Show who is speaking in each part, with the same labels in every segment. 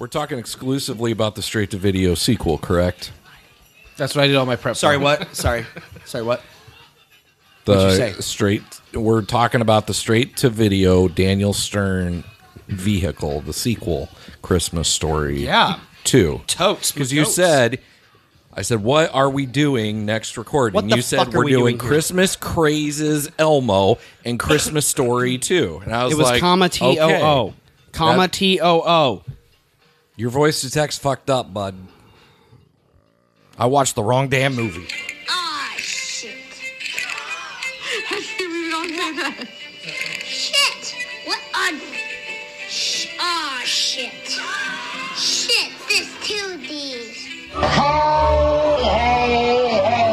Speaker 1: We're talking exclusively about the straight-to-video sequel, correct?
Speaker 2: That's what I did all my prep.
Speaker 3: Sorry,
Speaker 2: for.
Speaker 3: what? Sorry, what? What'd you say?
Speaker 1: We're talking about the straight-to-video Daniel Stern vehicle, the sequel, Christmas Story 2.
Speaker 3: Totes.
Speaker 1: Because you said... I said, what are we doing next recording?
Speaker 3: What the
Speaker 1: you said
Speaker 3: fuck are
Speaker 1: we're
Speaker 3: we
Speaker 1: doing
Speaker 3: doing
Speaker 1: Christmas Crazes Elmo and Christmas Story 2. And I was like,
Speaker 3: comma T-O-O.
Speaker 1: okay.
Speaker 3: Comma T-O-O.
Speaker 1: Your voice to text fucked up, bud. I watched the wrong damn movie.
Speaker 4: Ah, shit. Don't say that. Shit. What? Ah, shit. Shit, there's 2 of these.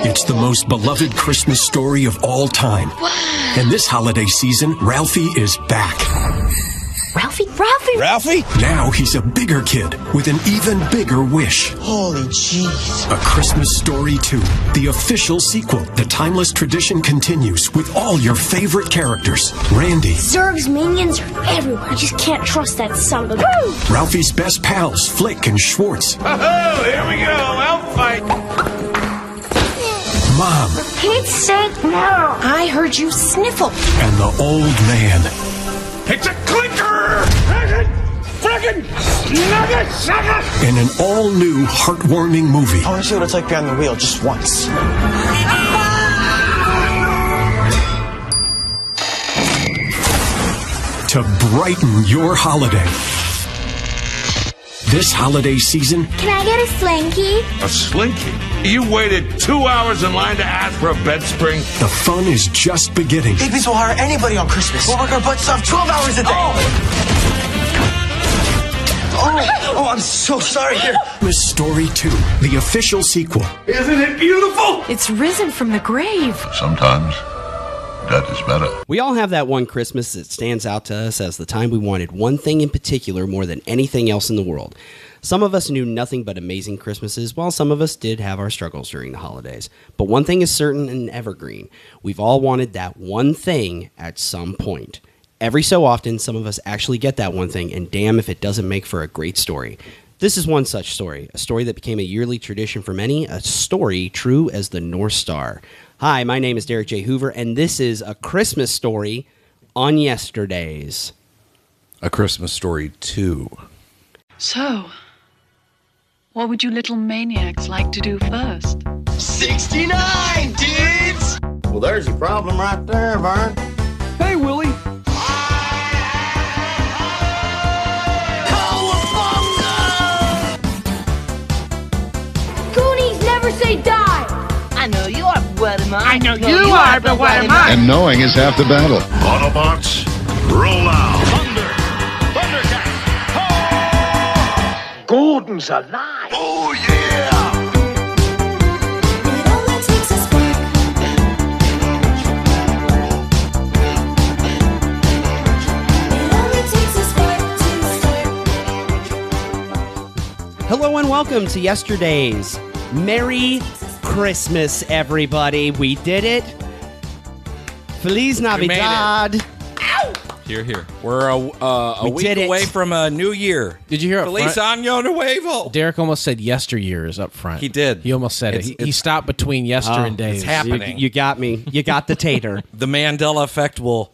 Speaker 5: It's the most beloved Christmas story of all time.
Speaker 4: Wow.
Speaker 5: And this holiday season, Ralphie is back.
Speaker 4: Ralphie?
Speaker 5: Now he's a bigger kid with an even bigger wish.
Speaker 6: Holy jeez.
Speaker 5: A Christmas Story 2, the official sequel. The timeless tradition continues with all your favorite characters. Randy.
Speaker 7: Zurg's minions are everywhere. I just can't trust that son of a...
Speaker 5: Ralphie's best pals, Flick and Schwartz.
Speaker 8: Oh, here we go. Elf fight.
Speaker 5: Mom.
Speaker 7: Pete's sake, no. I heard you sniffle.
Speaker 5: And the old man.
Speaker 8: It's a clinker! Frickin' nugget sucker!
Speaker 5: In an all-new, heartwarming movie.
Speaker 6: I want to see what it's like behind the wheel just once.
Speaker 5: To brighten your holiday. This holiday season,
Speaker 7: Can I get a slinky?
Speaker 8: A slinky? You waited 2 hours in line to ask for a bed spring?
Speaker 5: the fun is just beginning.
Speaker 6: Higbees will hire anybody on Christmas. We'll work our butts off 12 hours a day. Oh, I'm so sorry. Here.
Speaker 5: Christmas Story 2, the official sequel.
Speaker 8: Isn't it beautiful?
Speaker 9: It's risen from the grave.
Speaker 10: Sometimes that is better.
Speaker 3: We all have that one Christmas that stands out to us as the time we wanted one thing in particular more than anything else in the world. Some of us knew nothing but amazing Christmases, while some of us did have our struggles during the holidays. But one thing is certain and evergreen. We've all wanted that one thing at some point. Every so often, some of us actually get that one thing, and damn if it doesn't make for a great story. This is one such story, a story that became a yearly tradition for many, a story true as the North Star. Hi, my name is Derek J. Hoover, and this is A Christmas Story on Yesterdaze.
Speaker 1: A Christmas Story 2.
Speaker 9: So, what would you little maniacs like to do first?
Speaker 6: 69, dudes!
Speaker 11: Well, there's your problem right there, Vern.
Speaker 2: Hey, Willie.
Speaker 7: Goonies never say die.
Speaker 9: I know you are, but what am I?
Speaker 8: I know you are, but what am I?
Speaker 10: And knowing is half the battle.
Speaker 8: Autobots, roll out. Thundercats. Gordon's alive. Oh, yeah.
Speaker 7: It only takes a spark. It only takes a spark to start.
Speaker 3: Hello and welcome to Yesterdaze. Merry Christmas, everybody. We did it. Feliz Navidad.
Speaker 1: Here. We're a week
Speaker 3: did it.
Speaker 1: away from a new year.
Speaker 2: Did you hear it?
Speaker 1: Feliz Año Nuevo.
Speaker 2: Derek almost said yesteryears up front.
Speaker 1: He did.
Speaker 2: He almost said it. He
Speaker 1: It's
Speaker 2: stopped between yester and days.
Speaker 1: it's happening.
Speaker 3: You got me. You got the tater.
Speaker 1: The Mandela effect will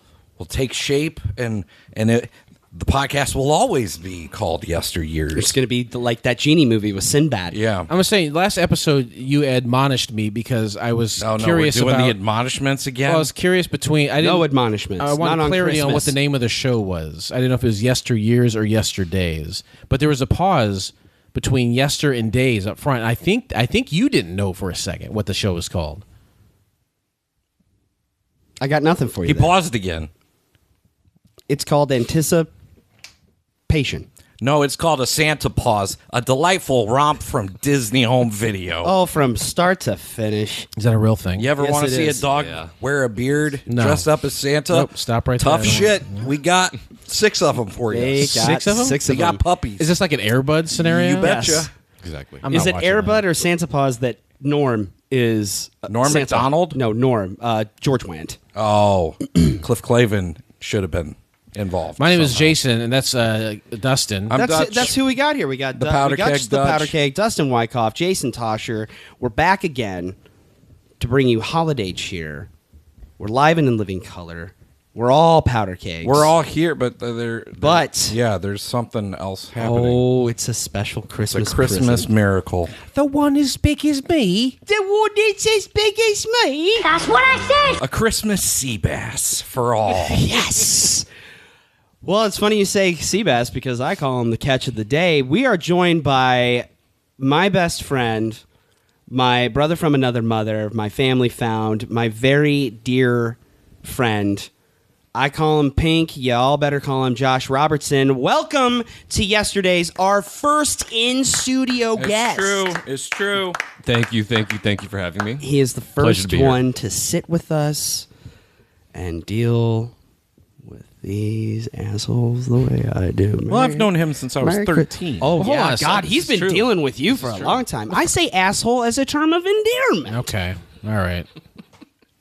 Speaker 1: take shape, and the podcast will always be called Yesteryears.
Speaker 3: It's going to be like that Genie movie with Sinbad.
Speaker 1: Yeah.
Speaker 2: I'm going to say, last episode, you admonished me because I was curious
Speaker 1: we're doing
Speaker 2: about
Speaker 1: the admonishments again.
Speaker 2: Well, I was curious between. I didn't,
Speaker 3: No admonishments.
Speaker 2: I wanted
Speaker 3: Not on
Speaker 2: clarity on what
Speaker 3: Christmas.
Speaker 2: the name of the show was. I didn't know if it was Yesteryears or Yesterdays. But there was a pause between yester and days up front. I think you didn't know for a second what the show was called.
Speaker 3: I got nothing for you.
Speaker 1: he
Speaker 3: there.
Speaker 1: paused again.
Speaker 3: It's called Anticipation.
Speaker 1: No, it's called a Santa Pause, a delightful romp from Disney Home Video.
Speaker 3: Oh, from start to finish.
Speaker 2: Is that a real thing?
Speaker 1: You ever
Speaker 3: Yes,
Speaker 1: want
Speaker 3: it
Speaker 1: to see
Speaker 3: is.
Speaker 1: a dog wear a beard,
Speaker 2: No.
Speaker 1: dressed up as Santa?
Speaker 2: Nope, stop right
Speaker 1: Tough
Speaker 2: there.
Speaker 1: shit. We got 6 of them for you.
Speaker 3: They got
Speaker 2: Six of them?
Speaker 3: Six
Speaker 1: They
Speaker 3: of
Speaker 1: got
Speaker 3: them.
Speaker 1: puppies.
Speaker 2: Is this like an Airbud scenario?
Speaker 1: You betcha.
Speaker 3: Yes.
Speaker 2: Exactly.
Speaker 3: Is it Airbud or Santa Paws that Norm is
Speaker 1: Norm
Speaker 3: Santa?
Speaker 1: Macdonald?
Speaker 3: No, Norm. George Wendt.
Speaker 1: Oh, Cliff Clavin should have been involved.
Speaker 2: My name is
Speaker 1: somehow.
Speaker 2: Jason, and that's Dustin.
Speaker 1: I'm Dutch.
Speaker 3: That's who we got here. We got
Speaker 1: The Powder
Speaker 3: we got
Speaker 1: Keg
Speaker 3: the Powder
Speaker 1: Dutch.
Speaker 3: Keg, Dustin Wyckoff, Jason Tosher. We're back again to bring you holiday cheer. We're live and in living color. We're all powder kegs.
Speaker 1: We're all here, but
Speaker 3: But
Speaker 1: there's something else happening.
Speaker 3: Oh, it's a special Christmas.
Speaker 1: It's a Christmas
Speaker 3: present.
Speaker 1: miracle.
Speaker 2: The one as big as me.
Speaker 3: The one that's as big as me.
Speaker 7: That's what I said.
Speaker 1: A Christmas sea bass for all.
Speaker 3: Yes. Well, it's funny you say sea bass because I call him the catch of the day. We are joined by my best friend, my brother from another mother, my family found, my very dear friend. I call him Pink. Y'all better call him Josh Robertson. Welcome to Yesterdaze, our first in-studio guest.
Speaker 1: It's true.
Speaker 12: Thank you for having me.
Speaker 3: He is the first one to sit with us and deal with these assholes the way I do.
Speaker 1: Well, I've known him since I was 13.
Speaker 3: Oh,
Speaker 2: Hold
Speaker 3: yeah,
Speaker 2: on a
Speaker 3: God,
Speaker 2: second.
Speaker 3: he's been dealing with you for a long time. I say asshole as a term of endearment.
Speaker 2: Okay. All right.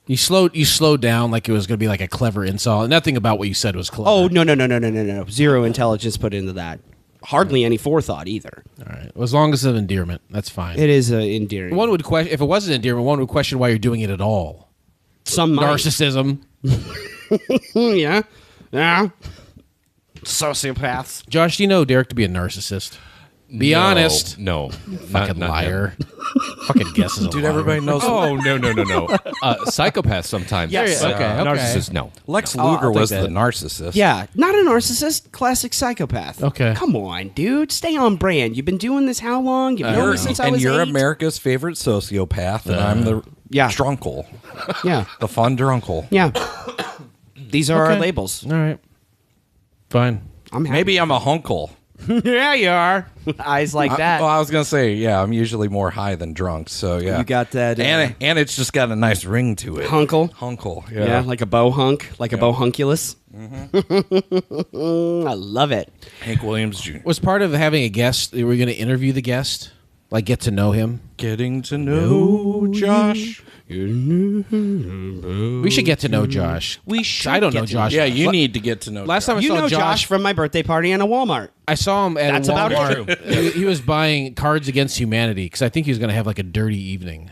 Speaker 2: You slowed down like it was going to be like a clever insult. Nothing about what you said was clever.
Speaker 3: Oh, no. Zero intelligence put into that. Hardly any forethought either.
Speaker 2: All right. Well, as long as it's an endearment, that's fine.
Speaker 3: It is endearing.
Speaker 2: One would question if it wasn't endearment. One would question why you're doing it at all.
Speaker 3: Some might.
Speaker 2: Narcissism.
Speaker 3: Yeah. Sociopaths.
Speaker 2: Josh, do you know Derek to be a narcissist? Be honest.
Speaker 12: No.
Speaker 2: Fucking liar. Fucking guesses a
Speaker 1: Dude,
Speaker 2: liar.
Speaker 1: everybody knows.
Speaker 12: Oh, no. Psychopaths sometimes.
Speaker 3: Yes.
Speaker 2: Okay.
Speaker 12: Narcissists, no.
Speaker 1: Lex
Speaker 2: I'll
Speaker 1: Luger
Speaker 2: take
Speaker 1: was
Speaker 2: that.
Speaker 1: the narcissist.
Speaker 3: Yeah, not a narcissist, classic psychopath.
Speaker 2: Okay.
Speaker 3: Come on, dude. Stay on brand. You've been doing this how long? You've known me since I was
Speaker 1: you're
Speaker 3: 8?
Speaker 1: America's favorite sociopath, and I'm the drunkle.
Speaker 3: Yeah.
Speaker 1: The fun drunkle.
Speaker 3: Yeah. These are our
Speaker 2: Okay.
Speaker 3: labels.
Speaker 2: All right. Fine.
Speaker 3: I'm happy.
Speaker 1: Maybe I'm a hunkle.
Speaker 3: Yeah, you are. Eyes like that.
Speaker 1: Well, I was gonna say, yeah, I'm usually more high than drunk, so yeah.
Speaker 3: You got that.
Speaker 1: and it's just got a nice ring to it.
Speaker 3: Hunkle.
Speaker 1: Hunkle,
Speaker 3: Yeah, like a bow hunk, like a bow hunculus.
Speaker 1: Mm-hmm.
Speaker 3: I love it.
Speaker 1: Hank Williams Jr.
Speaker 2: Was part of having a guest, were you going to interview the guest? Like get to know him?
Speaker 1: Getting to know Josh.
Speaker 2: We should get to know Josh.
Speaker 3: We should.
Speaker 2: I don't know
Speaker 3: get to
Speaker 2: Josh.
Speaker 1: Yeah, you need to get to know
Speaker 2: Last
Speaker 1: Josh.
Speaker 2: time I
Speaker 3: You
Speaker 2: saw
Speaker 3: know Josh from my birthday party in a Walmart.
Speaker 2: I saw him at
Speaker 3: That's
Speaker 2: a
Speaker 3: about
Speaker 2: Walmart.
Speaker 3: it.
Speaker 2: He was buying Cards Against Humanity because I think he was going to have like a dirty evening.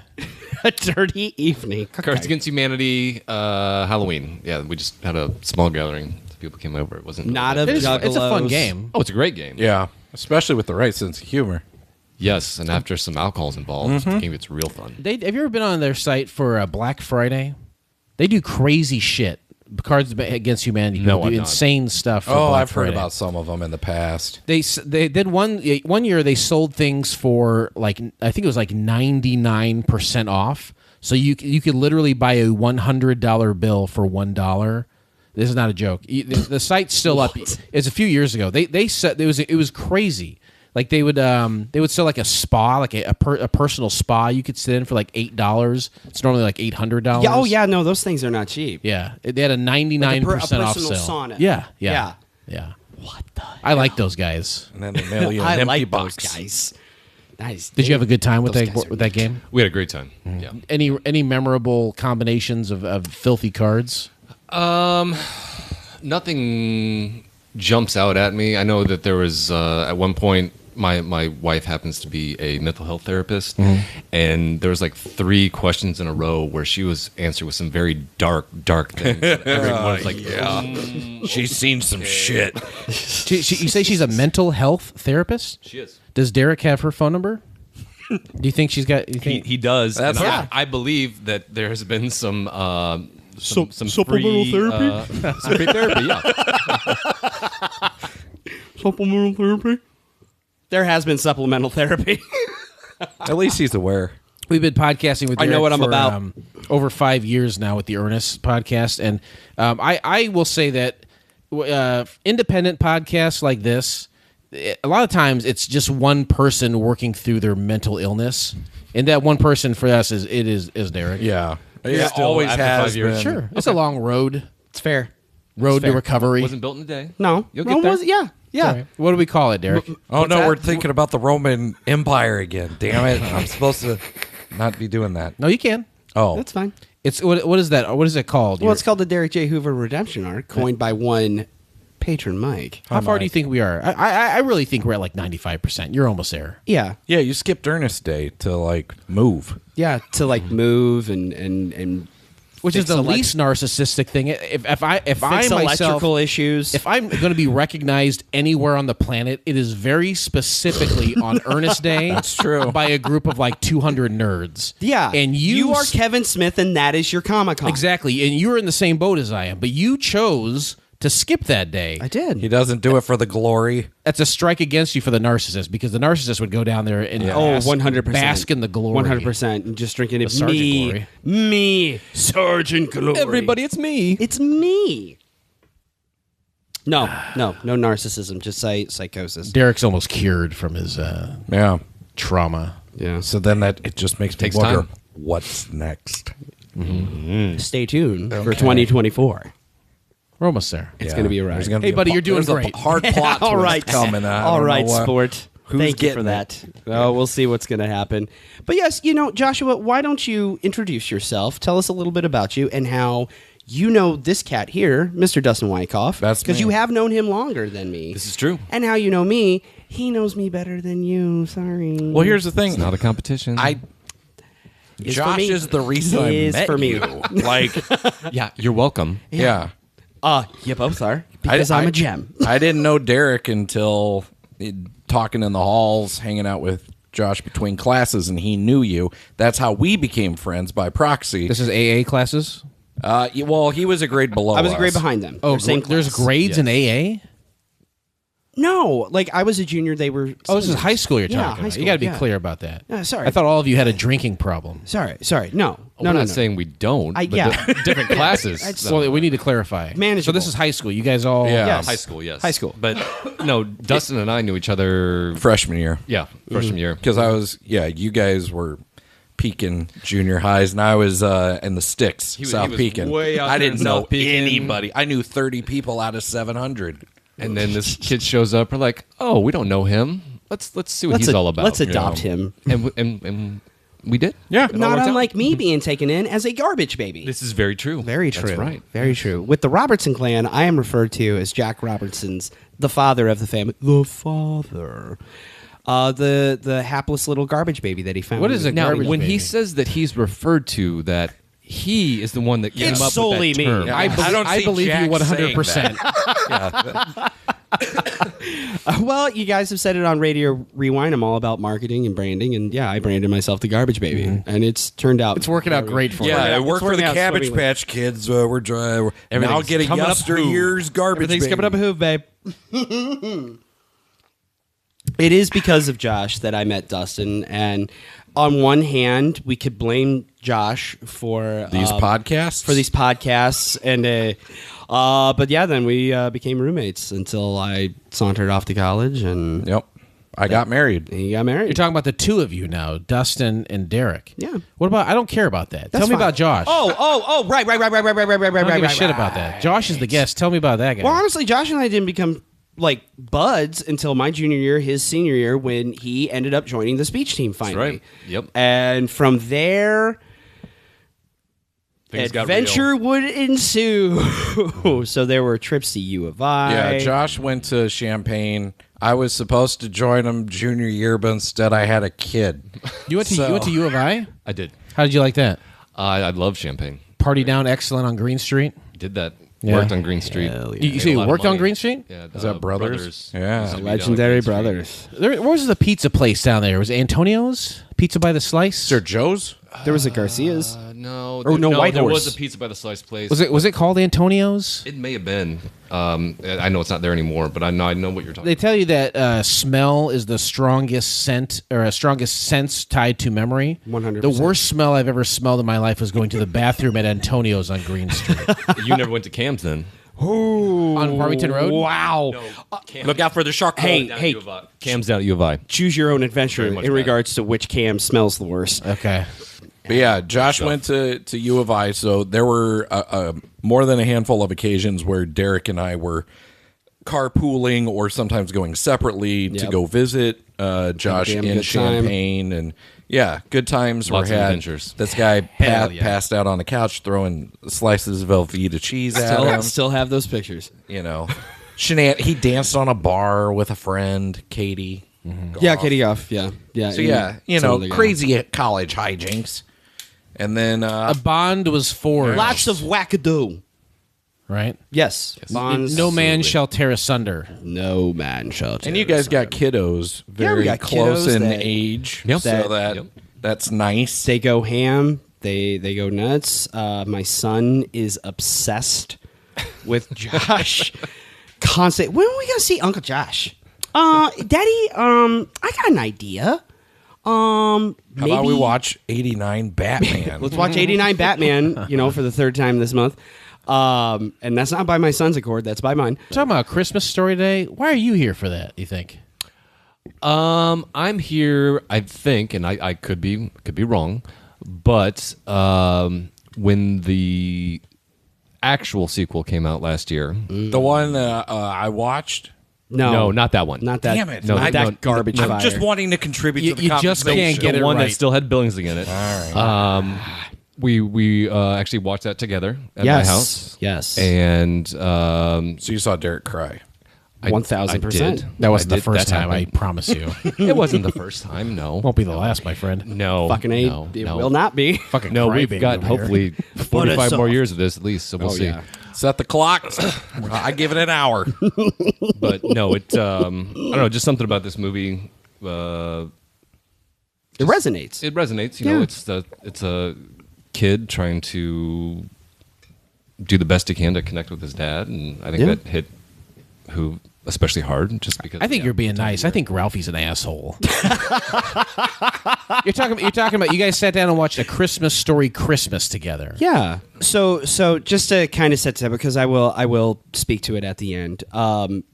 Speaker 3: A dirty evening.
Speaker 12: Cards Against Humanity, Halloween. Yeah, we just had a small gathering. People came over. It wasn't
Speaker 3: Not of
Speaker 2: It's a fun
Speaker 3: juggalos.
Speaker 2: game.
Speaker 12: Oh, it's a great game.
Speaker 1: Yeah, especially with the right sense of humor.
Speaker 12: Yes, and after some alcohol's involved, the game gets real fun.
Speaker 2: Have you ever been on their site for Black Friday? They do crazy shit. Cards Against Humanity.
Speaker 12: No,
Speaker 2: do
Speaker 12: I'm not.
Speaker 2: insane stuff. For
Speaker 1: Oh,
Speaker 2: Black
Speaker 1: I've heard
Speaker 2: Friday.
Speaker 1: about some of them in the past.
Speaker 2: They did one year. They sold things for like I think it was like 99% off. So you could literally buy a $100 bill for $1. This is not a joke. The site's still up. It's a few years ago. They said it was crazy. Like they would sell like a spa, like a personal spa you could sit in for like $8. It's normally like $800.
Speaker 3: Yeah, oh yeah, no, those things are not cheap.
Speaker 2: Yeah. They had a 99% off
Speaker 3: personal
Speaker 2: sale.
Speaker 3: sauna.
Speaker 2: Yeah. What the? I like those guys.
Speaker 1: And then they mail you an
Speaker 3: I
Speaker 1: empty
Speaker 3: like
Speaker 1: box.
Speaker 3: those guys. Nice.
Speaker 2: Did you have a good time with
Speaker 3: Those guys are
Speaker 2: that game?
Speaker 12: We had a great time. Yeah.
Speaker 2: Any memorable combinations of filthy cards?
Speaker 12: Nothing jumps out at me. I know that there was at one point my wife happens to be a mental health therapist, and there was like 3 questions in a row where she was answering with some very dark things. And everyone was like,
Speaker 1: She's seen some shit.
Speaker 2: You say she's a mental health therapist?
Speaker 12: She is.
Speaker 2: Does Derek have her phone number? Do you think she's got?
Speaker 12: He does.
Speaker 1: That's
Speaker 12: and
Speaker 1: right.
Speaker 12: I believe that there has been some
Speaker 3: supplemental
Speaker 12: free,
Speaker 3: therapy?
Speaker 12: some free therapy. Yeah.
Speaker 3: Supplemental therapy? There has been supplemental therapy.
Speaker 1: At least he's aware.
Speaker 2: We've been podcasting with
Speaker 3: I
Speaker 2: Derek
Speaker 3: know what I'm
Speaker 2: for,
Speaker 3: about.
Speaker 2: Over 5 years now with the Ernest podcast, and I will say that independent podcasts like this, a lot of times it's just one person working through their mental illness, and that one person for us is Derek.
Speaker 1: Yeah.
Speaker 12: Yeah,
Speaker 1: It
Speaker 12: still,
Speaker 1: always
Speaker 12: after
Speaker 1: has
Speaker 12: 5 years.
Speaker 1: been.
Speaker 2: Sure, it's a long road.
Speaker 3: It's fair.
Speaker 2: Road to recovery.
Speaker 12: Wasn't built in a day.
Speaker 3: No.
Speaker 12: You'll get there.
Speaker 3: Yeah.
Speaker 2: All right. What do we call it, Derek?
Speaker 1: Oh,
Speaker 3: What's
Speaker 1: no,
Speaker 3: that?
Speaker 1: we're thinking about the Roman Empire again. Damn it. I'm supposed to not be doing that.
Speaker 2: No, you can.
Speaker 1: Oh.
Speaker 3: That's fine.
Speaker 2: It's what is that? What is it called?
Speaker 3: Well, it's called the Derek J. Hoover Redemption Arc, coined by one patron Mike.
Speaker 2: How far do you think we are? I really think we're at like 95%. You're almost there.
Speaker 3: Yeah.
Speaker 1: Yeah, you skipped Ernest Day to like move.
Speaker 3: Yeah, to like move and
Speaker 2: which is the least narcissistic thing. If I myself
Speaker 3: electrical issues,
Speaker 2: if I'm going to be recognized anywhere on the planet, it is very specifically on Ernest Day.
Speaker 1: That's true.
Speaker 2: By a group of like 200 nerds.
Speaker 3: Yeah,
Speaker 2: and
Speaker 3: you are Kevin Smith, and that is your Comic-Con.
Speaker 2: Exactly, and you're in the same boat as I am, but you chose to skip that day.
Speaker 3: I did.
Speaker 1: He doesn't do it for the glory.
Speaker 2: That's a strike against you for the narcissist, because the narcissist would go down there and
Speaker 3: 100%.
Speaker 2: bask in the glory.
Speaker 3: 100%. And just drinking it.
Speaker 2: Sergeant
Speaker 3: Me.
Speaker 2: Glory.
Speaker 3: Me. Sergeant Glory.
Speaker 2: Everybody, it's me.
Speaker 3: It's me. No narcissism, just psychosis.
Speaker 2: Derek's almost cured from his trauma.
Speaker 3: Yeah.
Speaker 1: So then it just makes me
Speaker 12: Takes
Speaker 1: wonder,
Speaker 12: time.
Speaker 1: what's next?
Speaker 3: Stay tuned for 2024.
Speaker 2: We're almost there.
Speaker 3: It's going to be a ride.
Speaker 2: Hey, buddy, you're doing
Speaker 1: there's
Speaker 2: great.
Speaker 1: A hard plot
Speaker 3: All
Speaker 1: twist
Speaker 3: right.
Speaker 1: coming.
Speaker 3: All right, sport. Thank you for
Speaker 1: getting
Speaker 3: that. Oh, we'll see what's going to happen. But yes, Joshua, why don't you introduce yourself? Tell us a little bit about you and how you know this cat here, Mr. Dustin Wyckoff.
Speaker 1: That's
Speaker 3: because
Speaker 1: me.
Speaker 3: you have known him longer than me.
Speaker 12: This is true.
Speaker 3: And how you know me. He knows me better than you. Sorry.
Speaker 1: Well, here's the thing.
Speaker 12: It's not a competition.
Speaker 3: Is
Speaker 1: Josh
Speaker 3: for me.
Speaker 1: is the reason I
Speaker 3: Is
Speaker 1: met
Speaker 3: for me.
Speaker 1: you. Like,
Speaker 12: Yeah, you're welcome.
Speaker 1: yeah.
Speaker 3: You both are. Because I'm a gem.
Speaker 1: I didn't know Derek until talking in the halls, hanging out with Josh between classes, and he knew you. That's how we became friends by proxy.
Speaker 2: This is AA classes?
Speaker 1: Well, he was a grade below
Speaker 3: I was a
Speaker 1: us.
Speaker 3: grade behind them.
Speaker 2: Oh,
Speaker 3: They're same
Speaker 2: there's
Speaker 3: class.
Speaker 2: grades in AA?
Speaker 3: No, like I was a junior. They were.
Speaker 2: Oh, this is
Speaker 3: seniors.
Speaker 2: high school you're
Speaker 3: Yeah,
Speaker 2: talking
Speaker 3: high
Speaker 2: about.
Speaker 3: school,
Speaker 2: You got to be
Speaker 3: yeah.
Speaker 2: clear about that.
Speaker 3: Sorry.
Speaker 2: I thought all of you had a drinking problem.
Speaker 3: Sorry. No.
Speaker 12: We're not saying we don't.
Speaker 3: I-
Speaker 12: but
Speaker 3: yeah.
Speaker 12: different classes.
Speaker 2: Well, we need to clarify.
Speaker 3: Manageable.
Speaker 2: So this is high school. You guys all...
Speaker 1: Yeah.
Speaker 3: Yes.
Speaker 12: High school, yes.
Speaker 3: High school.
Speaker 12: But no, Dustin and I knew each other.
Speaker 1: Freshman year.
Speaker 12: Yeah, freshman year.
Speaker 1: Because I was, you guys were peaking junior highs, and I was in the sticks,
Speaker 12: He
Speaker 1: South
Speaker 12: was
Speaker 1: Pekin.
Speaker 12: way out
Speaker 1: I
Speaker 12: there in
Speaker 1: didn't know
Speaker 12: South Pekin.
Speaker 1: anybody. I knew 30 people out of 700.
Speaker 12: And then this kid shows up. We're like, oh, we don't know him. Let's see what he's all about.
Speaker 3: Let's adopt him.
Speaker 12: And we did.
Speaker 1: Yeah.
Speaker 12: It all
Speaker 3: Not
Speaker 12: worked out.
Speaker 3: unlike me being taken in as a garbage baby.
Speaker 12: This is very true.
Speaker 3: Very true.
Speaker 12: That's right.
Speaker 3: Very true. With the Robertson clan, I am referred to as Jack Robertson's the father of the family. The father. The hapless little garbage baby that he found.
Speaker 2: What is a
Speaker 12: Now,
Speaker 2: garbage
Speaker 12: when he
Speaker 2: baby?
Speaker 12: says that he's referred to that, he is the one that came
Speaker 3: It's
Speaker 12: up
Speaker 3: solely
Speaker 12: with that
Speaker 3: me.
Speaker 12: term.
Speaker 3: Yeah.
Speaker 2: I believe
Speaker 1: Jack
Speaker 2: you
Speaker 1: saying
Speaker 2: 100%.
Speaker 3: Well, you guys have said it on Radio Rewind. I'm all about marketing and branding, and yeah, I branded myself the garbage baby, and it's turned out.
Speaker 2: It's working out great for you.
Speaker 1: Yeah, it
Speaker 3: It's
Speaker 1: worked for the
Speaker 3: working out
Speaker 1: Cabbage
Speaker 3: swimmingly.
Speaker 1: Patch Kids. We're now
Speaker 12: Everything's
Speaker 1: getting
Speaker 12: coming up
Speaker 1: yesteryear's garbage
Speaker 3: Everything's
Speaker 1: baby.
Speaker 3: coming up a hoof, babe. It is because of Josh that I met Dustin, and on one hand, we could blame Josh for
Speaker 1: These podcasts?
Speaker 3: for these podcasts, and but yeah, then we became roommates until I sauntered off to college, and
Speaker 1: Yep. I got married.
Speaker 3: he got married.
Speaker 2: You're talking about the two of you now, Dustin and Derek.
Speaker 3: Yeah.
Speaker 2: What about... I don't care about that. Tell me
Speaker 3: fine.
Speaker 2: about Josh.
Speaker 3: Right,
Speaker 2: I don't give a shit about that. Josh is the guest. Tell me about that guy.
Speaker 3: Well, honestly, Josh and I didn't become like buds until my junior year, his senior year, when he ended up joining the speech team finally.
Speaker 12: right. Yep.
Speaker 3: And from there,
Speaker 12: Things got
Speaker 3: adventure
Speaker 12: real.
Speaker 3: would ensue. So there were trips to U of I.
Speaker 1: Yeah, Josh went to Champaign. I was supposed to join him junior year, but instead I had a kid.
Speaker 2: You went to U of I?
Speaker 12: I did.
Speaker 2: How did you like that?
Speaker 12: I love Champagne.
Speaker 2: Party down excellent on Green Street?
Speaker 12: Did that.
Speaker 2: Yeah.
Speaker 12: Worked on Green Street.
Speaker 2: You say you worked on Green Street?
Speaker 12: Yeah.
Speaker 1: Is that Brothers? Yeah.
Speaker 12: Used to be down
Speaker 3: Legendary
Speaker 12: on Green Street.
Speaker 3: brothers.
Speaker 2: What was the pizza place down there? Was it Antonio's? Pizza by the Slice?
Speaker 1: Sir Joe's?
Speaker 3: There was a Garcia's.
Speaker 12: No.
Speaker 3: Or no, White
Speaker 12: there
Speaker 3: Horse.
Speaker 12: was a pizza by the slice place.
Speaker 2: Was it called Antonio's?
Speaker 12: It may have been. I know it's not there anymore, but I know what you're talking
Speaker 2: They tell you that smell is the strongest scent or strongest sense tied to memory.
Speaker 3: 100%.
Speaker 2: The worst smell I've ever smelled in my life was going to the bathroom at Antonio's on Green Street.
Speaker 12: about. You never went to Cam's then.
Speaker 2: On Farmington Road?
Speaker 3: Wow.
Speaker 12: Look out for the shark.
Speaker 3: Hey,
Speaker 12: Down at
Speaker 3: hey.
Speaker 12: U of I. Cam's down at U of I.
Speaker 3: Choose your own adventure
Speaker 12: Very
Speaker 3: in
Speaker 12: much bad.
Speaker 3: regards to which cam smells the worst.
Speaker 2: Okay.
Speaker 1: But yeah, Josh went to U of I, so there were more than a handful of occasions where Derek and I were carpooling or sometimes going separately to
Speaker 3: Yep.
Speaker 1: go visit Josh
Speaker 3: Damn
Speaker 1: in
Speaker 3: good time.
Speaker 1: Champaign. And yeah, good times
Speaker 12: Lots
Speaker 1: were
Speaker 12: of
Speaker 1: had.
Speaker 12: adventures.
Speaker 1: This guy
Speaker 2: Hell yeah.
Speaker 1: passed out on the couch throwing slices of Velveeta cheese at him.
Speaker 3: Still have those pictures.
Speaker 1: You know, He danced on a bar with a friend, Katie.
Speaker 3: Yeah, Katie Goff. Yeah.
Speaker 1: So yeah, crazy college hijinks. And then
Speaker 2: a bond was forged.
Speaker 3: Lots of wackadoo.
Speaker 2: Right?
Speaker 3: Yes. Bonds.
Speaker 2: No man shall tear asunder.
Speaker 3: No man shall tear
Speaker 1: And you guys got kiddos very close in age.
Speaker 2: Yep.
Speaker 1: So that's nice.
Speaker 3: They go ham. They go nuts. My son is obsessed with Josh. Constant. When are we gonna see Uncle Josh? Daddy, I got an idea.
Speaker 1: How about we watch 89 Batman?
Speaker 3: Let's watch 89 Batman, for the third time this month. And that's not by my son's accord. That's by mine.
Speaker 2: We're talking about a Christmas Story Day. Why are you here for that, you think?
Speaker 12: I'm here, I think, and I could be wrong, but when the actual sequel came out last year.
Speaker 1: The one I watched?
Speaker 12: No, not that one.
Speaker 3: Not that.
Speaker 1: Damn it.
Speaker 3: Not that garbage fire.
Speaker 1: I'm just wanting to contribute to the
Speaker 2: You just can't get
Speaker 12: the
Speaker 2: it
Speaker 12: one
Speaker 2: right.
Speaker 12: that still had Billingsley in it.
Speaker 1: All right.
Speaker 12: We actually watched that together at my house.
Speaker 3: Yes.
Speaker 12: And
Speaker 1: So you saw Derek cry.
Speaker 3: 1,000%.
Speaker 2: That wasn't the first
Speaker 12: That
Speaker 2: time, I
Speaker 12: happened.
Speaker 2: promise you.
Speaker 12: It wasn't the first time, no.
Speaker 2: Won't be the last, my friend.
Speaker 12: No.
Speaker 3: Fucking A.
Speaker 12: No,
Speaker 3: It
Speaker 12: no.
Speaker 3: will not be.
Speaker 2: Fucking
Speaker 12: No, we've
Speaker 2: crybaby
Speaker 12: got
Speaker 2: over here.
Speaker 12: hopefully 45 more years of this at least, so we'll see.
Speaker 3: Yeah.
Speaker 1: Set the clock. I give it an hour.
Speaker 12: But no, I don't know, just something about this movie.
Speaker 3: It resonates.
Speaker 12: It resonates.
Speaker 3: Yeah.
Speaker 12: It's a kid trying to do the best he can to connect with his dad, and I think
Speaker 3: Yeah.
Speaker 12: that hit who especially hard, just because.
Speaker 2: I think you're being nice. I think Ralphie's an asshole. You're talking about you guys sat down and watched A Christmas Story Christmas together.
Speaker 3: Yeah. So just to kind of set it up, because I will speak to it at the end.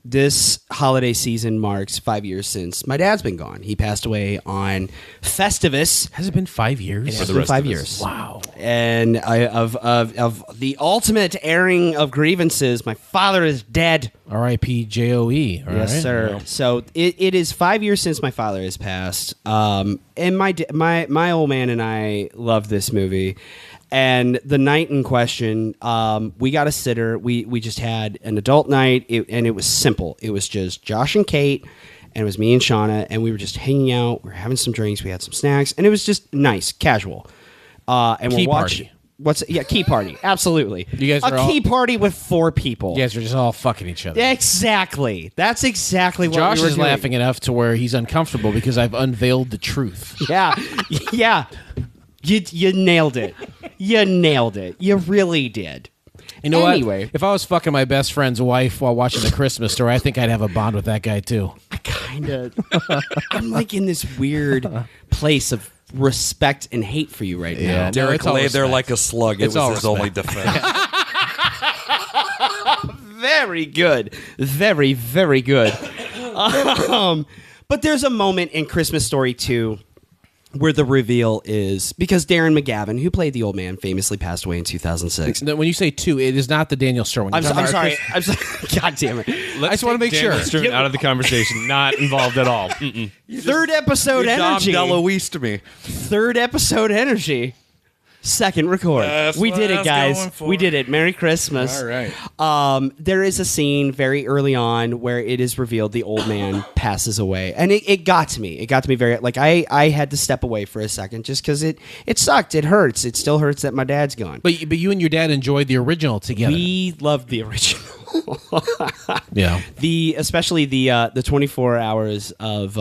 Speaker 3: This holiday season marks 5 years since my dad's been gone. He passed away on Festivus.
Speaker 2: Has it been 5 years?
Speaker 3: It has
Speaker 12: the
Speaker 3: been
Speaker 12: rest
Speaker 3: 5
Speaker 12: of us.
Speaker 3: years.
Speaker 2: Wow.
Speaker 3: And of the ultimate airing of grievances, my father is dead.
Speaker 2: R.I.P. J.O.E. All
Speaker 3: Yes,
Speaker 2: right.
Speaker 3: sir. So it is 5 years since my father has passed. And my old man and I love this movie. And the night in question, we got a sitter. We just had an adult night, and it was simple. It was just Josh and Kate, and it was me and Shauna, and we were just hanging out. We were having some drinks. We had some snacks, and it was just nice, casual. And
Speaker 2: Key
Speaker 3: we're watching.
Speaker 2: party.
Speaker 3: Key party. Absolutely.
Speaker 2: You guys are
Speaker 3: a
Speaker 2: all-
Speaker 3: key party with 4 people.
Speaker 2: You guys are just all fucking each other.
Speaker 3: Exactly. That's exactly what
Speaker 2: Josh
Speaker 3: we were
Speaker 2: is
Speaker 3: doing.
Speaker 2: laughing enough to where he's uncomfortable because I've unveiled the truth.
Speaker 3: Yeah. Yeah. You nailed it. You nailed it. You really did.
Speaker 2: You know
Speaker 3: Anyway.
Speaker 2: what? If I was fucking my best friend's wife while watching The Christmas Story, I think I'd have a bond with that guy too.
Speaker 3: Kind of. I'm like in this weird place of respect and hate for you right now.
Speaker 2: Yeah. No,
Speaker 1: Derek
Speaker 2: it's all
Speaker 1: lay there
Speaker 2: respect.
Speaker 1: like a slug.
Speaker 2: It's
Speaker 1: It
Speaker 2: all
Speaker 1: was his only
Speaker 2: respect.
Speaker 1: defense.
Speaker 3: Very good. Very, very good. But there's a moment in Christmas Story 2 where the reveal is, because Darren McGavin, who played the old man, famously passed away in 2006.
Speaker 2: When you say 2, it is not the Daniel Stern one.
Speaker 3: I'm sorry. I'm sorry. God damn it.
Speaker 2: I just want to make sure.
Speaker 12: Stern out of the conversation, not involved at all.
Speaker 3: Third episode energy.
Speaker 1: Dom DeLuise to me.
Speaker 3: Third episode energy. Second record.
Speaker 1: That's
Speaker 3: We
Speaker 1: what
Speaker 3: did
Speaker 1: I
Speaker 3: it,
Speaker 1: was
Speaker 3: guys.
Speaker 1: going for.
Speaker 3: We did it. Merry Christmas.
Speaker 1: All right.
Speaker 3: There is a scene very early on where it is revealed the old man passes away. And it got to me. It got to me very, like, I had to step away for a second just because it sucked. It hurts. It still hurts that my dad's gone.
Speaker 2: But you and your dad enjoyed the original together.
Speaker 3: We loved the original.
Speaker 2: Yeah.
Speaker 3: Especially the 24 hours of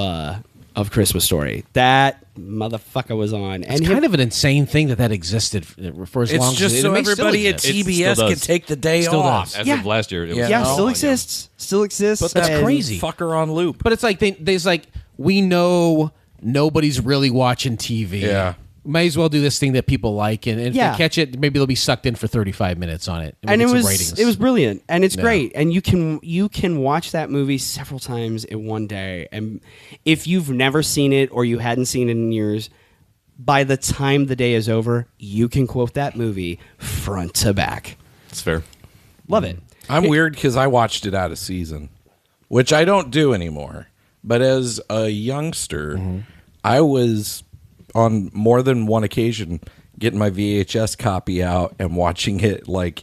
Speaker 3: Christmas Story. That motherfucker was on.
Speaker 2: It's kind of an insane thing that existed for as long
Speaker 1: It's just
Speaker 2: as
Speaker 1: so
Speaker 2: it may still
Speaker 1: everybody at
Speaker 2: exist.
Speaker 1: TBS
Speaker 12: still
Speaker 1: can
Speaker 12: does.
Speaker 1: take the day
Speaker 2: Still
Speaker 1: off.
Speaker 2: does.
Speaker 12: As
Speaker 3: Yeah.
Speaker 12: of last year, it was
Speaker 3: Yeah,
Speaker 1: Oh
Speaker 3: still
Speaker 1: my
Speaker 3: exists. Still exists.
Speaker 1: Put that
Speaker 3: And-
Speaker 2: crazy.
Speaker 1: fucker on loop.
Speaker 2: But it's like there's like we know nobody's really watching TV.
Speaker 1: Yeah.
Speaker 2: Might as well do this thing that people like, and if
Speaker 3: Yeah.
Speaker 2: they catch it, maybe they'll be sucked in for 35 minutes on it.
Speaker 3: And
Speaker 2: we'll
Speaker 3: it
Speaker 2: get
Speaker 3: was
Speaker 2: some ratings.
Speaker 3: it was brilliant, and it's
Speaker 2: Yeah.
Speaker 3: great, and you can watch that movie several times in one day, and if you've never seen it or you hadn't seen it in years, by the time the day is over, you can quote that movie front to back.
Speaker 12: It's fair.
Speaker 3: Love it.
Speaker 1: I'm weird because I watched it out of season, which I don't do anymore. But as a youngster, I was on more than one occasion getting my VHS copy out and watching it like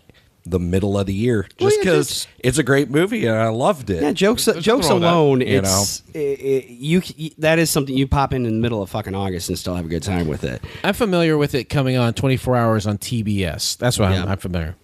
Speaker 1: the middle of the year, just because it's a great movie and I loved it.
Speaker 3: Yeah, jokes alone, that is something you pop in the middle of fucking August and still have a good time with it.
Speaker 2: I'm familiar with it coming on 24 hours on TBS. That's why I'm familiar.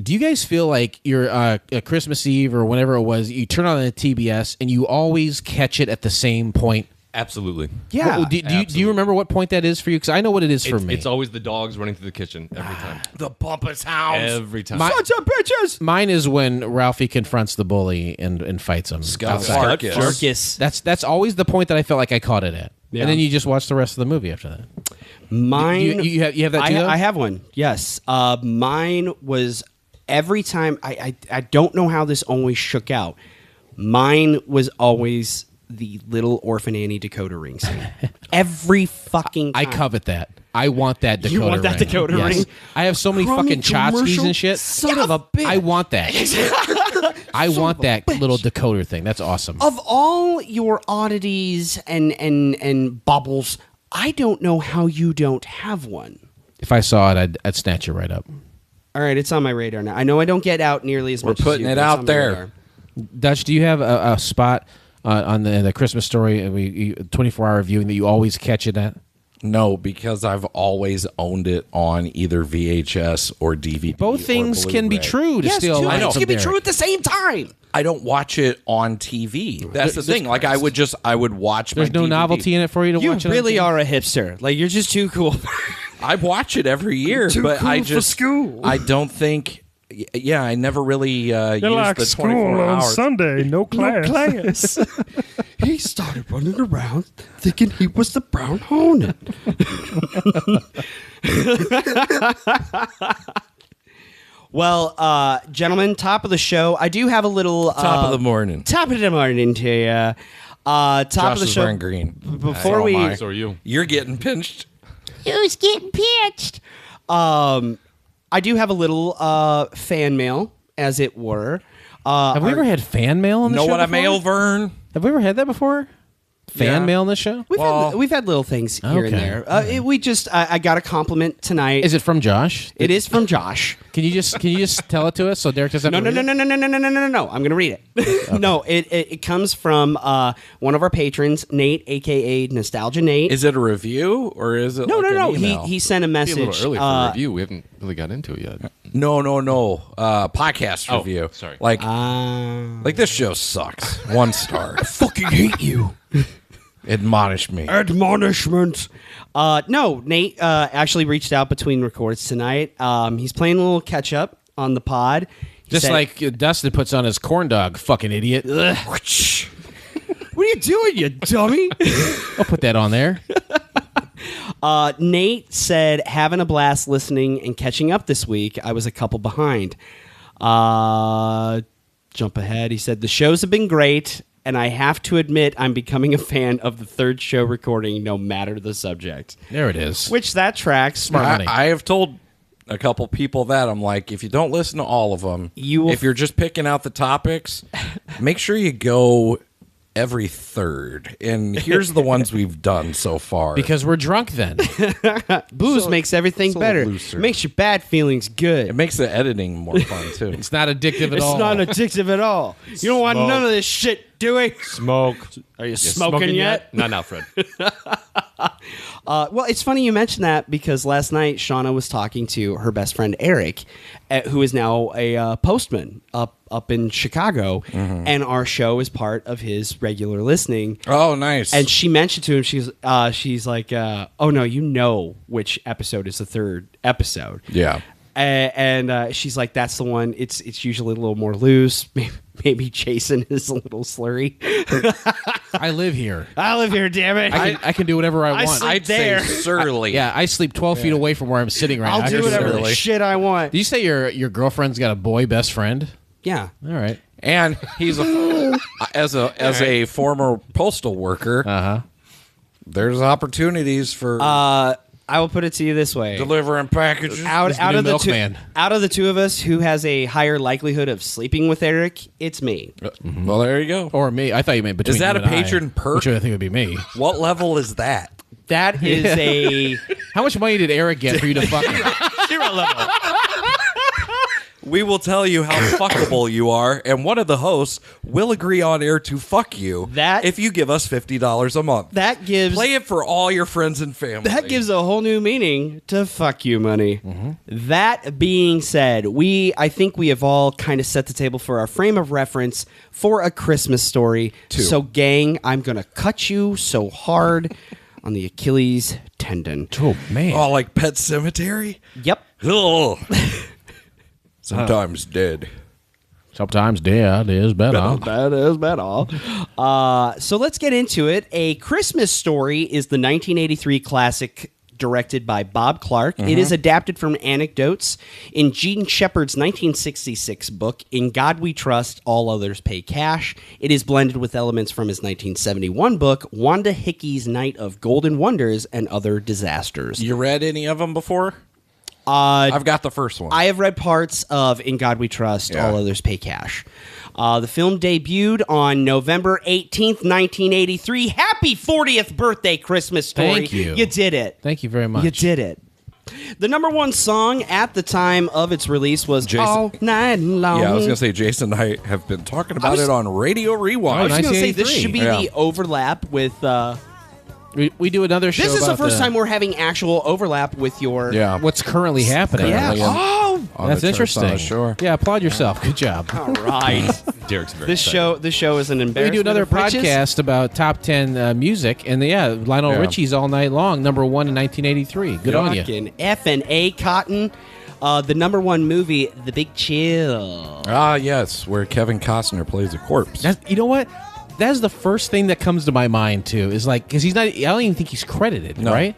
Speaker 2: Do you guys feel like you're a Christmas Eve or whenever it was, you turn on the TBS and you always catch it at the same point?
Speaker 12: Absolutely.
Speaker 3: Yeah.
Speaker 2: Do you remember what point that is for you? Because I know what it is for me.
Speaker 12: It's always the dogs running through the kitchen every time.
Speaker 1: The Bumpus Hounds.
Speaker 12: Every time.
Speaker 3: Sons of bitches!
Speaker 2: Mine is when Ralphie confronts the bully and fights him.
Speaker 1: Farkus.
Speaker 2: That's always the point that I felt like I caught it at.
Speaker 3: Yeah.
Speaker 2: And then you just watch the rest of the movie after that.
Speaker 3: Mine.
Speaker 2: You have that too?
Speaker 3: I have one. Yes. Mine was every time. I don't know how this always shook out. Mine was always the Little Orphan Annie decoder ring scene. Every fucking time.
Speaker 2: I covet that. I want that decoder ring.
Speaker 3: You want that decoder ring?
Speaker 2: I have so many fucking tchotchkes and shit.
Speaker 3: Son of a bitch.
Speaker 2: I want that. I want that little decoder thing. That's awesome.
Speaker 3: Of all your oddities and baubles, I don't know how you don't have one.
Speaker 2: If I saw it, I'd snatch it right up.
Speaker 3: All right, it's on my radar now. I know I don't get out nearly as much.
Speaker 1: We're putting
Speaker 3: as you,
Speaker 1: it out there.
Speaker 2: Dutch, do you have a spot on the Christmas Story 24-hour viewing that you always catch it at?
Speaker 1: No, because I've always owned it on either VHS or DVD.
Speaker 2: Both things can be true to steal.
Speaker 3: Yes, two things can be true at the same time.
Speaker 1: I don't watch it on TV. That's the thing. Like I would watch.
Speaker 2: There's no
Speaker 1: DVD.
Speaker 2: novelty in it for you to watch.
Speaker 3: You really are a hipster. Like you're just too cool.
Speaker 1: I watch it every year, but I just
Speaker 3: school.
Speaker 1: I don't think. Yeah, I never really used
Speaker 13: like
Speaker 1: the
Speaker 13: school
Speaker 1: 24
Speaker 13: on
Speaker 1: hours.
Speaker 13: Sunday, no class.
Speaker 3: He started running around thinking he was the brown hornet. Well, gentlemen, top of the show. I do have a little
Speaker 1: Top of the morning.
Speaker 3: Top of the morning to you. Top
Speaker 1: Josh
Speaker 3: of the
Speaker 1: is
Speaker 3: show.
Speaker 1: wearing green.
Speaker 3: Before we,
Speaker 12: So are you.
Speaker 1: You're getting pinched.
Speaker 7: Who's getting pitched?
Speaker 3: I do have a little fan mail, as it were.
Speaker 2: Have we ever had fan mail on the show?
Speaker 1: Know what I
Speaker 2: before?
Speaker 1: mail, Vern?
Speaker 2: Have we ever had that before? Fan mail on this show?
Speaker 3: We've had little things here and there. I got a compliment tonight.
Speaker 2: Is it from Josh?
Speaker 3: It is from Josh.
Speaker 2: Can you just tell it to us so Derek doesn't?
Speaker 3: No. I'm going to read it. No, it comes from one of our patrons, Nate, aka Nostalgia Nate.
Speaker 1: Is it a review or is it?
Speaker 3: No.
Speaker 1: An email?
Speaker 3: He sent a message.
Speaker 12: A little early for a review. We haven't really got into it yet.
Speaker 1: No. Podcast review.
Speaker 12: Sorry.
Speaker 1: Like this show sucks. 1 star.
Speaker 3: I fucking hate you.
Speaker 1: Admonish me.
Speaker 3: Admonishment. No, Nate actually reached out between records tonight. He's playing a little catch up on the pod.
Speaker 2: Just like Dustin puts on his corn dog, fucking idiot.
Speaker 3: What are you doing, you dummy?
Speaker 2: I'll put that on there.
Speaker 3: Nate said, having a blast listening and catching up this week. I was a couple behind. Jump ahead. He said, the shows have been great, and I have to admit I'm becoming a fan of the third show recording, no matter the subject.
Speaker 2: There it is.
Speaker 3: Which that tracks.
Speaker 2: Smart money.
Speaker 1: I have told a couple people that. I'm like, if you don't listen to all of them, if you're just picking out the topics, make sure you go every third. And here's the ones we've done so far.
Speaker 2: Because we're drunk then.
Speaker 3: Booze makes everything better. Makes your bad feelings good.
Speaker 1: It makes the editing more fun, too.
Speaker 2: It's not addictive at all.
Speaker 3: It's not addictive at all. You don't want none of this shit, do we?
Speaker 12: Smoke.
Speaker 3: Are you smoking yet?
Speaker 12: Not now, Fred.
Speaker 3: Well, it's funny you mentioned that because last night Shauna was talking to her best friend Eric, who is now a postman up in Chicago, and our show is part of his regular listening.
Speaker 1: Oh, nice!
Speaker 3: And she mentioned to him, she's like, "Oh no, you know which episode is the third episode."
Speaker 1: Yeah.
Speaker 3: And she's like, "That's the one. It's usually a little more loose. Maybe Jason is a little slurry."
Speaker 2: I live here.
Speaker 3: I live here, damn it.
Speaker 2: I can do whatever I want.
Speaker 1: I'd say surly.
Speaker 2: I sleep 12 feet away from where I'm sitting right now.
Speaker 3: I'll do whatever the shit I want.
Speaker 2: Did you say your girlfriend's got a boy best friend?
Speaker 3: Yeah.
Speaker 2: All right.
Speaker 1: And he's as a former postal worker. There's opportunities for.
Speaker 3: I will put it to you this way:
Speaker 1: delivering packages.
Speaker 3: Out of the two of us, who has a higher likelihood of sleeping with Eric? It's me.
Speaker 1: Well, there you go.
Speaker 2: Or me. I thought you meant between.
Speaker 1: Is that
Speaker 2: you
Speaker 1: a
Speaker 2: and
Speaker 1: patron perk?
Speaker 2: Which I think would be me.
Speaker 1: What level is that?
Speaker 3: That is a.
Speaker 2: How much money did Eric get for you to fuck him?
Speaker 3: 0 level.
Speaker 1: We will tell you how fuckable you are, and one of the hosts will agree on air to fuck you if you give us $50 a month.
Speaker 3: That gives...
Speaker 1: Play it for all your friends and family.
Speaker 3: That gives a whole new meaning to fuck you money. That being said, I think we have all kind of set the table for our frame of reference for A Christmas Story.
Speaker 1: 2.
Speaker 3: So, gang, I'm going to cut you so hard on the Achilles tendon.
Speaker 2: Oh, man.
Speaker 1: Oh, like Pet Sematary?
Speaker 3: Yep.
Speaker 1: Ugh. Sometimes dead.
Speaker 2: Sometimes dead is better.
Speaker 3: That is better. So let's get into it. A Christmas Story is the 1983 classic directed by Bob Clark. It is adapted from anecdotes in Gene Shepard's 1966 book, In God We Trust, All Others Pay Cash. It is blended with elements from his 1971 book, Wanda Hickey's Night of Golden Wonders and Other Disasters.
Speaker 1: You read any of them before? I've got the first one.
Speaker 3: I have read parts of In God We Trust, All Others Pay Cash. The film debuted on November 18th, 1983. Happy 40th birthday, Christmas Story.
Speaker 2: Thank you.
Speaker 3: You did it.
Speaker 2: Thank you very much.
Speaker 3: You did it. The number one song at the time of its release was All Night Long.
Speaker 1: Yeah, I was going to say, Jason and I have been talking about it on Radio Rewind.
Speaker 3: I was going to say, this
Speaker 2: 1983.
Speaker 3: should be the overlap with...
Speaker 2: We do another show.
Speaker 3: This is the
Speaker 2: about
Speaker 3: first time we're having actual overlap with your...
Speaker 2: what's currently happening.
Speaker 3: Yeah.
Speaker 2: That's interesting.
Speaker 1: Sure.
Speaker 2: Yeah, applaud yourself. Good job.
Speaker 3: All right.
Speaker 12: Derek's very
Speaker 3: This show is an
Speaker 2: We
Speaker 3: embarrassment.
Speaker 2: do another
Speaker 3: of riches.
Speaker 2: podcast about top 10 music, and Lionel Richie's All Night Long, number 1 in 1983. Good on you.
Speaker 3: Fucking F&A Cotton. The number one movie, The Big Chill.
Speaker 1: Ah, yes, where Kevin Costner plays a corpse.
Speaker 2: You know what? That's the first thing that comes to my mind too. Is like because he's not. I don't even think he's credited,
Speaker 1: No.
Speaker 2: right?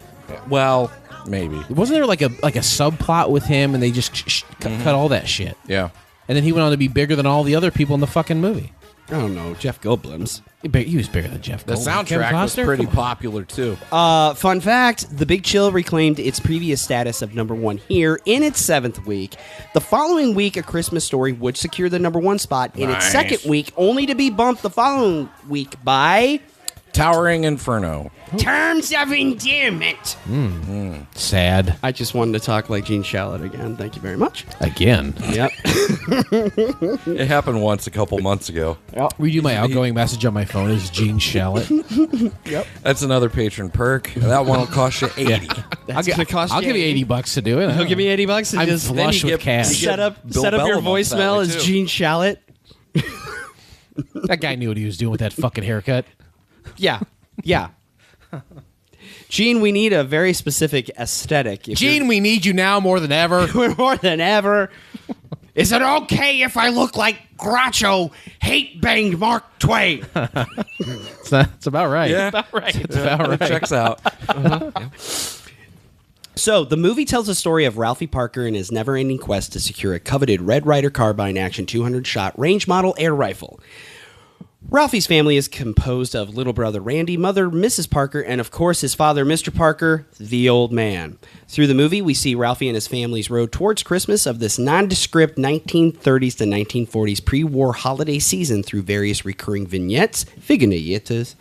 Speaker 1: Well, maybe.
Speaker 2: Wasn't there like a subplot with him, and they just cut all that shit?
Speaker 1: Yeah.
Speaker 2: And then he went on to be bigger than all the other people in the fucking movie.
Speaker 3: I don't know, Jeff Goldblum's.
Speaker 2: He was bigger than Jeff
Speaker 1: The
Speaker 2: Goldblum. Kevin
Speaker 1: soundtrack was
Speaker 2: Costner?
Speaker 1: pretty
Speaker 2: Come on.
Speaker 1: popular, too.
Speaker 3: Fun fact, The Big Chill reclaimed its previous status of number one here in its 7th week. The following week, A Christmas Story would secure the number one spot in its
Speaker 1: Nice.
Speaker 3: 2nd week, only to be bumped the following week by...
Speaker 1: Towering Inferno.
Speaker 3: Terms of Endearment.
Speaker 2: Sad.
Speaker 3: I just wanted to talk like Gene Shalit again. Thank you very much.
Speaker 2: Again.
Speaker 3: Yep.
Speaker 1: It happened once a couple months ago.
Speaker 2: Redo my outgoing message on my phone is Gene Shalit.
Speaker 3: Yep.
Speaker 1: That's another patron perk. That one will cost you $80.
Speaker 3: That's going to cost
Speaker 2: I'll give you $80 to do it.
Speaker 3: He'll give me $80 and
Speaker 2: I'm
Speaker 3: just
Speaker 2: flush with cash.
Speaker 3: set up
Speaker 1: Bill
Speaker 3: your
Speaker 1: Bellamy that
Speaker 3: voicemail
Speaker 1: way,
Speaker 3: as
Speaker 1: too.
Speaker 3: Gene Shalit.
Speaker 2: That guy knew what he was doing with that fucking haircut.
Speaker 3: Yeah. Gene, we need a very specific aesthetic.
Speaker 2: Gene, we need you now more than ever.
Speaker 3: More than ever. Is it okay if I look like Groucho hate banged Mark Twain?
Speaker 2: It's about right.
Speaker 1: Yeah.
Speaker 3: About right.
Speaker 2: It's about right.
Speaker 1: Checks out.
Speaker 3: So, the movie tells the story of Ralphie Parker and his never-ending quest to secure a coveted Red Ryder Carbine Action 200-shot range model air rifle. Ralphie's family is composed of little brother Randy, mother Mrs. Parker, and of course his father, Mr. Parker, the old man. Through the movie, we see Ralphie and his family's road towards Christmas of this nondescript 1930s to 1940s pre-war holiday season through various recurring vignettes.
Speaker 2: 1940s?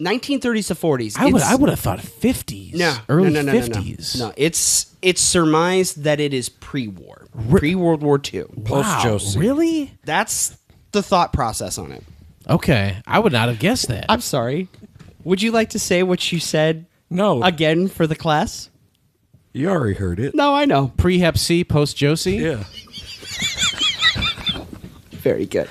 Speaker 3: 1930s to 40s.
Speaker 2: I would have thought 50s.
Speaker 3: No,
Speaker 2: early
Speaker 3: no,
Speaker 2: 50s.
Speaker 3: No, it's surmised that it is pre-war, pre-World War II.
Speaker 1: Post-Josie.
Speaker 2: Really?
Speaker 3: That's the thought process on it.
Speaker 2: Okay, I would not have guessed that.
Speaker 3: I'm sorry. Would you like to say what you said
Speaker 1: No.
Speaker 3: again for the class?
Speaker 1: You already heard it.
Speaker 3: No, I know.
Speaker 2: Pre-Hep C, post-Josie?
Speaker 1: Yeah.
Speaker 3: Very good.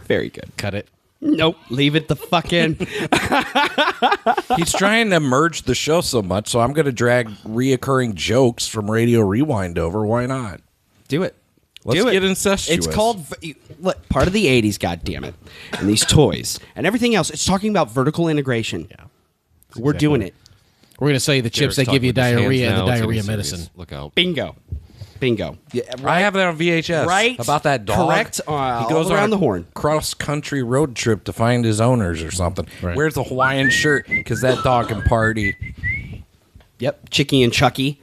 Speaker 3: Very good.
Speaker 2: Cut it.
Speaker 3: Nope. Leave it the fuck in.
Speaker 1: He's trying to merge the show so much, so I'm going to drag reoccurring jokes from Radio Rewind over. Why not?
Speaker 3: Do it.
Speaker 1: Let's get incestuous.
Speaker 3: It's called look, part of the 80s, goddammit. And these toys and everything else. It's talking about vertical integration. Yeah. We're doing it.
Speaker 2: We're going to sell you the chips
Speaker 12: Derek's
Speaker 2: that give you
Speaker 12: talking with his
Speaker 2: diarrhea and
Speaker 12: hands
Speaker 2: the
Speaker 12: now. It's
Speaker 2: diarrhea
Speaker 12: getting
Speaker 2: medicine.
Speaker 12: serious. Look out.
Speaker 3: Bingo. Yeah,
Speaker 1: I have that on VHS.
Speaker 3: Right.
Speaker 1: About that dog.
Speaker 3: Correct.
Speaker 1: He
Speaker 3: All
Speaker 1: goes
Speaker 3: around
Speaker 1: on
Speaker 3: the
Speaker 1: a
Speaker 3: horn.
Speaker 1: cross-country road trip to find his owners or something.
Speaker 2: Right.
Speaker 1: Wears a Hawaiian shirt because that dog can party.
Speaker 3: Yep. Chicky and Chucky.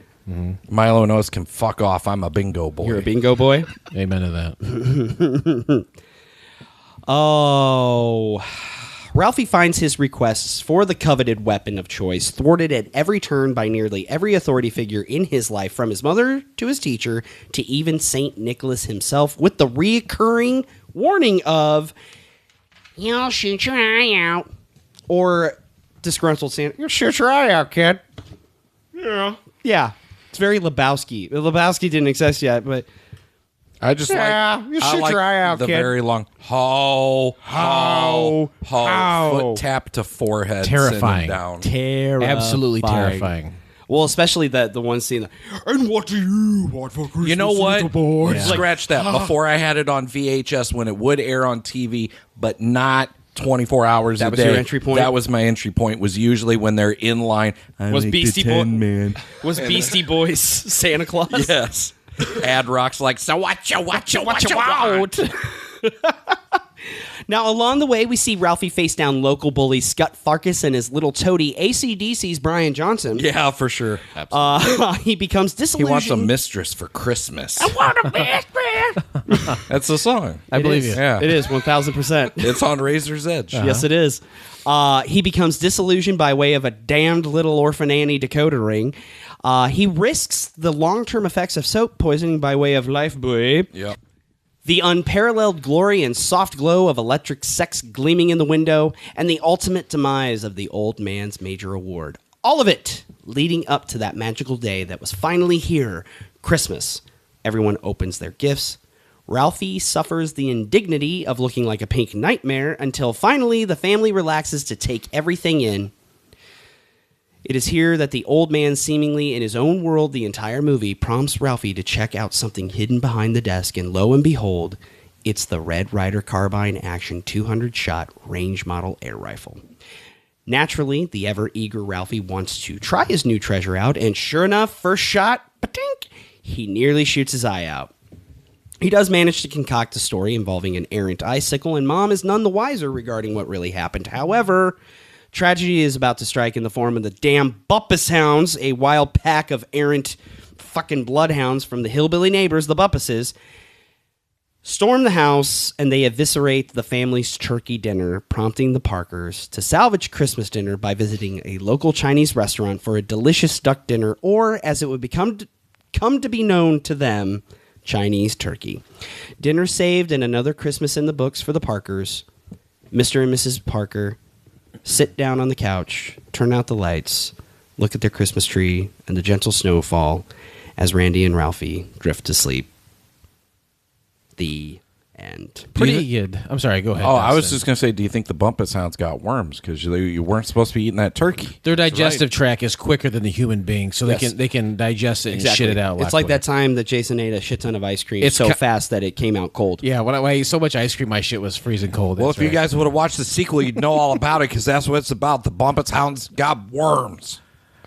Speaker 1: Milo and Oz can fuck off. I'm a bingo boy.
Speaker 3: You're a bingo boy.
Speaker 2: Amen to that.
Speaker 3: Oh, Ralphie finds his requests for the coveted weapon of choice thwarted at every turn by nearly every authority figure in his life, from his mother to his teacher to even St. Nicholas himself, with the reoccurring warning of, "You'll shoot your eye out," or disgruntled Santa, "You'll shoot your eye out, kid." Yeah. It's very Lebowski. Lebowski didn't exist yet, but
Speaker 1: I just
Speaker 3: you shoot your eye out,
Speaker 1: the
Speaker 3: kid.
Speaker 1: very long foot tap to forehead,
Speaker 2: Terrifying.
Speaker 1: down.
Speaker 2: Absolutely terrifying.
Speaker 3: Well, especially the one scene. And what do you want for Christmas?
Speaker 1: You know what?
Speaker 3: Boy?
Speaker 1: Scratch that. Before I had it on VHS when it would air on TV, but not 24 hours a day.
Speaker 3: That was your entry point?
Speaker 1: That was my entry point. Was usually when they're in line.
Speaker 3: Was Beastie Boys Santa Claus?
Speaker 1: Yes. Ad Rock's like, so watch out.
Speaker 3: Now, along the way, we see Ralphie face down local bully Scott Farkas and his little toady AC/DC's Brian Johnson.
Speaker 1: Yeah, for sure.
Speaker 3: He becomes
Speaker 1: He
Speaker 3: disillusioned.
Speaker 1: wants a mistress for Christmas.
Speaker 3: I want a mistress.
Speaker 1: That's the song.
Speaker 2: I believe you.
Speaker 1: Yeah.
Speaker 3: It is 1,000%.
Speaker 1: It's on Razor's Edge.
Speaker 3: Yes, it is. He becomes disillusioned by way of a damned little orphan Annie decoder ring. He risks the long-term effects of soap poisoning by way of Lifebuoy.
Speaker 1: Yep.
Speaker 3: The unparalleled glory and soft glow of electric sex gleaming in the window, and the ultimate demise of the old man's major award. All of it leading up to that magical day that was finally here, Christmas. Everyone opens their gifts. Ralphie suffers the indignity of looking like a pink nightmare until finally the family relaxes to take everything in. It is here that the old man, seemingly in his own world the entire movie, prompts Ralphie to check out something hidden behind the desk, and lo and behold, it's the Red Ryder Carbine Action 200-shot range model air rifle. Naturally, the ever-eager Ralphie wants to try his new treasure out, and sure enough, first shot, patink, he nearly shoots his eye out. He does manage to concoct a story involving an errant icicle, and Mom is none the wiser regarding what really happened. However, tragedy is about to strike in the form of the damn Bumpus Hounds, a wild pack of errant fucking bloodhounds from the hillbilly neighbors, the Buppuses, storm the house, and they eviscerate the family's turkey dinner, prompting the Parkers to salvage Christmas dinner by visiting a local Chinese restaurant for a delicious duck dinner, or, as it would come to be known to them, Chinese turkey. Dinner saved and another Christmas in the books for the Parkers. Mr. and Mrs. Parker sit down on the couch, turn out the lights, look at their Christmas tree and the gentle snowfall as Randy and Ralphie drift to sleep. The end.
Speaker 2: Pretty good. I'm sorry, go ahead.
Speaker 1: Oh, I was just going to say, do you think the Bumpus Hounds got worms? Because you weren't supposed to be eating that turkey.
Speaker 2: Their digestive tract is quicker than the human being, so
Speaker 3: Yes.
Speaker 2: they can digest it and shit it out.
Speaker 3: It's like that time that Jason ate a shit ton of ice cream fast that it came out cold.
Speaker 2: Yeah, when I ate so much ice cream, my shit was freezing cold.
Speaker 1: Well, if you guys would have watched the sequel, you'd know all about it, because that's what it's about. The Bumpus Hounds got worms.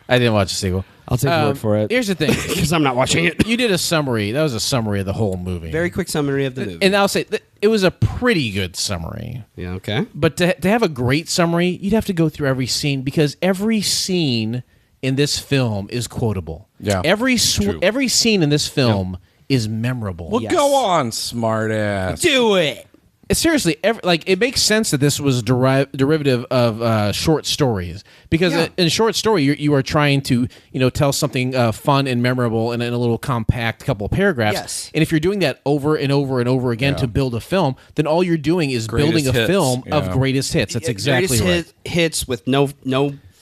Speaker 2: I didn't watch the sequel.
Speaker 3: I'll take your word for it.
Speaker 2: Here's the thing.
Speaker 3: Because I'm not watching it.
Speaker 2: You did a summary. That was a summary of the whole movie.
Speaker 3: Very quick summary of the movie.
Speaker 2: And I'll say it was a pretty good summary.
Speaker 3: Yeah, okay.
Speaker 2: But to have a great summary, you'd have to go through every scene, because every scene in this film is quotable.
Speaker 1: Yeah.
Speaker 2: Every scene in this film is memorable.
Speaker 1: Well, go on, smartass.
Speaker 3: Do it.
Speaker 2: Seriously, it makes sense that this was derivative of short stories, because in a short story you are trying to tell something fun and memorable in a little compact couple of paragraphs.
Speaker 3: Yes.
Speaker 2: And if you're doing that over and over and over again to build a film, then all you're doing is building a film of greatest hits. That's exactly
Speaker 3: greatest
Speaker 2: right.
Speaker 3: Hits with no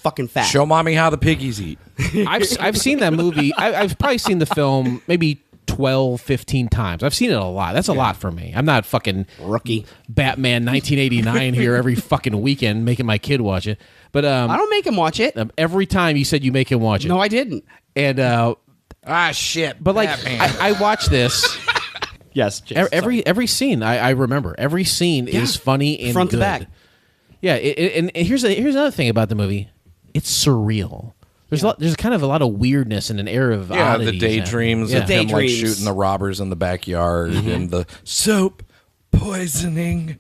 Speaker 3: fucking fat.
Speaker 1: Show mommy how the piggies eat.
Speaker 2: I've seen that movie. I've probably seen the film maybe 12, 15 times. I've seen it a lot. That's a lot for me. I'm not fucking
Speaker 3: rookie
Speaker 2: Batman 1989 here every fucking weekend making my kid watch it. But
Speaker 3: I don't make him watch it.
Speaker 2: Every time you said you make him watch it.
Speaker 3: No, I didn't.
Speaker 2: And
Speaker 1: shit.
Speaker 2: But like
Speaker 1: Batman.
Speaker 2: I watch this.
Speaker 3: Yes, Jason,
Speaker 2: every scene I remember. Every scene is funny and
Speaker 3: front
Speaker 2: good.
Speaker 3: to back.
Speaker 2: Yeah, and here's another thing about the movie. It's surreal. There's kind of a lot of weirdness and an air of oddities.
Speaker 1: The daydreams of him like shooting the robbers in the backyard and the soap poisoning.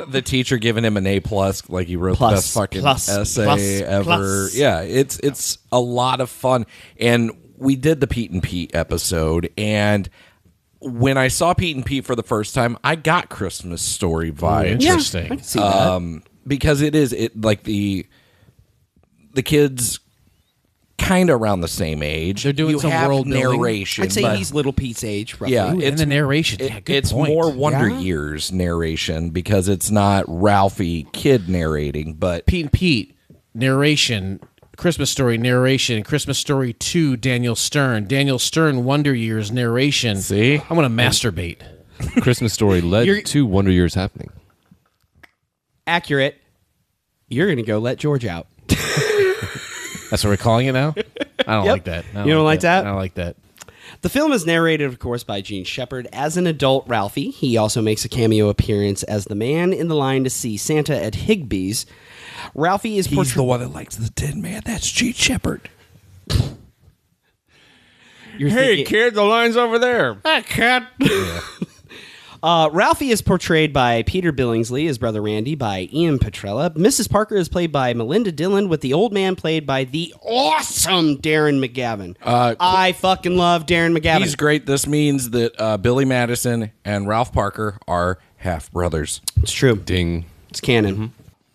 Speaker 1: The teacher giving him an A+, like he wrote the best fucking essay ever. Yeah, it's a lot of fun. And we did the Pete and Pete episode, and when I saw Pete and Pete for the first time, I got Christmas Story vibes.
Speaker 2: Interesting.
Speaker 3: I can see that.
Speaker 1: Because it like the kids kind of around the same age.
Speaker 2: They're doing
Speaker 1: you
Speaker 2: some
Speaker 1: have
Speaker 2: world building.
Speaker 1: narration.
Speaker 3: I'd say
Speaker 1: but
Speaker 3: he's Little Pete's age, roughly.
Speaker 1: Yeah,
Speaker 2: Ooh, and the narration. Yeah, good
Speaker 1: it's
Speaker 2: point.
Speaker 1: more Wonder
Speaker 3: Yeah.
Speaker 1: Years narration because it's not Ralphie kid narrating, but
Speaker 2: Pete and Pete narration, Christmas Story narration, Christmas Story 2, Daniel Stern, Wonder Years narration.
Speaker 1: See?
Speaker 2: I'm going to masturbate.
Speaker 12: Christmas Story led to Wonder Years happening.
Speaker 3: Accurate. You're going to go let George out.
Speaker 2: That's what we're calling it now? I don't
Speaker 3: Yep.
Speaker 2: like that.
Speaker 3: You don't like that?
Speaker 2: I don't like that.
Speaker 3: The film is narrated, of course, by Gene Shepard. As an adult Ralphie, he also makes a cameo appearance as the man in the line to see Santa at Higbee's. Ralphie is
Speaker 1: he's the one that likes the Tin Man. That's Gene Shepard.
Speaker 12: Kid, the line's over there.
Speaker 3: Hey, kid. Ralphie is portrayed by Peter Billingsley, his brother Randy, by Ian Petrella. Mrs. Parker is played by Melinda Dillon, with the old man played by the awesome Darren McGavin. I fucking love Darren McGavin.
Speaker 1: He's great. This means that Billy Madison and Ralph Parker are half brothers.
Speaker 3: It's true.
Speaker 12: Ding.
Speaker 3: It's canon.
Speaker 1: Mm-hmm.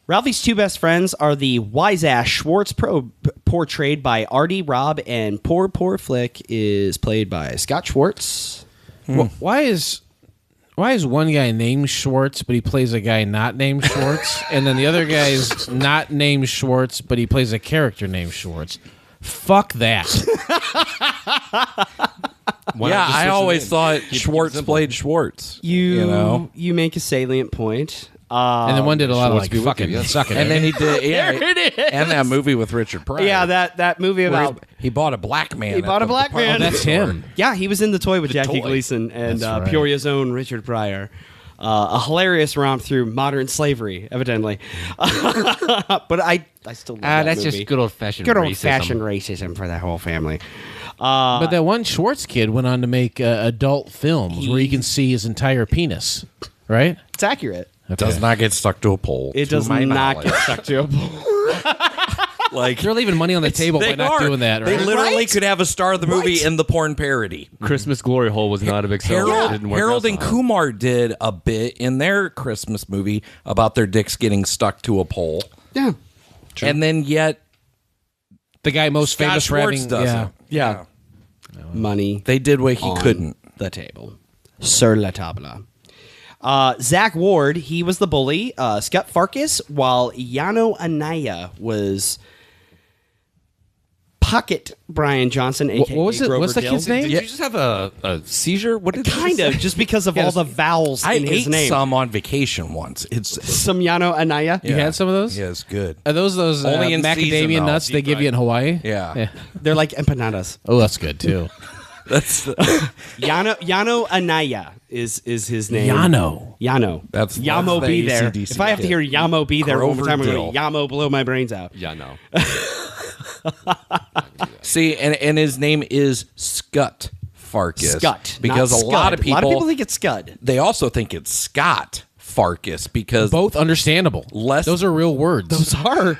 Speaker 3: Ralphie's two best friends are the wise-ass Schwartz, portrayed by Artie Robb, and Poor Flick is played by Scott Schwartz.
Speaker 2: Why is one guy named Schwartz, but he plays a guy not named Schwartz, and then the other guy is not named Schwartz, but he plays a character named Schwartz? Fuck that.
Speaker 1: Yeah, I always thought Schwartz played Schwartz.
Speaker 3: You make a salient point.
Speaker 2: And then one did a lot of
Speaker 12: Schwartz
Speaker 2: like
Speaker 12: be with
Speaker 2: fucking
Speaker 12: you, yes.
Speaker 2: sucking.
Speaker 1: And then he did, yeah,
Speaker 3: There it is.
Speaker 1: and that movie with Richard Pryor.
Speaker 3: Yeah, that movie
Speaker 1: where
Speaker 3: about...
Speaker 1: he bought a black man.
Speaker 3: He bought a black man.
Speaker 2: Oh, that's him.
Speaker 3: Yeah, he was in The Toy with Jackie
Speaker 1: Toy.
Speaker 3: Gleason and
Speaker 2: That's right.
Speaker 3: Peoria's own Richard Pryor. A hilarious romp through modern slavery, evidently. But I still love that
Speaker 12: That's
Speaker 3: movie.
Speaker 12: just good old-fashioned
Speaker 3: Good
Speaker 12: racism.
Speaker 3: old-fashioned racism for that whole family.
Speaker 2: But that one Schwartz kid went on to make adult films where you can see his entire penis, right?
Speaker 3: It's accurate.
Speaker 1: Does not get stuck to a pole.
Speaker 3: It
Speaker 1: to
Speaker 3: does
Speaker 1: my
Speaker 3: not
Speaker 1: knowledge.
Speaker 3: get stuck to a pole.
Speaker 1: Like
Speaker 2: They're leaving money on the table by
Speaker 1: they
Speaker 2: not
Speaker 1: are.
Speaker 2: doing that,
Speaker 1: They
Speaker 2: right?
Speaker 1: literally
Speaker 3: Right?
Speaker 1: could have a star of the movie
Speaker 3: Right.
Speaker 1: in the porn parody.
Speaker 12: Christmas Glory Hole was not a big seller. It didn't work
Speaker 1: Harold
Speaker 12: out
Speaker 1: and
Speaker 12: so well.
Speaker 1: Kumar did a bit in their Christmas movie about their dicks getting stuck to a pole.
Speaker 3: Yeah.
Speaker 1: And then yet
Speaker 2: The guy most
Speaker 1: Scott
Speaker 2: famous for
Speaker 1: Schwartz
Speaker 2: having
Speaker 1: does
Speaker 2: yeah.
Speaker 1: it.
Speaker 3: Yeah. Money
Speaker 1: They did what he
Speaker 3: on
Speaker 1: couldn't.
Speaker 3: the table. Sur la table. Zach Ward, he was the bully. Scott Farkas, while Yano Anaya was Pocket Brian Johnson, a.k.a.
Speaker 2: What was it?
Speaker 3: Grover
Speaker 2: What's the
Speaker 3: Dill.
Speaker 2: kid's name?
Speaker 12: Did you just have a seizure? What did
Speaker 3: Kind of, just because of all the vowels
Speaker 1: I
Speaker 3: in his
Speaker 1: ate
Speaker 3: name.
Speaker 1: some on vacation once. It's
Speaker 3: Some Yano Anaya.
Speaker 2: You had some of those?
Speaker 1: Yeah, it's good.
Speaker 2: Are those
Speaker 1: Only in season,
Speaker 2: macadamia
Speaker 1: though.
Speaker 2: nuts they give you in Hawaii?
Speaker 1: Yeah.
Speaker 3: They're like empanadas.
Speaker 2: Oh, that's good too.
Speaker 1: That's
Speaker 3: Yano Anaya is his name. Yano.
Speaker 1: That's
Speaker 3: Yamo
Speaker 1: the
Speaker 3: be there.
Speaker 1: AC/DC
Speaker 3: If I have to
Speaker 1: kid.
Speaker 3: hear Yamo be there one more
Speaker 1: Grover
Speaker 3: time, I'm
Speaker 1: Dill.
Speaker 3: going to Yamo blow my brains out.
Speaker 12: Yeah, no.
Speaker 1: See, and his name is Scut Farkas.
Speaker 3: Scut.
Speaker 1: Because
Speaker 3: not
Speaker 1: a lot of
Speaker 3: Scud.
Speaker 1: people
Speaker 3: A lot of people think it's Scud.
Speaker 1: they also think it's Scott Farkas because
Speaker 2: Both understandable. Those are real words.
Speaker 3: Those are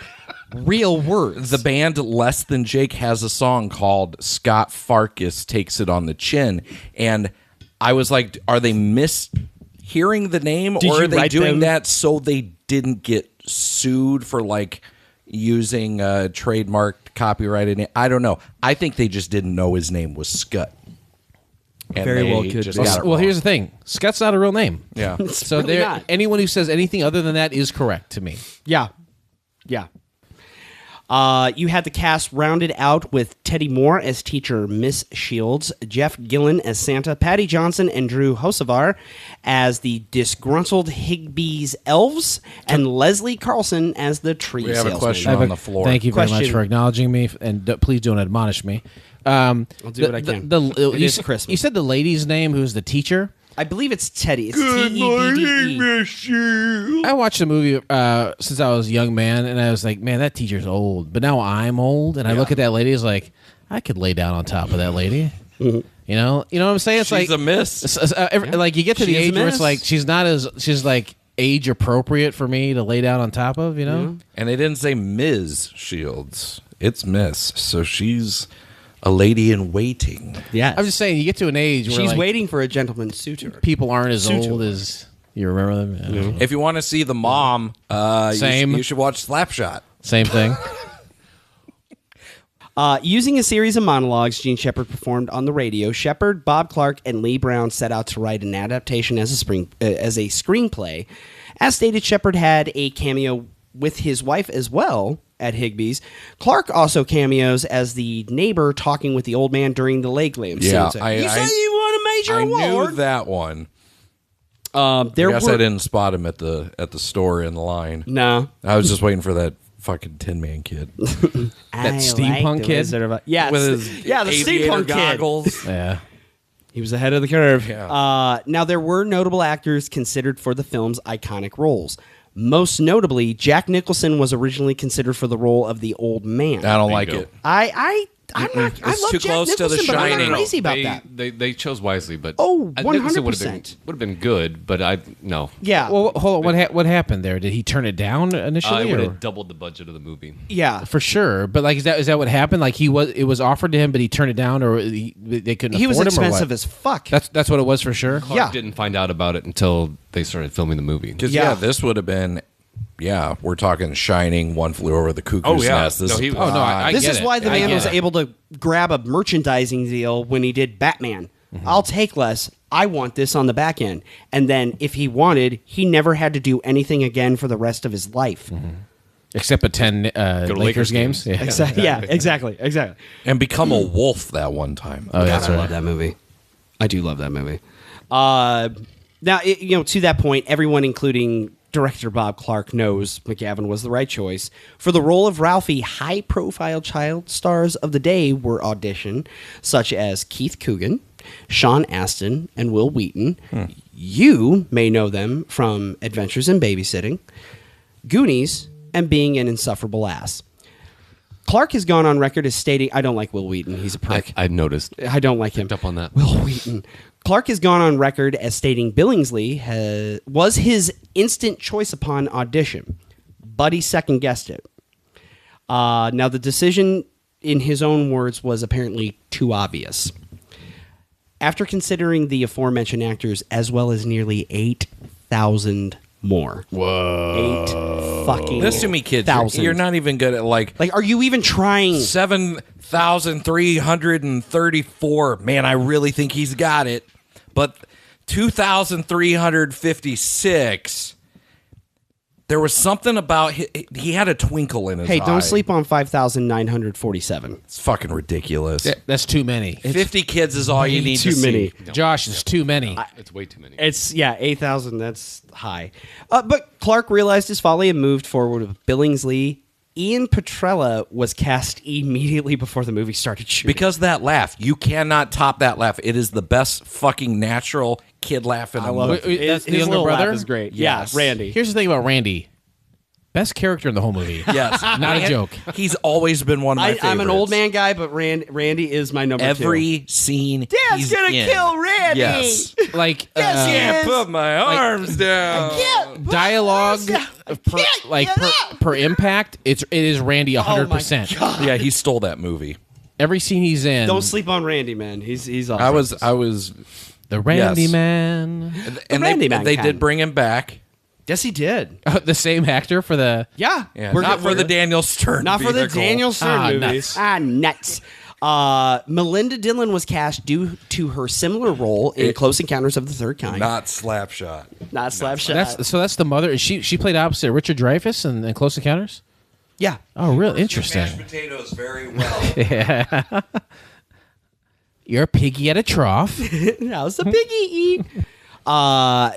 Speaker 3: real words.
Speaker 1: the band Less Than Jake has a song called Scott Farkas Takes It on the Chin. And I was like, are they mishearing the name
Speaker 3: Did
Speaker 1: or
Speaker 3: you
Speaker 1: are they
Speaker 3: write
Speaker 1: doing
Speaker 3: them?
Speaker 1: that so they didn't get sued for like using trademarked copyrighted name? I don't know. I think they just didn't know his name was Scut. And
Speaker 3: Very well
Speaker 1: they
Speaker 3: could
Speaker 1: just
Speaker 3: be.
Speaker 1: got it
Speaker 2: Well,
Speaker 1: wrong.
Speaker 2: here's the thing. Scott's not a real name.
Speaker 1: Yeah.
Speaker 2: So
Speaker 3: really
Speaker 2: there,
Speaker 3: not.
Speaker 2: anyone who says anything other than that is correct to me.
Speaker 3: Yeah. Yeah. You had the cast rounded out with Teddy Moore as teacher Miss Shields, Jeff Gillen as Santa, Patty Johnson and Drew Hosevar as the disgruntled Higbee's elves, and Leslie Carlson as the tree
Speaker 1: We have a
Speaker 3: salesman.
Speaker 1: question
Speaker 2: I have
Speaker 1: on
Speaker 2: a-
Speaker 1: the floor.
Speaker 2: Thank you very much
Speaker 3: Question.
Speaker 2: for acknowledging me, and please don't admonish me. I'll
Speaker 3: do what I can. It
Speaker 2: you
Speaker 3: is
Speaker 2: s-
Speaker 3: Christmas.
Speaker 2: You said the lady's name, who's the teacher.
Speaker 3: I believe it's Teddy. It's T-E-D-D-E.
Speaker 2: I watched the movie since I was a young man, and I was like, man, that teacher's old. But now I'm old, and I look at that lady, it's like, I could lay down on top of that lady. You know what I'm saying? It's
Speaker 1: She's
Speaker 2: like
Speaker 1: a miss.
Speaker 2: like you get to the
Speaker 3: She is a
Speaker 2: age where it's
Speaker 3: miss.
Speaker 2: like she's like age appropriate for me to lay down on top of. You know?
Speaker 1: And they didn't say Ms. Shields. It's Miss. So she's A lady in waiting.
Speaker 3: Yes.
Speaker 2: I'm just saying, you get to an age where
Speaker 3: she's waiting for a gentleman suitor.
Speaker 2: People aren't as old as you remember them. Yeah.
Speaker 1: If you want to see the mom, you should watch Slapshot.
Speaker 2: Same thing.
Speaker 3: Using a series of monologues Gene Shepard performed on the radio, Shepard, Bob Clark, and Lee Brown set out to write an adaptation as a screenplay. As stated, Shepard had a cameo with his wife as well at Higbee's. Clark also cameos as the neighbor talking with the old man during the leg lamp.
Speaker 1: Yeah,
Speaker 3: you say you won a major award.
Speaker 1: I knew that one.
Speaker 3: I
Speaker 1: guess I didn't spot him at the store in the line.
Speaker 3: No,
Speaker 1: I was just waiting for that fucking Tin Man kid.
Speaker 2: That steampunk kid?
Speaker 3: Yeah,
Speaker 1: with his
Speaker 3: the steampunk
Speaker 1: goggles.
Speaker 3: Kid.
Speaker 2: Yeah.
Speaker 3: He was ahead of the curve.
Speaker 1: Yeah.
Speaker 3: Now, there were notable actors considered for the film's iconic roles. Most notably, Jack Nicholson was originally considered for the role of the old man.
Speaker 1: I don't like it.
Speaker 3: I'm not. I
Speaker 1: It's
Speaker 3: love
Speaker 1: too
Speaker 3: Jack
Speaker 1: close to The
Speaker 3: Nicholson, but I'm
Speaker 1: Shining.
Speaker 3: not crazy about that.
Speaker 12: They chose wisely, but
Speaker 3: Oh,
Speaker 12: Nicholson
Speaker 3: 100%.
Speaker 12: would have been good, but no.
Speaker 3: Yeah.
Speaker 2: Well, hold on. What happened there? Did he turn it down
Speaker 12: I
Speaker 2: initially?
Speaker 12: would
Speaker 2: or?
Speaker 12: have doubled the budget of the movie.
Speaker 3: Yeah.
Speaker 2: For sure, but like, is that what happened? Like, it was offered to him, but he turned it down, or they couldn't.
Speaker 3: He was
Speaker 2: afford him, or
Speaker 3: expensive
Speaker 2: what?
Speaker 3: as fuck.
Speaker 2: That's what it was for sure.
Speaker 12: Clark didn't find out about it until they started filming the movie.
Speaker 1: Because
Speaker 3: Yeah.
Speaker 1: this would have been. Yeah, we're talking Shining, One Flew Over the Cuckoo's Nest. This
Speaker 12: No,
Speaker 1: is
Speaker 2: I
Speaker 3: This
Speaker 2: get
Speaker 3: is
Speaker 2: it.
Speaker 3: why the
Speaker 2: I
Speaker 3: man
Speaker 2: get
Speaker 3: was
Speaker 2: it.
Speaker 3: able to grab a merchandising deal when he did Batman. I'll take less. I want this on the back end. And then if he wanted, he never had to do anything again for the rest of his life.
Speaker 2: Except attend Lakers games. Yeah.
Speaker 3: Exactly. Yeah, exactly.
Speaker 1: and become a wolf that one time.
Speaker 2: Oh,
Speaker 3: God,
Speaker 2: that's
Speaker 3: I
Speaker 2: right.
Speaker 3: love that movie. I do love that movie. Now, to that point, everyone, including director Bob Clark, knows McGavin was the right choice. For the role of Ralphie, high-profile child stars of the day were auditioned, such as Keith Coogan, Sean Astin, and Will Wheaton. You may know them from Adventures in Babysitting, Goonies, and Being an Insufferable Ass. Clark has gone on record as stating, I don't like Will Wheaton. He's a prick.
Speaker 12: I've noticed.
Speaker 3: I don't like him.
Speaker 12: Picked up on that.
Speaker 3: Will Wheaton. Clark has gone on record as stating Billingsley was his instant choice upon audition, but he second-guessed it. Now, the decision, in his own words, was apparently too obvious. After considering the aforementioned actors, as well as nearly 8,000 more.
Speaker 2: Whoa.
Speaker 3: 8 fucking
Speaker 1: Listen to me, kids. You're not even good at
Speaker 3: Like, are you even trying?
Speaker 1: 7,334. Man, I really think he's got it. But 2,356. There was something about he had a twinkle in his eye.
Speaker 3: Hey, don't sleep on 5,947.
Speaker 1: It's fucking ridiculous.
Speaker 2: That's too many.
Speaker 1: 50 kids is all you need
Speaker 3: too
Speaker 1: to
Speaker 3: many.
Speaker 1: see.
Speaker 2: Josh, it's too many.
Speaker 12: It's way too many.
Speaker 3: It's 8,000. That's high. But Clark realized his folly and moved forward with Billingsley. Ian Petrella was cast immediately before the movie started shooting.
Speaker 1: Because that laugh, you cannot top that laugh. It is the best fucking natural kid laugh in a movie.
Speaker 2: That's the
Speaker 3: his
Speaker 2: younger
Speaker 3: little
Speaker 2: brother?
Speaker 3: laugh is great.
Speaker 1: Yes.
Speaker 3: Yeah, Randy.
Speaker 2: Here's the thing about Randy. Best character in the whole movie.
Speaker 1: Yes,
Speaker 2: Not a joke.
Speaker 1: He's always been one of my favorites.
Speaker 3: I'm an old man guy, but Randy is my number two.
Speaker 1: Every scene,
Speaker 3: Dad's
Speaker 1: he's
Speaker 3: gonna
Speaker 1: in.
Speaker 3: kill Randy.
Speaker 1: Yes,
Speaker 2: Like
Speaker 3: Yes, he
Speaker 1: can't
Speaker 3: is.
Speaker 1: put my arms down.
Speaker 2: dialogue per impact, it is Randy 100%.
Speaker 1: Yeah, he stole that movie.
Speaker 2: Every scene he's in.
Speaker 3: Don't sleep on Randy, man. He's awesome.
Speaker 1: I was
Speaker 2: the Randy
Speaker 1: yes.
Speaker 2: man.
Speaker 1: and
Speaker 3: Randy
Speaker 1: they
Speaker 3: Man
Speaker 1: they
Speaker 3: can.
Speaker 1: did bring him back.
Speaker 3: Yes, he did.
Speaker 2: The same actor for the.
Speaker 3: Yeah.
Speaker 1: Yeah, not for the Daniel Stern.
Speaker 3: Not for the
Speaker 1: vehicle.
Speaker 3: Daniel Stern
Speaker 2: nuts.
Speaker 3: movies. Nuts. Melinda Dillon was cast due to her similar role in Close Encounters of the Third Kind.
Speaker 1: Not Slapshot.
Speaker 3: Not Slapshot.
Speaker 2: That's the mother. She played opposite Richard Dreyfuss in Close Encounters.
Speaker 3: Yeah.
Speaker 2: Oh, real interesting.
Speaker 1: Mashed potatoes very well.
Speaker 2: You're a piggy at a trough.
Speaker 3: How's the piggy?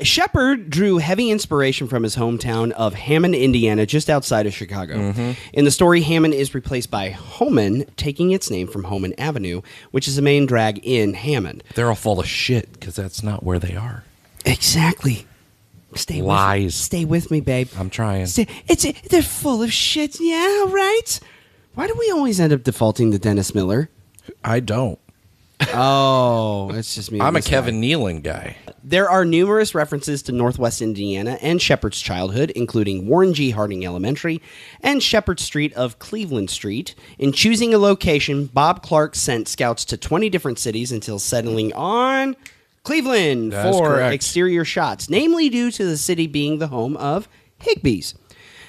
Speaker 3: Shepard drew heavy inspiration from his hometown of Hammond, Indiana, just outside of Chicago. In the story, Hammond is replaced by Homan, taking its name from Homan Avenue, which is the main drag in Hammond.
Speaker 1: They're all full of shit because that's not where they are.
Speaker 3: Exactly. Stay
Speaker 1: Lies.
Speaker 3: With me. Stay with me, babe.
Speaker 1: I'm trying.
Speaker 3: They're full of shit. Yeah, right. Why do we always end up defaulting to Dennis Miller?
Speaker 1: I don't.
Speaker 3: Oh, it's just me.
Speaker 1: I'm a Kevin Nealon guy.
Speaker 3: There are numerous references to Northwest Indiana and Shepard's childhood, including Warren G. Harding Elementary and Shepherd Street of Cleveland Street. In choosing a location, Bob Clark sent scouts to 20 different cities until settling on Cleveland for exterior shots, namely due to the city being the home of Higbee's.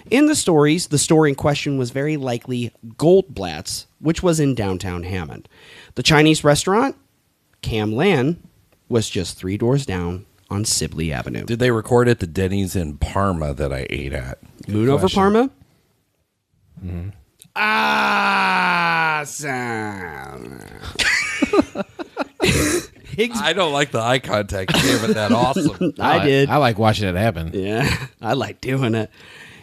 Speaker 3: In the stories, the store in question was very likely Goldblatt's, which was in downtown Hammond. The Chinese restaurant, Cam Lan, was just 3 doors down on Sibley Avenue.
Speaker 1: Did they record at the Denny's in Parma that I ate at?
Speaker 3: Moon over Parma?
Speaker 1: Mm-hmm. I don't like the eye contact. You gave it that awesome.
Speaker 3: I did.
Speaker 2: I like watching it happen.
Speaker 3: Yeah, I like doing it.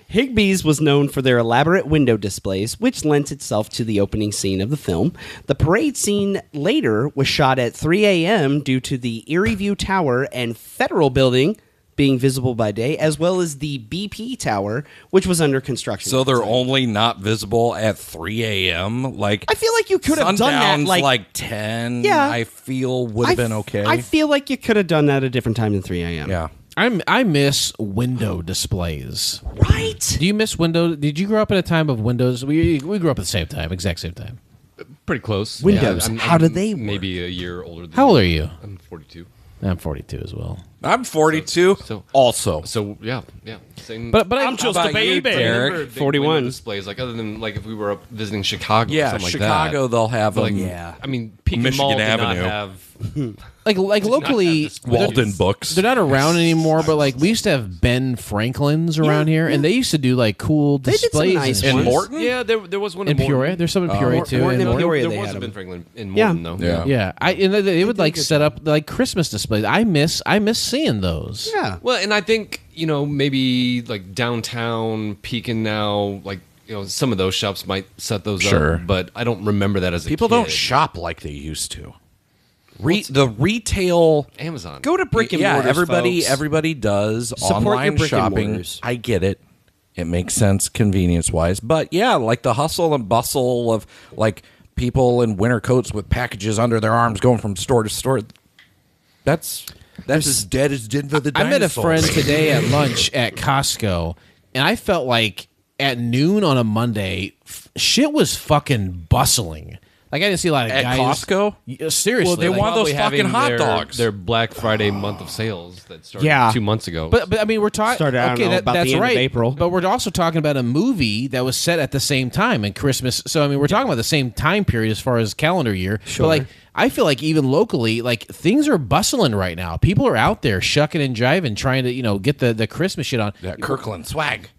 Speaker 3: Higbee's was known for their elaborate window displays, which lent itself to the opening scene of the film. The parade scene later was shot at 3 a.m. due to the Erie View Tower and Federal Building being visible by day, as well as the BP Tower, which was under construction.
Speaker 1: So they're only not visible at 3 a.m.? Like,
Speaker 3: I feel like you could have done that
Speaker 1: like 10,
Speaker 3: Yeah.
Speaker 1: I feel would have been okay.
Speaker 3: I feel like you could have done that at a different time than 3 a.m.
Speaker 1: Yeah.
Speaker 2: I miss window displays.
Speaker 3: Right?
Speaker 2: Do you miss window? Did you grow up at a time of windows? We grew up at the same time, exact same time.
Speaker 12: Pretty close.
Speaker 3: Windows.
Speaker 12: Yeah,
Speaker 3: How do they work?
Speaker 12: Maybe a year older than
Speaker 2: How old are you?
Speaker 12: I'm 42.
Speaker 2: I'm 42 as well.
Speaker 1: I'm 42 also.
Speaker 12: So, yeah. Same.
Speaker 2: But
Speaker 1: I'm just a baby.
Speaker 12: Derek,
Speaker 3: 41
Speaker 12: displays, like other than like if we were up visiting Chicago or
Speaker 1: Yeah,
Speaker 12: something
Speaker 1: Chicago,
Speaker 12: like that.
Speaker 1: they'll have
Speaker 12: Like,
Speaker 1: them.
Speaker 3: Yeah.
Speaker 12: I mean, Pekin
Speaker 1: Michigan
Speaker 12: Mall did
Speaker 1: Avenue.
Speaker 12: not have
Speaker 2: Like locally,
Speaker 1: Walden Books.
Speaker 2: they're not around anymore. But like we used to have Ben Franklin's around here, and they used to do like cool
Speaker 3: did some
Speaker 2: displays
Speaker 3: nice
Speaker 2: and
Speaker 1: In
Speaker 2: shit.
Speaker 1: Morton?
Speaker 12: Yeah, there was one
Speaker 2: in
Speaker 12: in
Speaker 2: Peoria. There's some in Peoria too.
Speaker 3: Morton
Speaker 2: in
Speaker 3: and
Speaker 2: Morton.
Speaker 3: Peoria.
Speaker 12: There
Speaker 3: they
Speaker 12: was
Speaker 3: had
Speaker 12: a Ben
Speaker 3: them.
Speaker 12: Franklin in
Speaker 3: Yeah.
Speaker 12: Morton, though.
Speaker 1: Yeah.
Speaker 2: Yeah, and they would like set up like Christmas displays. I miss seeing those.
Speaker 3: Yeah.
Speaker 12: Well, and I think, maybe like downtown Pekin now, like, some of those shops might set those
Speaker 1: Sure.
Speaker 12: up, but I don't remember that as a
Speaker 1: People
Speaker 12: kid.
Speaker 1: don't shop like they used to. The retail.
Speaker 12: Amazon.
Speaker 3: Go to brick and mortars, folks.
Speaker 1: Everybody does
Speaker 3: Support your
Speaker 1: online
Speaker 3: brick and
Speaker 1: shopping.
Speaker 3: mortars.
Speaker 1: I get it. It makes sense convenience wise. But yeah, like the hustle and bustle of like people in winter coats with packages under their arms going from store to store. That's as dead as did for the
Speaker 2: I met a
Speaker 1: dinosaurs.
Speaker 2: friend today at lunch at Costco, and I felt like at noon on a Monday, shit was fucking bustling. Like I didn't see a lot of
Speaker 1: At
Speaker 2: guys.
Speaker 1: Costco?
Speaker 2: Yeah, seriously,
Speaker 1: Well, they
Speaker 2: like-
Speaker 1: want those
Speaker 12: Probably
Speaker 1: fucking hot
Speaker 12: having
Speaker 1: dogs.
Speaker 12: Their Black Friday month of sales that started
Speaker 3: Yeah.
Speaker 12: 2 months ago.
Speaker 2: But I mean, we're talking.
Speaker 3: Started, I don't
Speaker 2: Okay,
Speaker 3: know, about
Speaker 2: that's
Speaker 3: the end of
Speaker 2: right.
Speaker 3: April.
Speaker 2: But we're also talking about a movie that was set at the same time in Christmas. So I mean, we're talking about the same time period as far as calendar year.
Speaker 3: Sure.
Speaker 2: But like, I feel like even locally, like things are bustling right now. People are out there shucking and jiving, trying to get the Christmas shit on.
Speaker 1: That Kirkland swag.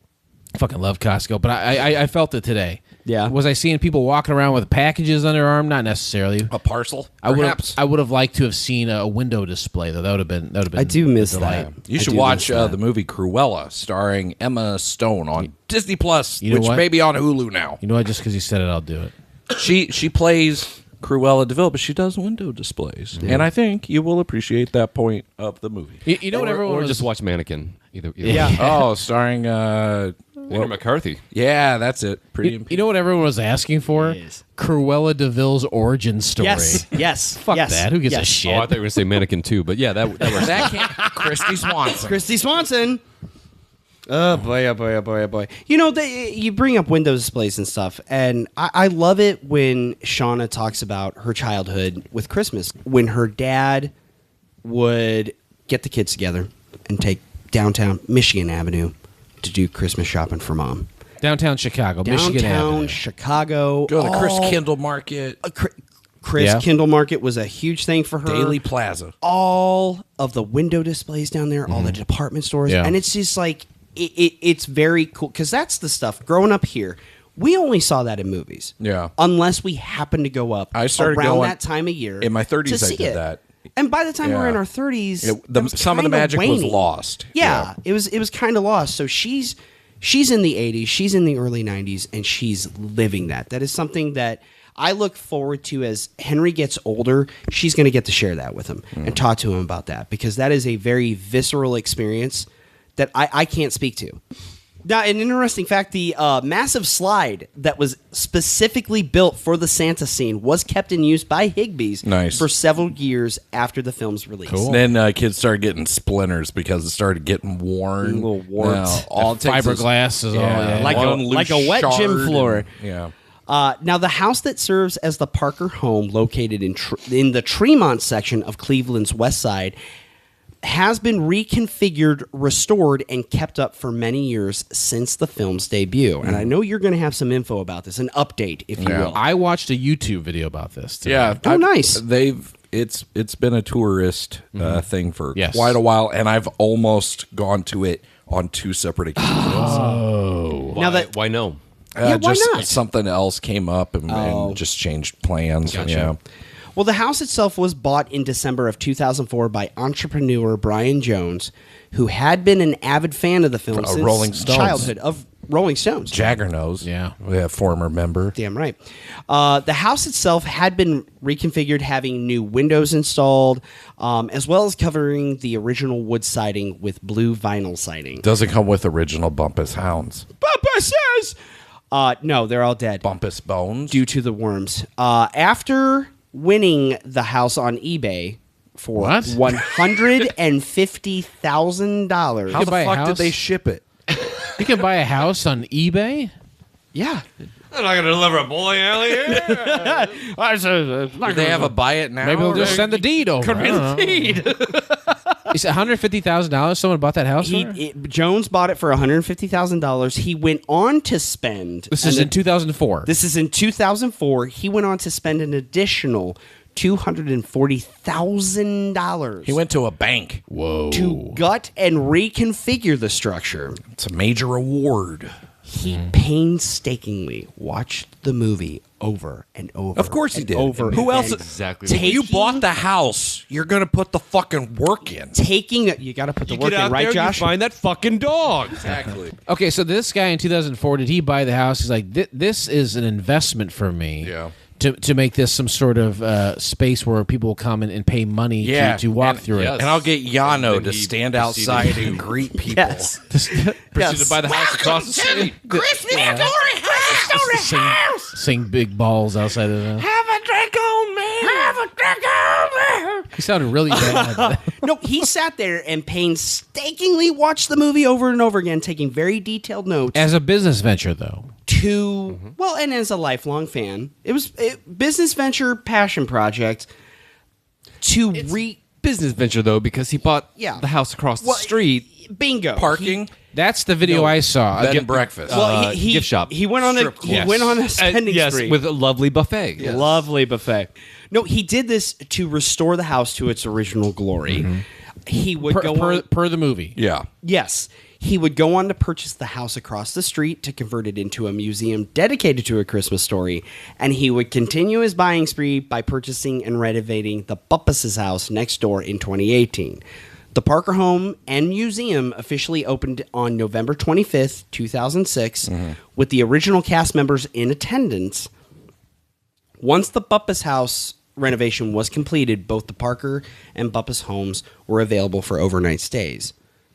Speaker 2: I fucking love Costco, but I felt it today.
Speaker 3: Yeah.
Speaker 2: Was I seeing people walking around with packages on their arm? Not necessarily.
Speaker 1: A parcel,
Speaker 2: I would have liked to have seen a window display though. That would have been.
Speaker 3: I do miss
Speaker 2: a delight.
Speaker 3: that.
Speaker 1: You
Speaker 3: I
Speaker 1: should
Speaker 3: do
Speaker 1: watch
Speaker 3: miss that.
Speaker 1: the movie Cruella, starring Emma Stone on Disney Plus,
Speaker 2: You know
Speaker 1: which
Speaker 2: what?
Speaker 1: may be on Hulu now.
Speaker 2: You know what? Just because you said it, I'll do it.
Speaker 1: She plays Cruella DeVille, but she does window displays, and I think you will appreciate that point of the movie.
Speaker 2: You know what everyone
Speaker 12: or
Speaker 2: was
Speaker 12: just watch Mannequin. Either
Speaker 3: Yeah.
Speaker 1: Oh, starring
Speaker 12: Andrew McCarthy.
Speaker 1: yeah, that's it. Pretty.
Speaker 2: You know what everyone was asking for?
Speaker 3: Yes.
Speaker 2: Cruella DeVille's origin story.
Speaker 3: Yes.
Speaker 2: Fuck
Speaker 3: yes.
Speaker 2: that. Who gives a
Speaker 3: yes.
Speaker 2: shit?
Speaker 12: Oh, I thought you were going to say Mannequin too, but yeah, that works.
Speaker 1: that can't. Christy Swanson.
Speaker 3: Christy Swanson. Oh boy, oh boy, oh boy, oh boy. You bring up window displays and stuff, and I love it when Shauna talks about her childhood with Christmas. When her dad would get the kids together and take downtown Michigan Avenue to do Christmas shopping for mom.
Speaker 2: Downtown Chicago, Michigan
Speaker 3: Downtown
Speaker 2: Avenue.
Speaker 3: Chicago.
Speaker 1: Go to the Chris Kindle Market,
Speaker 3: Chris
Speaker 2: Yeah.
Speaker 3: Kindle Market was a huge thing for her.
Speaker 1: Daily Plaza.
Speaker 3: All of the window displays down there, all the department stores,
Speaker 2: Yeah.
Speaker 3: and it's just like it's very cool because that's the stuff. Growing up here, we only saw that in movies.
Speaker 1: Yeah.
Speaker 3: unless we happened to go up.
Speaker 1: I started
Speaker 3: around
Speaker 1: going-
Speaker 3: that time of year.
Speaker 1: In my 30s,
Speaker 3: to
Speaker 1: I
Speaker 3: see
Speaker 1: did
Speaker 3: it.
Speaker 1: that.
Speaker 3: And by the time we're
Speaker 1: Yeah.
Speaker 3: in our 30s,
Speaker 1: Some
Speaker 3: that was
Speaker 1: of the
Speaker 3: kinda
Speaker 1: magic was
Speaker 3: waning.
Speaker 1: lost.
Speaker 3: Yeah, it was kind of lost. So she's in the 80s, she's in the early 90s, and she's living that. That is something that I look forward to as Henry gets older. She's going to get to share that with him and talk to him about that because that is a very visceral experience that I can't speak to. Now, an interesting fact, the massive slide that was specifically built for the Santa scene was kept in use by Higbee's for several years after the film's release.
Speaker 1: Cool. Then kids started getting splinters because it started getting worn.
Speaker 3: A little warped.
Speaker 2: All fiberglass is all
Speaker 3: like a wet gym floor.
Speaker 1: Yeah.
Speaker 3: Now, the house that serves as the Parker home, located in the Tremont section of Cleveland's West Side, has been reconfigured, restored, and kept up for many years since the film's debut. And I know you're going to have some info about this, an update, if you will.
Speaker 2: I watched a YouTube video about this today.
Speaker 1: Yeah.
Speaker 3: Nice.
Speaker 1: It's been a tourist thing for quite a while, and I've almost gone to it on 2 separate occasions.
Speaker 12: Why no?
Speaker 3: Why not?
Speaker 1: Something else came up and just changed plans.
Speaker 12: Gotcha.
Speaker 1: Yeah.
Speaker 3: Well, the house itself was bought in December of 2004 by entrepreneur Brian Jones, who had been an avid fan of the film since
Speaker 1: Rolling Stones.
Speaker 3: childhood of Rolling Stones.
Speaker 1: Jagger knows.
Speaker 2: Yeah.
Speaker 1: We have former member.
Speaker 3: Damn right. The house itself had been reconfigured, having new windows installed, as well as covering the original wood siding with blue vinyl siding.
Speaker 1: Doesn't come with original Bumpus hounds.
Speaker 3: Bumpuses! No, they're all dead.
Speaker 1: Bumpus bones?
Speaker 3: Due to the worms. After winning the house on eBay for $150,000.
Speaker 1: How the fuck did they ship it?
Speaker 2: You can buy a house on eBay?
Speaker 3: Yeah.
Speaker 12: They're not going to deliver a bowling alley here.
Speaker 1: Do they have a buy it now?
Speaker 2: Maybe they'll just send the deed over.
Speaker 3: Deed.
Speaker 2: You said $150,000 someone bought that house for?
Speaker 3: Jones bought it for $150,000. He went on to spend...
Speaker 2: This is in 2004.
Speaker 3: This is in 2004. He went on to spend an additional $240,000.
Speaker 1: He went to a bank.
Speaker 2: Whoa.
Speaker 3: To gut and reconfigure the structure.
Speaker 1: It's a major award.
Speaker 3: He painstakingly watched the movie over and over.
Speaker 1: Of course he did.
Speaker 3: Who
Speaker 1: else?
Speaker 12: Exactly.
Speaker 1: You bought the house. You're going to put the fucking work in.
Speaker 3: You got to put the work in, right, Josh?
Speaker 12: You find that fucking dog.
Speaker 1: Exactly.
Speaker 2: Okay, so this guy in 2004, did he buy the house? He's like, this is an investment for me.
Speaker 1: Yeah.
Speaker 2: To make this some sort of space where people will come and pay money to walk through it.
Speaker 1: And I'll get Yano to stand outside and greet people.
Speaker 3: Yes.
Speaker 12: Proceeded to buy the house across the street.
Speaker 4: Christmas story house.
Speaker 2: Sing big balls outside of the house.
Speaker 4: Have a drink on me. Have a drink on me.
Speaker 2: He sounded really bad.
Speaker 3: No, he sat there and painstakingly watched the movie over and over again, taking very detailed notes.
Speaker 2: As a business venture, though.
Speaker 3: Well, and as a lifelong fan, it was a business venture, passion project.
Speaker 12: Business venture though, because he bought the house across the street.
Speaker 3: Bingo.
Speaker 1: Parking.
Speaker 2: That's the video I saw.
Speaker 1: Bed and breakfast.
Speaker 3: Well,
Speaker 12: Gift shop.
Speaker 3: He went on a spending spree.
Speaker 12: with a lovely buffet.
Speaker 3: Yes. Lovely buffet. No, he did this to restore the house to its original glory. He would
Speaker 2: per the movie.
Speaker 1: Yeah.
Speaker 3: Yes. He would go on to purchase the house across the street to convert it into a museum dedicated to A Christmas Story, and he would continue his buying spree by purchasing and renovating the Bumpus' house next door in 2018. The Parker Home and Museum officially opened on November 25th, 2006, with the original cast members in attendance. Once the Bumpus house renovation was completed, both the Parker and Bumpus homes were available for overnight stays.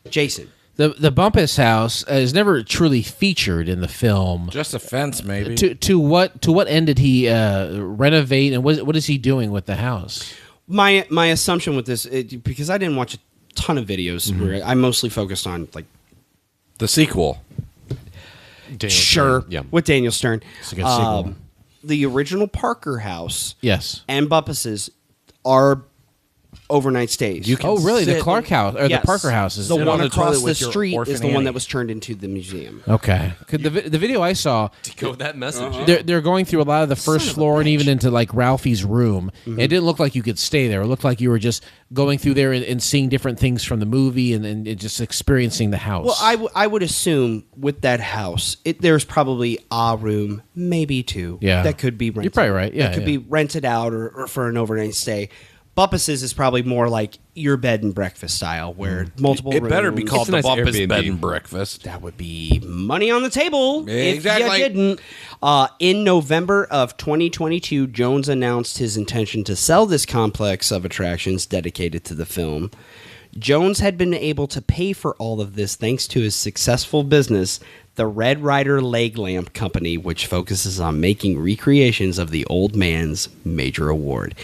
Speaker 3: Jason.
Speaker 2: The Bumpus house is never truly featured in the film.
Speaker 1: Just a fence, maybe.
Speaker 2: To what end did he renovate, and what is he doing with the house?
Speaker 3: My assumption with this, because I didn't watch a ton of videos, where I mostly focused on like
Speaker 1: the sequel.
Speaker 12: Daniel Stern. Yeah.
Speaker 3: With Daniel Stern.
Speaker 2: It's a good sequel.
Speaker 3: The original Parker house,
Speaker 2: yes,
Speaker 3: and Bumpus's are overnight stays.
Speaker 2: Really? The Clark house or the Parker house is
Speaker 3: the one
Speaker 1: the
Speaker 3: across
Speaker 1: toilet
Speaker 3: the
Speaker 1: with your
Speaker 3: street
Speaker 1: orphan
Speaker 3: is the one
Speaker 1: Annie.
Speaker 3: that was turned into the museum.
Speaker 2: Okay. The video I saw,
Speaker 12: Decode that message.
Speaker 2: they're going through a lot of the first floor and even into like Ralphie's room. It didn't look like you could stay there. It looked like you were just going through there and seeing different things from the movie and just experiencing the house.
Speaker 3: Well, I would assume with that house, there's probably a room, maybe two, that could be rented.
Speaker 2: You're probably right. Yeah,
Speaker 3: that could be rented out or for an overnight stay. Bumpus's is probably more like your bed and breakfast style, where multiple
Speaker 1: It better be
Speaker 3: rooms.
Speaker 1: called
Speaker 12: It's a
Speaker 1: the
Speaker 12: nice
Speaker 1: Bumpus
Speaker 12: Airbnb.
Speaker 1: Bed and Breakfast.
Speaker 3: That would be money on the table
Speaker 1: Exactly.
Speaker 3: if you didn't. In November of 2022, Jones announced his intention to sell this complex of attractions dedicated to the film. Jones had been able to pay for all of this thanks to his successful business, the Red Ryder Leg Lamp Company, which focuses on making recreations of the old man's major award.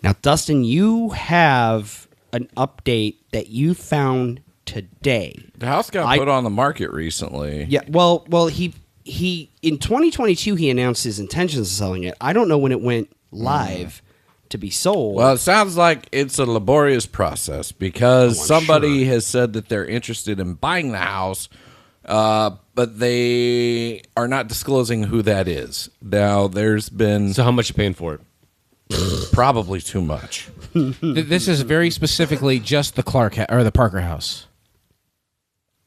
Speaker 3: Now, Dustin, you have an update that you found today.
Speaker 1: The house got put on the market recently.
Speaker 3: Yeah, well, he in 2022 he announced his intentions of selling it. I don't know when it went live to be sold.
Speaker 1: Well, it sounds like it's a laborious process because somebody has said that they're interested in buying the house, but they are not disclosing who that is. Now, there's been...
Speaker 12: So how much you paying for it?
Speaker 1: Probably too much.
Speaker 2: This is very specifically just the or the Parker house.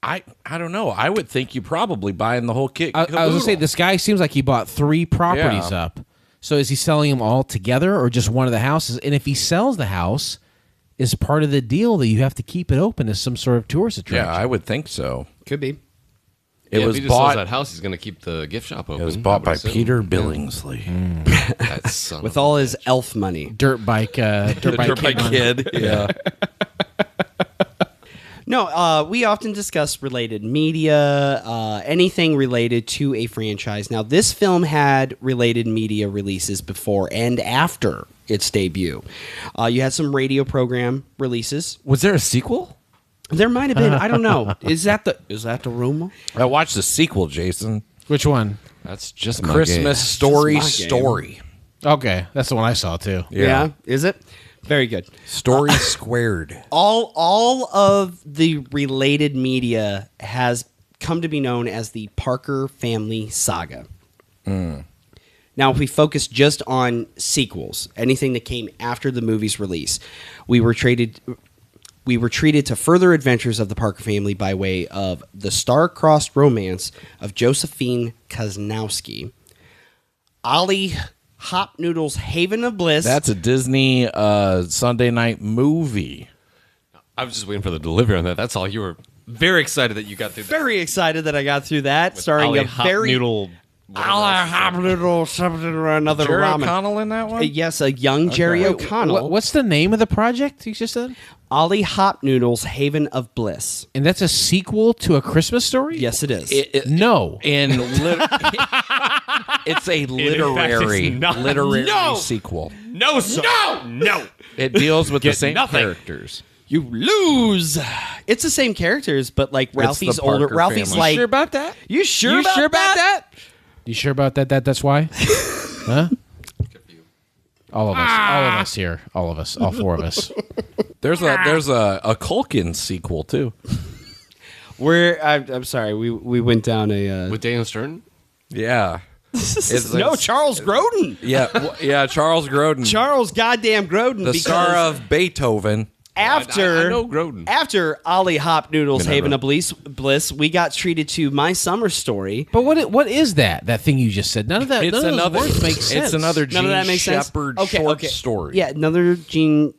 Speaker 1: I don't know. I would think you probably buying the whole kit.
Speaker 2: I was going to say, this guy seems like he bought 3 properties up. So is he selling them all together or just one of the houses? And if he sells the house, is part of the deal that you have to keep it open as some sort of tourist attraction?
Speaker 1: Yeah, I would think so.
Speaker 3: Could be.
Speaker 1: It was
Speaker 12: if he just
Speaker 1: bought.
Speaker 12: sells that house, he's going to keep the gift shop open.
Speaker 1: It was bought by Peter Billingsley.
Speaker 12: That son
Speaker 3: with
Speaker 12: of
Speaker 3: all
Speaker 12: a
Speaker 3: his elf money.
Speaker 2: Dirt bike
Speaker 1: kid. Yeah.
Speaker 3: No, we often discuss related media, anything related to a franchise. Now, this film had related media releases before and after its debut. You had some radio program releases.
Speaker 12: Was there a sequel?
Speaker 3: There might have been. I don't know. Is that the rumor?
Speaker 1: I watched the sequel, Jason.
Speaker 2: Which one?
Speaker 12: That's just
Speaker 1: Christmas Story.
Speaker 2: Okay, that's the one I saw too.
Speaker 3: Yeah. Is it? Very good.
Speaker 1: Story squared.
Speaker 3: All of the related media has come to be known as the Parker Family Saga. Now, if we focus just on sequels, anything that came after the movie's release, we were treated to further adventures of the Parker family by way of the star-crossed romance of Josephine Kaznowski, Ollie Hop Noodle's Haven of Bliss.
Speaker 1: That's a Disney Sunday night movie.
Speaker 12: I was just waiting for the delivery on that. That's all. You were very excited that you got through that.
Speaker 3: Very excited that I got through that. Starring
Speaker 12: Ollie
Speaker 3: a
Speaker 12: Hop
Speaker 3: very...
Speaker 12: Noodle...
Speaker 3: Hop Noodle, something or another
Speaker 1: Jerry
Speaker 3: ramen.
Speaker 1: O'Connell in that one?
Speaker 3: Yes, a young Jerry O'Connell.
Speaker 2: What's the name of the project you just said?
Speaker 3: Ollie Hop Noodle's Haven of Bliss.
Speaker 2: And that's a sequel to A Christmas Story?
Speaker 3: Yes, it is.
Speaker 2: No.
Speaker 1: It's a literary sequel.
Speaker 12: No, sir. No.
Speaker 1: It deals with the
Speaker 12: Get
Speaker 1: same
Speaker 12: nothing.
Speaker 1: characters.
Speaker 3: You lose. It's the same characters, but like Ralphie's
Speaker 1: the
Speaker 3: older.
Speaker 1: Parker
Speaker 3: Ralphie's
Speaker 1: family.
Speaker 3: like.
Speaker 2: Sure about that?
Speaker 3: You sure about that?
Speaker 2: You sure about that? That's why? Huh? All of us here. All of us. All 4 of us.
Speaker 1: There's a Culkin sequel too.
Speaker 3: I'm sorry. We went down a
Speaker 12: With Daniel Stern?
Speaker 1: Yeah.
Speaker 3: Charles Grodin.
Speaker 1: Yeah, Charles Grodin.
Speaker 3: Charles goddamn Grodin.
Speaker 1: The star of Beethoven.
Speaker 3: After
Speaker 12: I know Grodin.
Speaker 3: After Ollie Hop Noodle's Haven of Bliss, we got treated to My Summer Story.
Speaker 2: But what is that thing you just said? None of that. None of those words make sense.
Speaker 1: It's another
Speaker 3: None of that
Speaker 1: Gene
Speaker 3: makes sense?
Speaker 1: Shepard
Speaker 3: Okay,
Speaker 1: short story.
Speaker 3: Yeah, another Gene.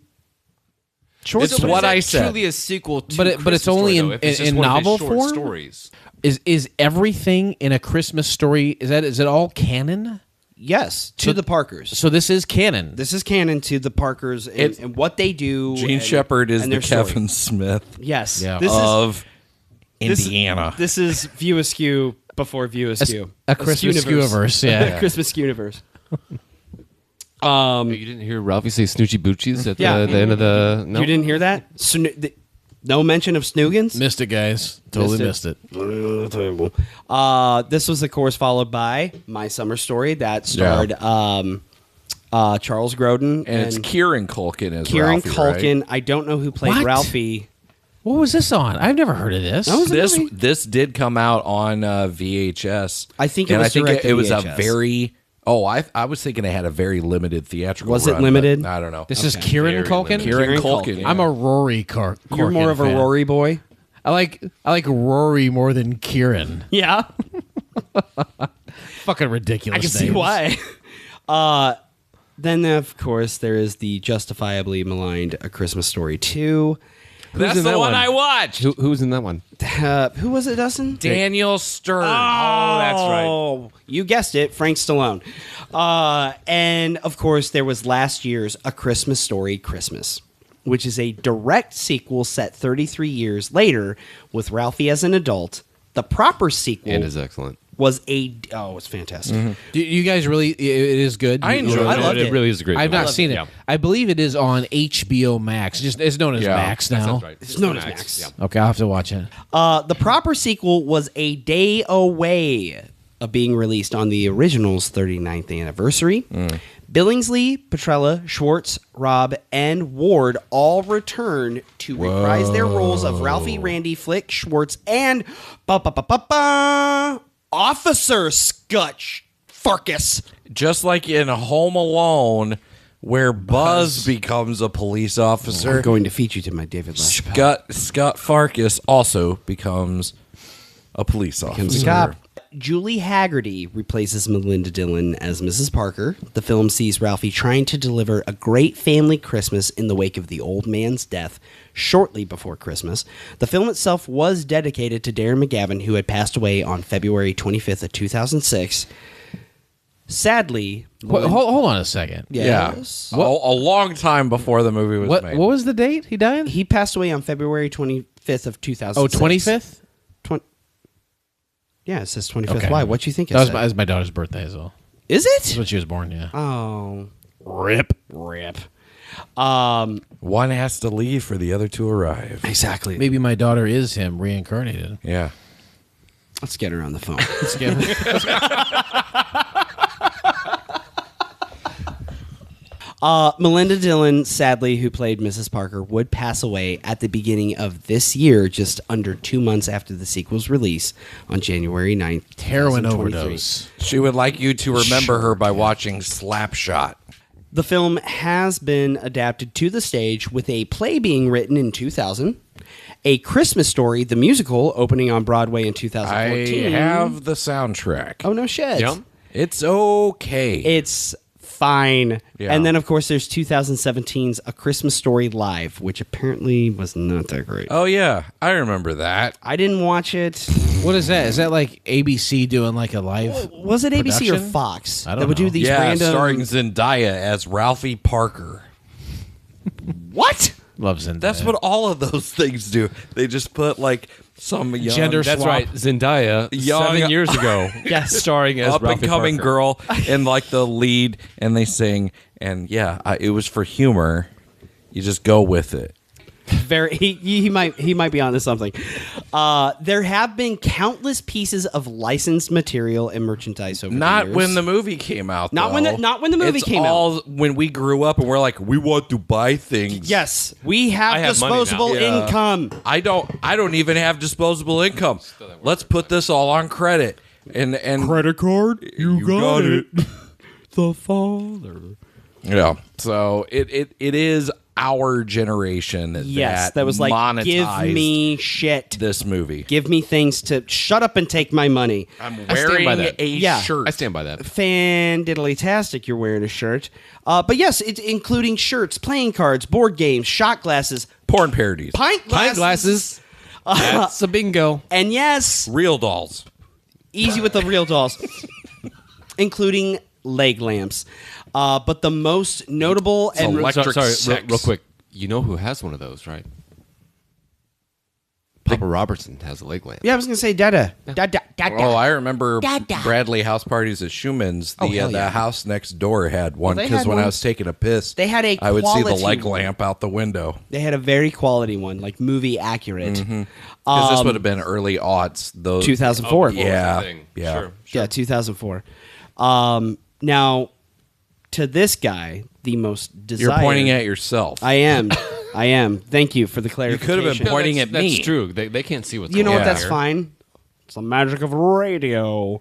Speaker 1: It's what I said.
Speaker 12: Truly a sequel to
Speaker 2: But it's only
Speaker 12: Story, though, if it's just
Speaker 2: in
Speaker 12: one of his
Speaker 2: novel
Speaker 12: short
Speaker 2: form?
Speaker 12: Stories.
Speaker 2: Is everything in A Christmas Story? Is it all canon?
Speaker 3: Yes, to the Parkers.
Speaker 2: So this is canon.
Speaker 3: This is canon to the Parkers and what they do.
Speaker 1: Gene Shepard is
Speaker 3: and
Speaker 1: the
Speaker 3: their story.
Speaker 1: Kevin Smith
Speaker 3: Yes.
Speaker 2: Yeah.
Speaker 1: of Indiana.
Speaker 3: This is View Askew before View Askew.
Speaker 2: A Christmas Skewiverse, yeah.
Speaker 3: Christmas Skewiverse.
Speaker 12: You didn't hear Ralphie say Snoochie Boochies at the end of the... No?
Speaker 3: You didn't hear that? No mention of Snoogans?
Speaker 2: Missed it, guys. Totally missed it.
Speaker 3: This was, of course, followed by My Summer Story that starred Charles Grodin.
Speaker 1: And it's Kieran Culkin as
Speaker 3: Kieran
Speaker 1: Ralphie,
Speaker 3: Culkin.
Speaker 1: right?
Speaker 3: I don't know who played
Speaker 2: What?
Speaker 3: Ralphie.
Speaker 2: What was this on? I've never heard of this.
Speaker 1: This did come out on VHS.
Speaker 3: I think it
Speaker 1: and
Speaker 3: was
Speaker 1: I think
Speaker 3: direct to
Speaker 1: it was a
Speaker 3: VHS.
Speaker 1: very... Oh, I was thinking it had a very limited theatrical
Speaker 3: Was it
Speaker 1: run,
Speaker 3: limited?
Speaker 1: but I don't know.
Speaker 2: This is Kieran
Speaker 12: Very
Speaker 2: Culkin.
Speaker 12: limited.
Speaker 1: Kieran
Speaker 3: Kieran
Speaker 1: Culkin.
Speaker 3: Culkin.
Speaker 2: I'm a Rory Culkin.
Speaker 3: You're more of a
Speaker 2: fan.
Speaker 3: Rory boy?
Speaker 2: I like Rory more than Kieran.
Speaker 3: Yeah.
Speaker 2: Fucking ridiculous.
Speaker 3: I can see
Speaker 2: names.
Speaker 3: why. Then, of course, there is the justifiably maligned A Christmas Story 2.
Speaker 1: That's the one I watched.
Speaker 12: Who's in that one?
Speaker 3: Who was it, Dustin?
Speaker 1: Daniel Stern.
Speaker 3: Oh, that's right. You guessed it, Frank Stallone. And, of course, there was last year's A Christmas Story Christmas. which is a direct sequel set 33 years later with Ralphie as an adult. The proper sequel
Speaker 12: and is excellent.
Speaker 3: Was it's fantastic.
Speaker 2: Mm-hmm. Do you guys really? It is good.
Speaker 1: I enjoyed it.
Speaker 3: I loved it.
Speaker 12: It really is a great.
Speaker 2: I've not seen it.
Speaker 12: Yeah.
Speaker 2: I believe it is on HBO Max. It's known as Max now.
Speaker 12: That's right.
Speaker 3: It's known as Max.
Speaker 12: Yeah.
Speaker 2: Okay, I'll have to watch it.
Speaker 3: The proper sequel was a day away of being released on the original's 39th anniversary. Billingsley, Petrella, Schwartz, Robb, and Ward all return to reprise their roles of Ralphie, Randy, Flick, Schwartz, and Officer Scutch Farkas.
Speaker 1: Just like in Home Alone, where Buzz becomes a police officer,
Speaker 3: I'm going to feed you to my David LaChapelle.
Speaker 1: Scott Farkas also becomes a police officer.
Speaker 3: A cop. Julie Haggerty replaces Melinda Dillon as Mrs. Parker. The film sees Ralphie trying to deliver a great family Christmas in the wake of the old man's death shortly before Christmas. The film itself was dedicated to Darren McGavin, who had passed away on February 25th of 2006. Sadly...
Speaker 2: Hold on a second.
Speaker 3: Yes.
Speaker 1: Yeah. A long time before the movie was made.
Speaker 2: What was the date he died?
Speaker 3: He passed away on February 25th of 2006.
Speaker 2: Oh, 25th?
Speaker 3: Yeah, it says 25th.
Speaker 2: Okay.
Speaker 3: Why? What you think?
Speaker 2: That was my daughter's birthday as well.
Speaker 3: Is it?
Speaker 2: That's when she was born, yeah.
Speaker 3: Oh.
Speaker 2: Rip.
Speaker 1: One has to leave for the other to arrive.
Speaker 3: Exactly.
Speaker 2: Maybe my daughter is him reincarnated.
Speaker 1: Yeah.
Speaker 3: Let's get her on the phone.
Speaker 2: Let's get
Speaker 3: Melinda Dillon, sadly, who played Mrs. Parker, would pass away at the beginning of this year, just under 2 months after the sequel's release on January 9th.
Speaker 2: Heroin overdose.
Speaker 1: She would like you to remember her by watching Slapshot.
Speaker 3: The film has been adapted to the stage with a play being written in 2000, A Christmas Story, the musical, opening on Broadway in 2014.
Speaker 1: I have the soundtrack.
Speaker 3: Oh, no shit.
Speaker 12: Yeah.
Speaker 1: It's okay.
Speaker 3: It's fine.
Speaker 1: Yeah.
Speaker 3: And then, of course, there's 2017's A Christmas Story Live, which apparently was not that great.
Speaker 1: Oh, yeah. I remember that.
Speaker 3: I didn't watch it.
Speaker 2: What is that? Is that like ABC doing like a live
Speaker 3: Was it ABC or
Speaker 2: production?
Speaker 3: Fox?
Speaker 2: I don't
Speaker 3: that would
Speaker 2: know.
Speaker 3: do these
Speaker 1: Yeah,
Speaker 3: random...
Speaker 1: starring Zendaya as Ralphie Parker.
Speaker 3: What?
Speaker 2: Love Zendaya.
Speaker 1: That's what all of those things do. They just put like some young,
Speaker 2: Gender
Speaker 12: That's
Speaker 2: swap.
Speaker 12: right. Zendaya,
Speaker 1: Young-
Speaker 12: 7 years ago, starring as
Speaker 1: up and
Speaker 12: Ralphie
Speaker 1: coming
Speaker 12: Parker.
Speaker 1: girl in like the lead, and they sing. And yeah, it was for humor. You just go with it.
Speaker 3: Very. He might be onto something. There have been countless pieces of licensed material and merchandise over the
Speaker 1: Not
Speaker 3: years.
Speaker 1: when the movie came out.
Speaker 3: Not when the movie
Speaker 1: It's
Speaker 3: came out.
Speaker 1: all when we grew up and we're like, we want to buy things.
Speaker 3: Yes, we have
Speaker 12: I have money now.
Speaker 3: disposable
Speaker 1: Yeah.
Speaker 3: income.
Speaker 1: I don't even have disposable income. Let's put this all on credit. And
Speaker 13: Credit card? You got it.
Speaker 3: The father.
Speaker 1: Yeah. So it is our generation
Speaker 3: Yes, that was like, give
Speaker 1: monetized
Speaker 3: me shit.
Speaker 1: this movie.
Speaker 3: Give me things to shut up and take my money.
Speaker 1: I'm
Speaker 12: stand by
Speaker 1: wearing
Speaker 12: that.
Speaker 1: a
Speaker 3: Yeah.
Speaker 1: shirt.
Speaker 12: I stand by that.
Speaker 3: Fan-diddly-tastic, you're wearing a shirt. But yes, it's including shirts, playing cards, board games, shot glasses,
Speaker 1: Porn parodies.
Speaker 3: pint glasses.
Speaker 12: Pint glasses. That's a bingo.
Speaker 3: And yes,
Speaker 1: Real dolls.
Speaker 3: easy with the real dolls, including leg lamps. But the most notable and
Speaker 1: Electric
Speaker 12: sorry,
Speaker 1: sex.
Speaker 12: real quick. You know who has one of those, right? Papa Robertson has a leg lamp.
Speaker 3: yeah, I was gonna say Dada. Dada.
Speaker 1: Oh, I remember
Speaker 3: Dada.
Speaker 1: Bradley house parties at Schumann's.
Speaker 3: Oh, hell
Speaker 1: The
Speaker 3: yeah.
Speaker 1: house next door had one
Speaker 3: they
Speaker 1: because
Speaker 3: had
Speaker 1: when I
Speaker 3: one.
Speaker 1: was taking a piss,
Speaker 3: They had a
Speaker 1: I would see the
Speaker 3: quality
Speaker 1: leg
Speaker 3: one.
Speaker 1: lamp out the window.
Speaker 3: They had a very quality one, like movie accurate.
Speaker 1: Because this would have been early aughts. Those
Speaker 3: 2004.
Speaker 1: Yeah,
Speaker 12: Thing.
Speaker 1: yeah.
Speaker 12: Sure.
Speaker 3: Yeah, 2004. Now, to this guy, the most desired...
Speaker 1: You're pointing at yourself.
Speaker 3: I am. I am. Thank you for the
Speaker 1: you
Speaker 3: clarification.
Speaker 1: could have been pointing at me.
Speaker 12: That's true. They can't see what's
Speaker 3: You know
Speaker 12: going
Speaker 3: what?
Speaker 12: on
Speaker 3: That's
Speaker 12: here.
Speaker 3: fine. It's the magic of radio.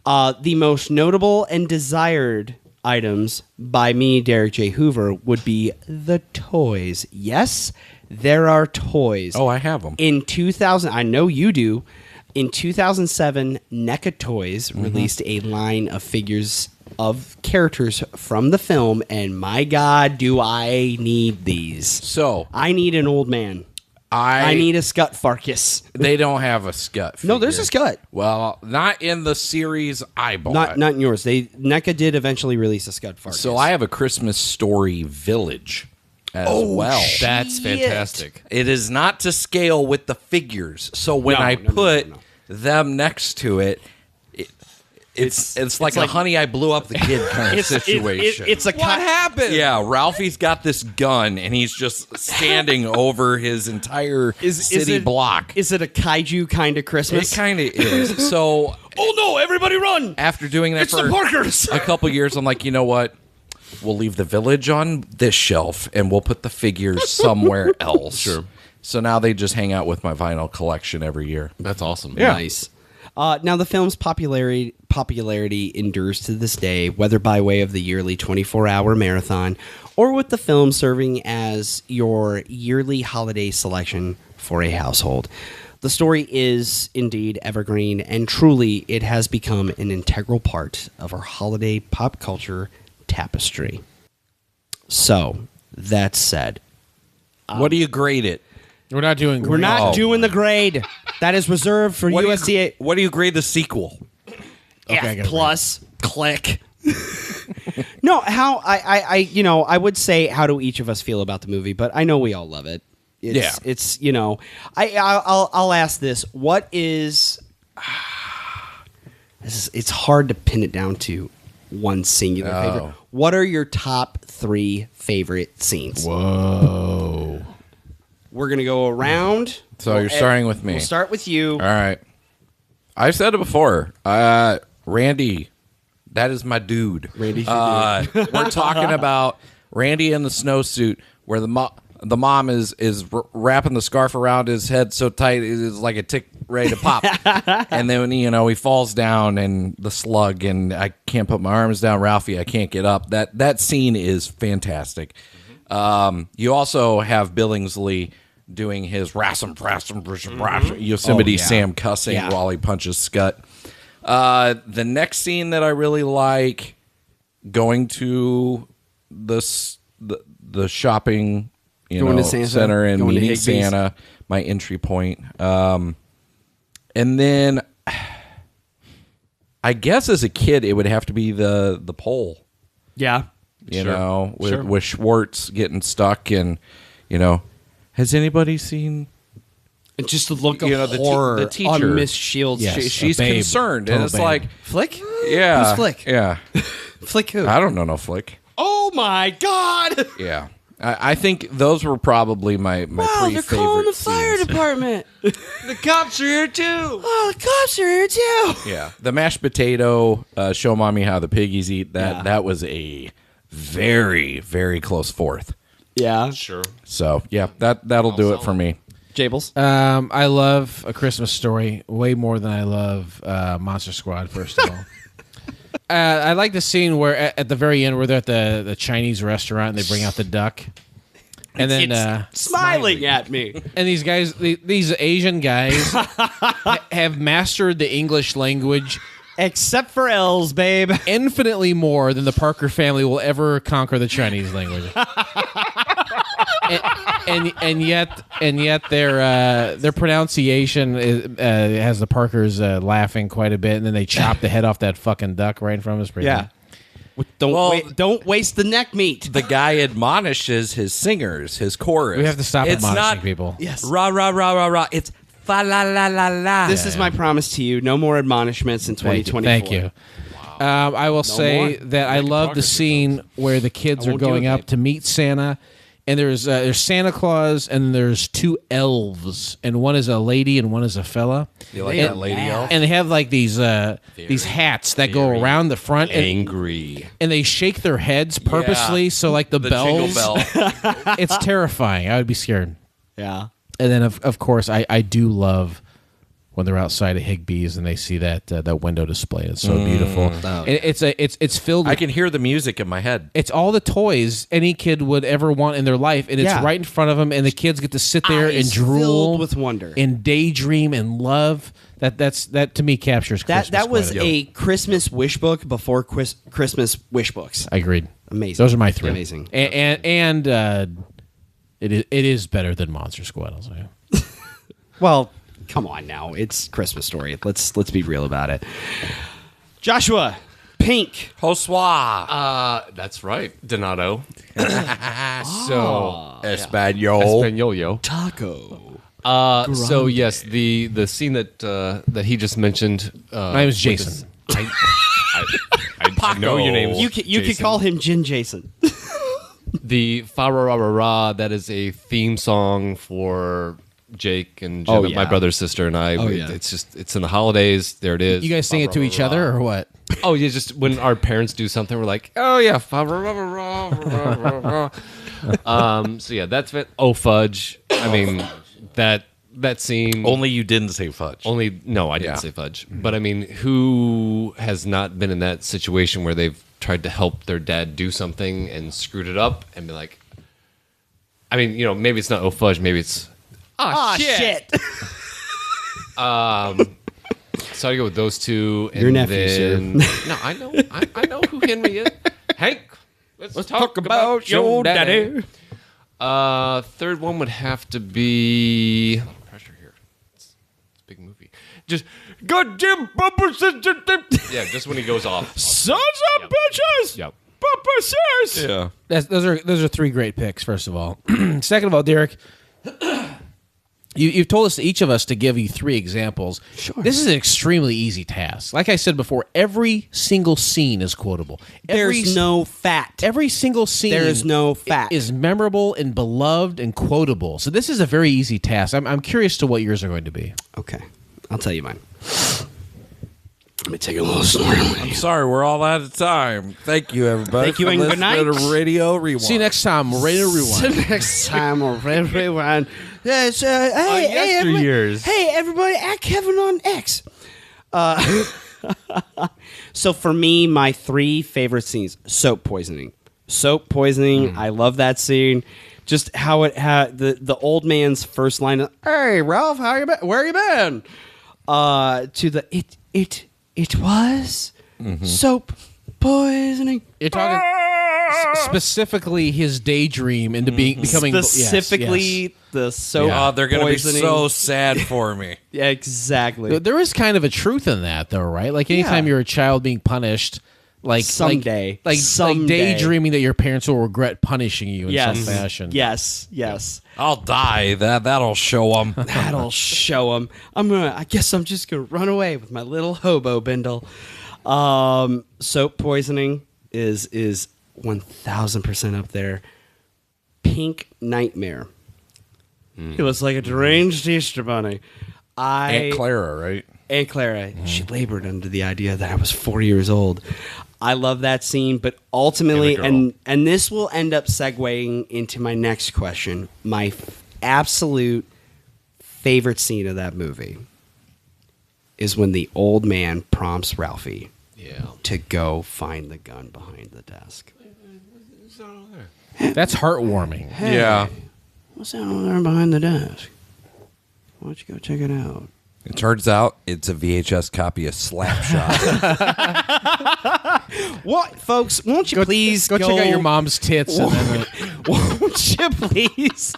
Speaker 3: The most notable and desired items by me, Derek J. Hoover, would be the toys. Yes, there are toys.
Speaker 1: Oh, I have them.
Speaker 3: In 2000, I know you do. In 2007, NECA Toys released a line of figures of characters from the film, and my God, do I need these.
Speaker 1: So
Speaker 3: I need an old man. I need a Scut Farkas.
Speaker 1: They don't have a Scut figure.
Speaker 3: No, there's a Scut.
Speaker 1: Well, not in the series I bought.
Speaker 3: Not in yours. NECA did eventually release a Scut Farkas.
Speaker 1: So I have a Christmas Story Village. as well.
Speaker 12: That's fantastic.
Speaker 1: It is not to scale with the figures. So when I put them next to it, it's like a Honey, I Blew Up the Kid kind of situation.
Speaker 3: It's a
Speaker 1: what happened? Yeah, Ralphie's got this gun, and he's just standing over his entire city block.
Speaker 3: Is it a kaiju kind of Christmas?
Speaker 1: It kind of is. So,
Speaker 3: oh no, everybody run!
Speaker 1: After doing that
Speaker 3: it's
Speaker 1: for
Speaker 3: the Parkers.
Speaker 1: a couple years, I'm like, you know what? We'll leave the village on this shelf, and we'll put the figures somewhere else.
Speaker 12: Sure.
Speaker 1: So now they just hang out with my vinyl collection every year.
Speaker 12: That's awesome.
Speaker 1: Yeah.
Speaker 3: Nice. Now, the film's popularity endures to this day, whether by way of the yearly 24-hour marathon or with the film serving as your yearly holiday selection for a household. The story is indeed evergreen, and truly it has become an integral part of our holiday pop culture tapestry. So, that said,
Speaker 1: what do you grade it?
Speaker 2: We're not doing.
Speaker 3: We're not doing the grade. That is reserved for USDA.
Speaker 1: What do you grade the sequel?
Speaker 3: F plus. Click. No, how I would say how do each of us feel about the movie, but I know we all love it. It's I'll ask this: what is? It's hard to pin it down to one singular favorite. What are your top 3 favorite scenes?
Speaker 2: Whoa.
Speaker 3: We're going to go around.
Speaker 1: So you're starting with me.
Speaker 3: We'll start with you.
Speaker 1: All right. I've said it before. Randy, that is my dude.
Speaker 3: Randy's your dude.
Speaker 1: We're talking about Randy in the snowsuit where the mom is wrapping the scarf around his head so tight it is like a tick ready to pop. And then, he falls down and the slug and I can't put my arms down. Ralphie, I can't get up. That scene is fantastic. You also have Billingsley doing his Yosemite Sam cussing while he punches Scott. The next scene that I really like, going to the shopping center and meeting Santa, my entry point. And then I guess as a kid it would have to be the pole.
Speaker 3: Yeah.
Speaker 1: With Schwartz getting stuck and, has anybody seen...
Speaker 3: And just the look of horror
Speaker 1: the teacher
Speaker 3: on Miss Shields.
Speaker 1: Yes, she's concerned. And it's like...
Speaker 3: Flick?
Speaker 1: Yeah.
Speaker 3: Who's Flick?
Speaker 1: Yeah.
Speaker 3: Flick who?
Speaker 1: I don't know no Flick.
Speaker 3: Oh, my God.
Speaker 1: Yeah. I think those were probably my 3 favorite
Speaker 3: they're calling the fire
Speaker 1: scenes.
Speaker 3: department.
Speaker 6: The cops are here, too.
Speaker 3: Oh, the cops are here, too.
Speaker 1: Yeah. The mashed potato, show mommy how the piggies eat, that was a very, very close fourth.
Speaker 3: Yeah.
Speaker 12: Sure.
Speaker 1: So, yeah, that'll do it for me.
Speaker 3: Jables?
Speaker 2: I love A Christmas Story way more than I love Monster Squad, first of all. I like the scene where at the very end where they're at the Chinese restaurant and they bring out the duck. And then
Speaker 3: it's smiling at me.
Speaker 2: And these guys, these Asian guys have mastered the English language.
Speaker 3: Except for L's, babe.
Speaker 2: Infinitely more than the Parker family will ever conquer the Chinese language. and yet their pronunciation has the Parkers laughing quite a bit, and then they chop the head off that fucking duck right in front of us.
Speaker 3: Yeah. Don't waste the neck meat.
Speaker 1: The guy admonishes his singers, his chorus.
Speaker 2: We have to stop
Speaker 1: it's
Speaker 2: admonishing
Speaker 1: not,
Speaker 2: people.
Speaker 3: Yes.
Speaker 1: Rah, rah, rah, rah, rah. It's fa la la la la.
Speaker 3: This is my promise to you. No more admonishments in 2024.
Speaker 2: Thank you. I will say that I love the scene where the kids are going up to meet Santa, and there's Santa Claus and there's 2 elves, and one is a lady and one is a fella.
Speaker 1: You like that lady elf?
Speaker 2: And they have like these hats that go around the front.
Speaker 12: Angry.
Speaker 2: And they shake their heads purposely, so like the bells.
Speaker 1: Jingle bell.
Speaker 2: It's terrifying. I would be scared.
Speaker 3: Yeah.
Speaker 2: And then of course I do love when they're outside of Higbee's and they see that window display. It's so beautiful.
Speaker 3: Oh.
Speaker 2: And it's filled with,
Speaker 1: I can hear the music in my head.
Speaker 2: it's all the toys any kid would ever want in their life, and it's right in front of them, and the kids get to sit there and drool
Speaker 3: filled with wonder
Speaker 2: and daydream and love. That to me captures Christmas.
Speaker 3: That was
Speaker 2: quite a bit.
Speaker 3: a Christmas wish book before Christmas wish books.
Speaker 2: I agreed.
Speaker 3: Amazing.
Speaker 2: Those are my 3.
Speaker 3: Amazing.
Speaker 2: And it is better than Monster Squad, I'll say.
Speaker 3: Well, come on now. It's Christmas Story. Let's be real about it. Joshua, Pink.
Speaker 1: Bonsoir.
Speaker 12: That's right, Donato. So
Speaker 1: Espanol.
Speaker 12: yo.
Speaker 3: Taco.
Speaker 12: So yes, the scene that he just mentioned.
Speaker 2: My name is Jason.
Speaker 12: I know your name.
Speaker 3: You could call him Gin Jason.
Speaker 12: The Fa Ra Ra Ra Ra, that is a theme song for Jake and Jenna, my brother's sister, and I. It's in the holidays. There it is.
Speaker 2: You guys sing it to each other or what?
Speaker 12: Oh, yeah, just when our parents do something, we're like, oh yeah, Fa Ra Ra Ra Ra Ra. So yeah, that's it. Oh fudge. I mean that scene.
Speaker 1: Only you didn't say fudge.
Speaker 12: I didn't say fudge. But I mean, who has not been in that situation where they've tried to help their dad do something and screwed it up and be like, I mean, maybe it's not oh fudge, maybe it's
Speaker 3: shit.
Speaker 12: So I go with those two.
Speaker 3: Your nephew, sir.
Speaker 12: No, I know who Henry is. Hank, let's talk about your daddy. Third one would have to be pressure here. It's a big movie. Just goddamn bumper system. Yeah, just when he goes off.
Speaker 2: Sons of bitches.
Speaker 12: Yep.
Speaker 2: Bumper says.
Speaker 1: Yeah.
Speaker 2: Those are three great picks. First of all, second of all, Derek. You've told us, each of us, to give you three examples.
Speaker 3: Sure.
Speaker 2: This is an extremely easy task. Like I said before, every single scene is quotable.
Speaker 3: There's no fat.
Speaker 2: Every single scene
Speaker 3: There is no fat.
Speaker 2: is memorable and beloved and quotable. So this is a very easy task. I'm curious to what yours are going to be.
Speaker 3: Okay. I'll tell you mine. Let me take a little snort.
Speaker 1: I'm sorry, we're all out of time. Thank you, everybody.
Speaker 3: Thank you, and good night.
Speaker 1: To Radio Rewind.
Speaker 2: See you next time, Radio Rewind.
Speaker 3: See you next time on Radio Rewind. Yes, hey, everybody, at Kevin on X. So for me, my three favorite scenes: soap poisoning. I love that scene. Just how it had the old man's first line of, "Hey, Ralph, how you been? Where you been?" To the it was soap poisoning.
Speaker 2: You're talking specifically his daydream into becoming
Speaker 3: specifically the soap.
Speaker 1: Oh, they're going to be
Speaker 3: poisoning.
Speaker 1: so sad for me.
Speaker 3: Yeah, exactly.
Speaker 2: There is kind of a truth in that, though, right? Like anytime you're a child being punished, like
Speaker 3: someday,
Speaker 2: like daydreaming that your parents will regret punishing you in some fashion.
Speaker 3: Yes.
Speaker 1: I'll die. That'll show them.
Speaker 3: That'll show them. I guess I'm just gonna run away with my little hobo bindle. Soap poisoning is 1,000% up there. Pink Nightmare. It was like a deranged Easter bunny.
Speaker 1: Aunt Clara, right?
Speaker 3: Aunt Clara. She labored under the idea that I was 4 years old. I love that scene, but ultimately, and this will end up segueing into my next question. My absolute favorite scene of that movie is when the old man prompts Ralphie to go find the gun behind the desk.
Speaker 2: That's heartwarming.
Speaker 3: Hey,
Speaker 1: yeah.
Speaker 3: What's that over there behind the desk? Why don't you go check it out?
Speaker 1: It turns out it's a VHS copy of Slapshot.
Speaker 3: What, folks? Won't you please
Speaker 2: go check out your mom's tits?
Speaker 3: Won't you please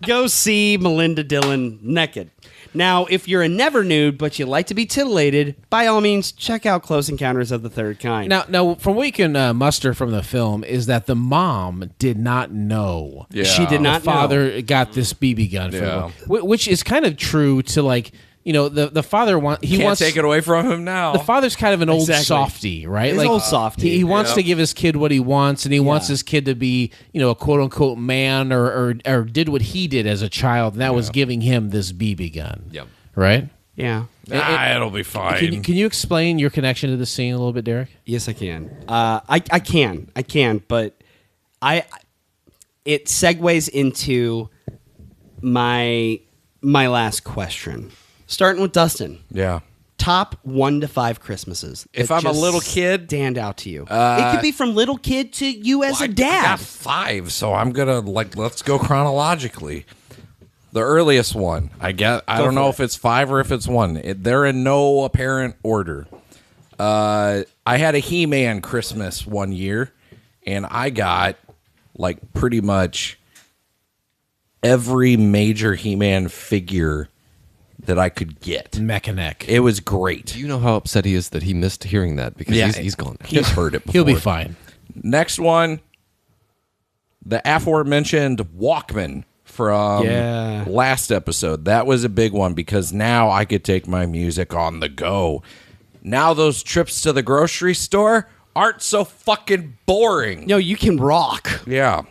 Speaker 3: go see Melinda Dillon naked? Now, if you're a never nude but you like to be titillated, by all means, check out Close Encounters of the Third Kind.
Speaker 2: Now, from what we can muster from the film is that the mom did not know.
Speaker 1: Yeah.
Speaker 3: She did not
Speaker 2: the father got this BB gun for
Speaker 1: Yeah.
Speaker 2: her, which is kind of true to like. The father wants
Speaker 1: Can't take it away from him now.
Speaker 2: The father's kind of an old softy, right?
Speaker 3: He's
Speaker 2: like
Speaker 3: old softy.
Speaker 2: He wants to give his kid what he wants, and he wants his kid to be, a quote unquote man, or did what he did as a child, and that was giving him this BB gun.
Speaker 12: Yep.
Speaker 2: Right?
Speaker 3: Yeah.
Speaker 1: It'll be fine.
Speaker 2: Can you explain your connection to the scene a little bit, Derek?
Speaker 3: Yes, I can. I can, but it segues into my last question. Starting with Dustin.
Speaker 1: Yeah.
Speaker 3: Top 1 to 5 Christmases.
Speaker 1: If
Speaker 3: that
Speaker 1: I'm a
Speaker 3: just
Speaker 1: little kid,
Speaker 3: stand out to you. It could be from little kid to you as a dad.
Speaker 1: I got 5, so I'm gonna let's go chronologically. The earliest one, I don't know if it's 5 or if it's 1. They're in no apparent order. I had a He-Man Christmas one year, and I got pretty much every major He-Man figure that I could get.
Speaker 2: Mechanic.
Speaker 1: It was great.
Speaker 12: Do you know how upset he is that he missed hearing that? Because he's gone.
Speaker 1: He's heard it before.
Speaker 2: He'll be fine.
Speaker 1: Next one, the aforementioned Walkman from last episode. That was a big one because now I could take my music on the go. Now those trips to the grocery store aren't so fucking boring.
Speaker 3: No, you can rock.
Speaker 1: Yeah.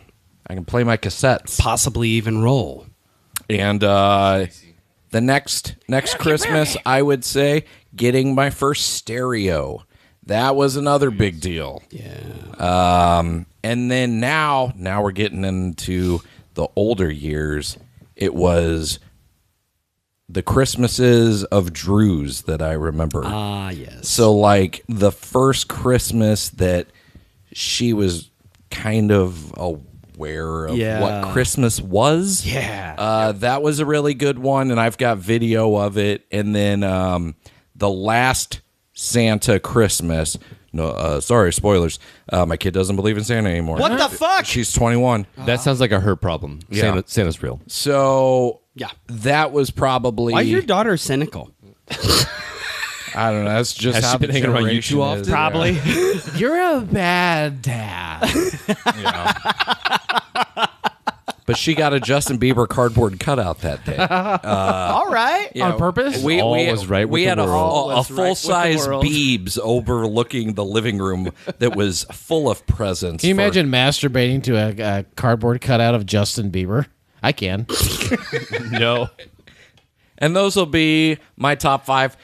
Speaker 1: I can play my cassettes.
Speaker 3: Possibly even roll.
Speaker 1: And the next Christmas, I would say, getting my first stereo. That was another big deal.
Speaker 3: Yeah.
Speaker 1: And then now we're getting into the older years. It was the Christmases of Drew's that I remember.
Speaker 3: Ah, yes.
Speaker 1: So, like, the first Christmas that she was kind of aware of what Christmas was.
Speaker 3: Yeah.
Speaker 1: That was a really good one, and I've got video of it. And then the last Santa Christmas. No, sorry, spoilers. My kid doesn't believe in Santa anymore.
Speaker 3: What the fuck?
Speaker 1: She's 21.
Speaker 12: That sounds like a her problem.
Speaker 1: Yeah.
Speaker 12: Santa's real.
Speaker 1: So
Speaker 3: yeah,
Speaker 1: that was probably.
Speaker 3: Why is your daughter cynical?
Speaker 1: I don't know. That's just
Speaker 12: Has
Speaker 1: how
Speaker 12: she been hanging around you too often?
Speaker 3: Probably.
Speaker 2: You're a bad dad.
Speaker 1: But she got a Justin Bieber cardboard cutout that day.
Speaker 3: All right.
Speaker 1: Yeah,
Speaker 2: on purpose?
Speaker 1: We
Speaker 12: was right with
Speaker 1: had
Speaker 12: the
Speaker 1: a
Speaker 12: world.
Speaker 1: full-size Biebs overlooking the living room that was full of presents.
Speaker 2: Can you imagine masturbating to a cardboard cutout of Justin Bieber? I can.
Speaker 12: No.
Speaker 1: And those will be my top 5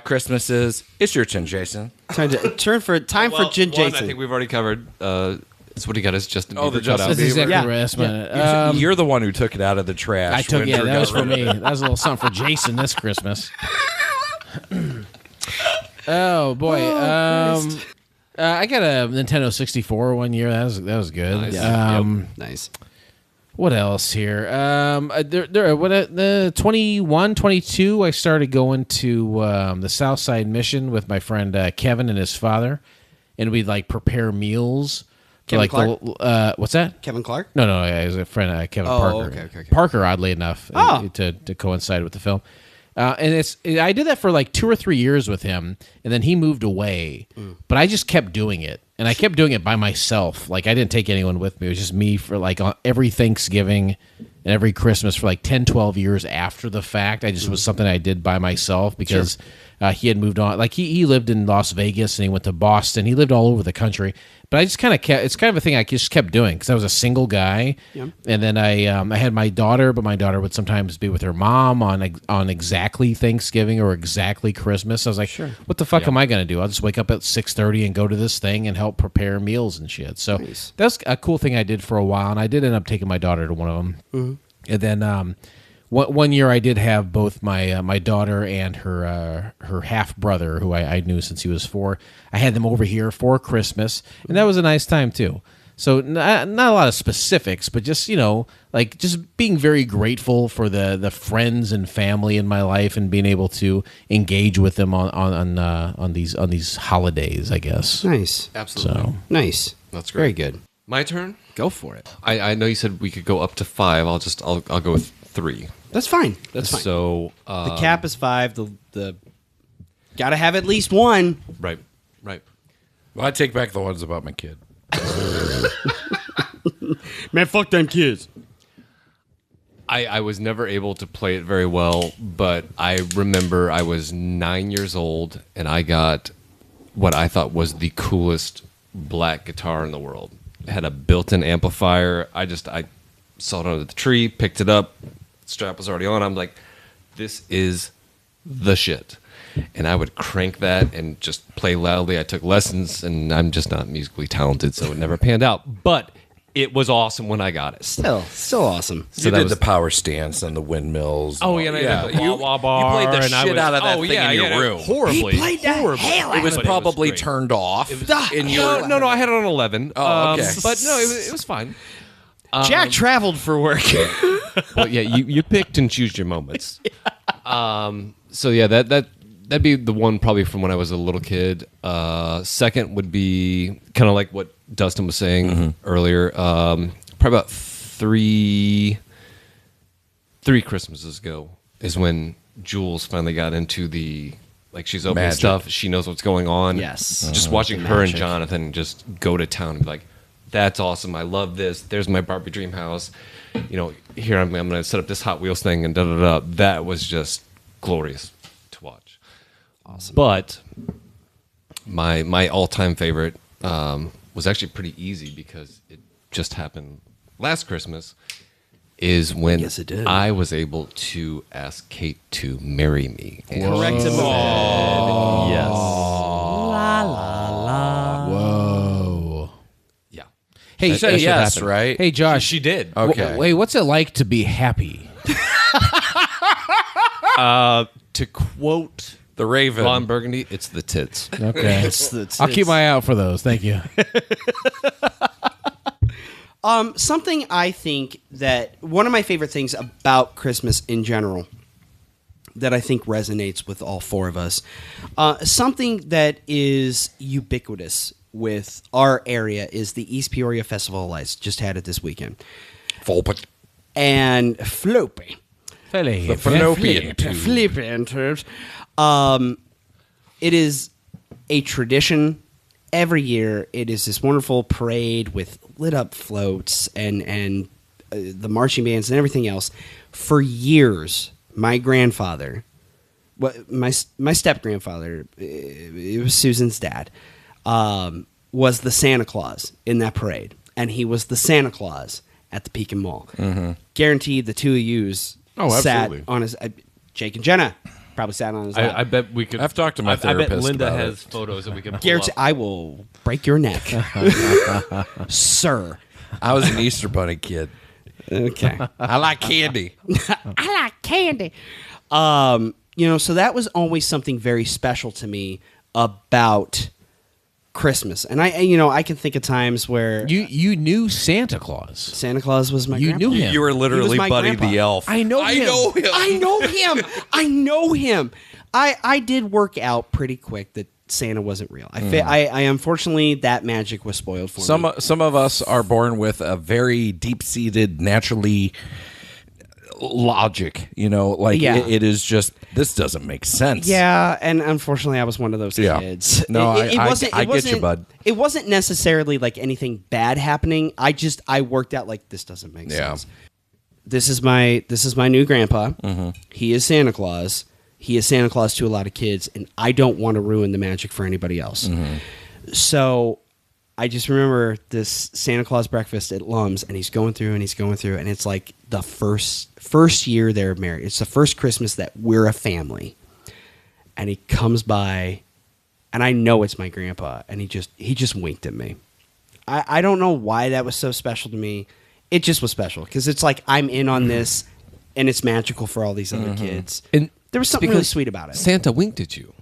Speaker 1: Christmases. It's your turn, Jason.
Speaker 3: Time for Gin
Speaker 12: One,
Speaker 3: Jason.
Speaker 12: I think we've already covered. That's what he got is Justin Bieber.
Speaker 1: Oh, the Justin
Speaker 12: cutout.
Speaker 2: That's exactly
Speaker 3: Yeah.
Speaker 2: where I spent it.
Speaker 1: You're the one who took it out of the trash.
Speaker 2: I took
Speaker 1: when
Speaker 2: it.
Speaker 1: Drew
Speaker 2: That
Speaker 1: got
Speaker 2: was for
Speaker 1: rid of
Speaker 2: me.
Speaker 1: it.
Speaker 2: That was a little something for Jason this Christmas. Oh boy. I got a Nintendo 64 one year. That was good.
Speaker 12: Nice.
Speaker 3: Nice.
Speaker 2: What else here? The 21, 22, I started going to the South Side Mission with my friend Kevin and his father, and we'd like prepare meals.
Speaker 3: Kevin Clark?
Speaker 2: What's that?
Speaker 3: Kevin Clark?
Speaker 2: No, it was a friend, Kevin Parker.
Speaker 3: Okay.
Speaker 2: Parker, oddly enough, to coincide with the film. And I did that for like 2 or 3 years with him, and then he moved away. But I just kept doing it, and I kept doing it by myself. Like, I didn't take anyone with me. It was just me for like every Thanksgiving and every Christmas for like 10, 12 years after the fact. I just was something I did by myself because he had moved on. Like, he lived in Las Vegas, and he went to Boston. He lived all over the country. But I just kind of kept, it's kind of a thing I just kept doing because I was a single guy.
Speaker 3: Yeah.
Speaker 2: And then I had my daughter, but my daughter would sometimes be with her mom on exactly Thanksgiving or exactly Christmas. I was like, what the fuck am I going to do? I'll just wake up at 6:30 and go to this thing and help prepare meals and shit. So that's a cool thing I did for a while. And I did end up taking my daughter to one of them. Mm-hmm. And then one year I did have both my daughter and her half brother, who I knew since he was 4. I had them over here for Christmas, and that was a nice time too. So not a lot of specifics, but just like just being very grateful for the friends and family in my life, and being able to engage with them on these holidays, I guess.
Speaker 3: Nice,
Speaker 12: absolutely
Speaker 3: nice.
Speaker 12: That's great.
Speaker 3: Very good.
Speaker 12: My turn.
Speaker 3: Go for it.
Speaker 12: I know you said we could go up to 5. I'll go with 3.
Speaker 3: That's fine. That's fine.
Speaker 12: So
Speaker 3: the cap is 5. The gotta have at least one.
Speaker 12: Right.
Speaker 1: Well, I take back the ones about my kid.
Speaker 3: Man, fuck them kids.
Speaker 12: I was never able to play it very well, but I remember I was 9 years old and I got what I thought was the coolest black guitar in the world. It had a built-in amplifier. I saw it under the tree, picked it up, strap was already on. I'm like, this is the shit. And I would crank that and just play loudly. I took lessons, and I'm just not musically talented, so it never panned out. But it was awesome when I got it.
Speaker 3: Still awesome.
Speaker 1: So you did the power stance and the windmills.
Speaker 12: Oh, yeah.
Speaker 1: You played the shit out of that thing in your room.
Speaker 12: Horribly.
Speaker 3: He played the hell out
Speaker 1: It was
Speaker 3: of it.
Speaker 1: probably turned off.
Speaker 12: No, I had it on 11.
Speaker 1: Oh, okay.
Speaker 12: But no, it was fine.
Speaker 3: Jack traveled for work.
Speaker 12: Well, yeah, you picked and choose your moments. So yeah, that'd be the one probably from when I was a little kid. Second would be kind of like what Dustin was saying earlier. Probably about three Christmases ago is when Jules finally got into the, like, she's opening
Speaker 1: Magic.
Speaker 12: stuff. She knows what's going on.
Speaker 3: Yes.
Speaker 12: Just watching her and Jonathan just go to town and be like, that's awesome. I love this. There's my Barbie dream house. You know, here I'm going to set up this Hot Wheels thing and da-da-da. That was just glorious to watch.
Speaker 3: Awesome.
Speaker 12: But my all-time favorite was actually pretty easy because it just happened last Christmas, is when
Speaker 3: Yes, it did.
Speaker 12: I was able to ask Kate to marry me. And
Speaker 3: Correct
Speaker 12: she
Speaker 3: him.
Speaker 12: said yes.
Speaker 3: La la la.
Speaker 2: Whoa.
Speaker 12: Yeah.
Speaker 2: Hey,
Speaker 1: She said yes, right?
Speaker 2: Hey, Josh.
Speaker 12: She did.
Speaker 1: Okay.
Speaker 2: Wait, what's it like to be happy?
Speaker 12: To quote
Speaker 1: The Raven.
Speaker 12: Ron Burgundy, it's the tits.
Speaker 2: Okay. I'll keep my eye out for those. Thank you.
Speaker 3: Something I think that one of my favorite things about Christmas in general that I think resonates with all four of us, something that is ubiquitous with our area is the East Peoria Festival of Lights. Just had it this weekend.
Speaker 1: Volpet.
Speaker 3: And Floppy.
Speaker 1: The fallopian tube.
Speaker 3: Fallopian tubes. It is a tradition. Every year, it is this wonderful parade with lit up floats and the marching bands and everything else. For years, my grandfather, my step grandfather, it was Susan's dad, was the Santa Claus in that parade, and he was the Santa Claus at the Pekin Mall.
Speaker 1: Mm-hmm.
Speaker 3: Guaranteed, the two of yous sat on his. Jake and Jenna probably sat on his lap.
Speaker 12: I bet we could.
Speaker 1: I've talked to my
Speaker 12: I
Speaker 1: therapist
Speaker 12: bet Linda
Speaker 1: about
Speaker 12: has
Speaker 1: it.
Speaker 12: photos that we can pull
Speaker 3: Guarantee,
Speaker 12: up.
Speaker 3: I will break your neck, sir.
Speaker 1: I was an Easter Bunny kid.
Speaker 3: Okay.
Speaker 1: I like candy.
Speaker 3: I like candy. So that was always something very special to me about Christmas. And I can think of times where
Speaker 2: You knew Santa Claus.
Speaker 3: Santa Claus was my
Speaker 2: You
Speaker 3: grandpa.
Speaker 2: knew him.
Speaker 1: You were literally
Speaker 3: He was my
Speaker 1: Buddy
Speaker 3: grandpa.
Speaker 1: the Elf.
Speaker 2: I know him.
Speaker 3: I know him. I did work out pretty quick that Santa wasn't real. I unfortunately, that magic was spoiled for me.
Speaker 1: Some of us are born with a very deep-seated, naturally logic. It is just, this doesn't make sense.
Speaker 3: Yeah, and unfortunately, I was one of those kids.
Speaker 1: No, I
Speaker 3: it
Speaker 1: get you, bud.
Speaker 3: It wasn't necessarily like anything bad happening. I worked out like this doesn't make sense. This is my new grandpa.
Speaker 1: Mm-hmm.
Speaker 3: He is Santa Claus. He is Santa Claus to a lot of kids, and I don't want to ruin the magic for anybody else.
Speaker 1: Mm-hmm.
Speaker 3: So I just remember this Santa Claus breakfast at Lum's, and he's going through, and it's like the first year they're married. It's the first Christmas that we're a family, and he comes by, and I know it's my grandpa, and he just winked at me. I don't know why that was so special to me. It just was special because it's like I'm in on this, and it's magical for all these other kids.
Speaker 12: And
Speaker 3: there was something really sweet about it.
Speaker 12: Santa winked at you.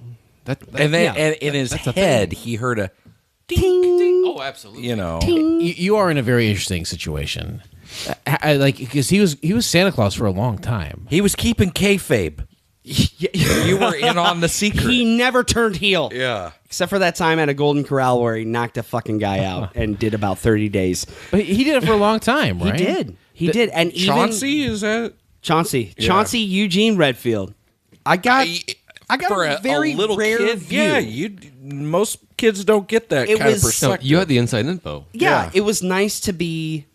Speaker 1: And in his head, he heard a
Speaker 3: Ding, ding.
Speaker 12: Oh, absolutely.
Speaker 2: You are in a very interesting situation, because he was Santa Claus for a long time.
Speaker 1: He was keeping kayfabe. You were in on the secret.
Speaker 3: He never turned heel.
Speaker 1: Yeah.
Speaker 3: Except for that time at a Golden Corral where he knocked a fucking guy out and did about 30 days.
Speaker 2: But he did it for a long time, right?
Speaker 3: He did. And even
Speaker 1: Chauncey, is that?
Speaker 3: Chauncey Eugene Redfield. I got a very
Speaker 1: little
Speaker 3: rare
Speaker 1: kid,
Speaker 3: view.
Speaker 1: Most kids don't get that kind of
Speaker 12: No,
Speaker 1: perspective.
Speaker 12: you had the inside info.
Speaker 3: Yeah, it was nice to be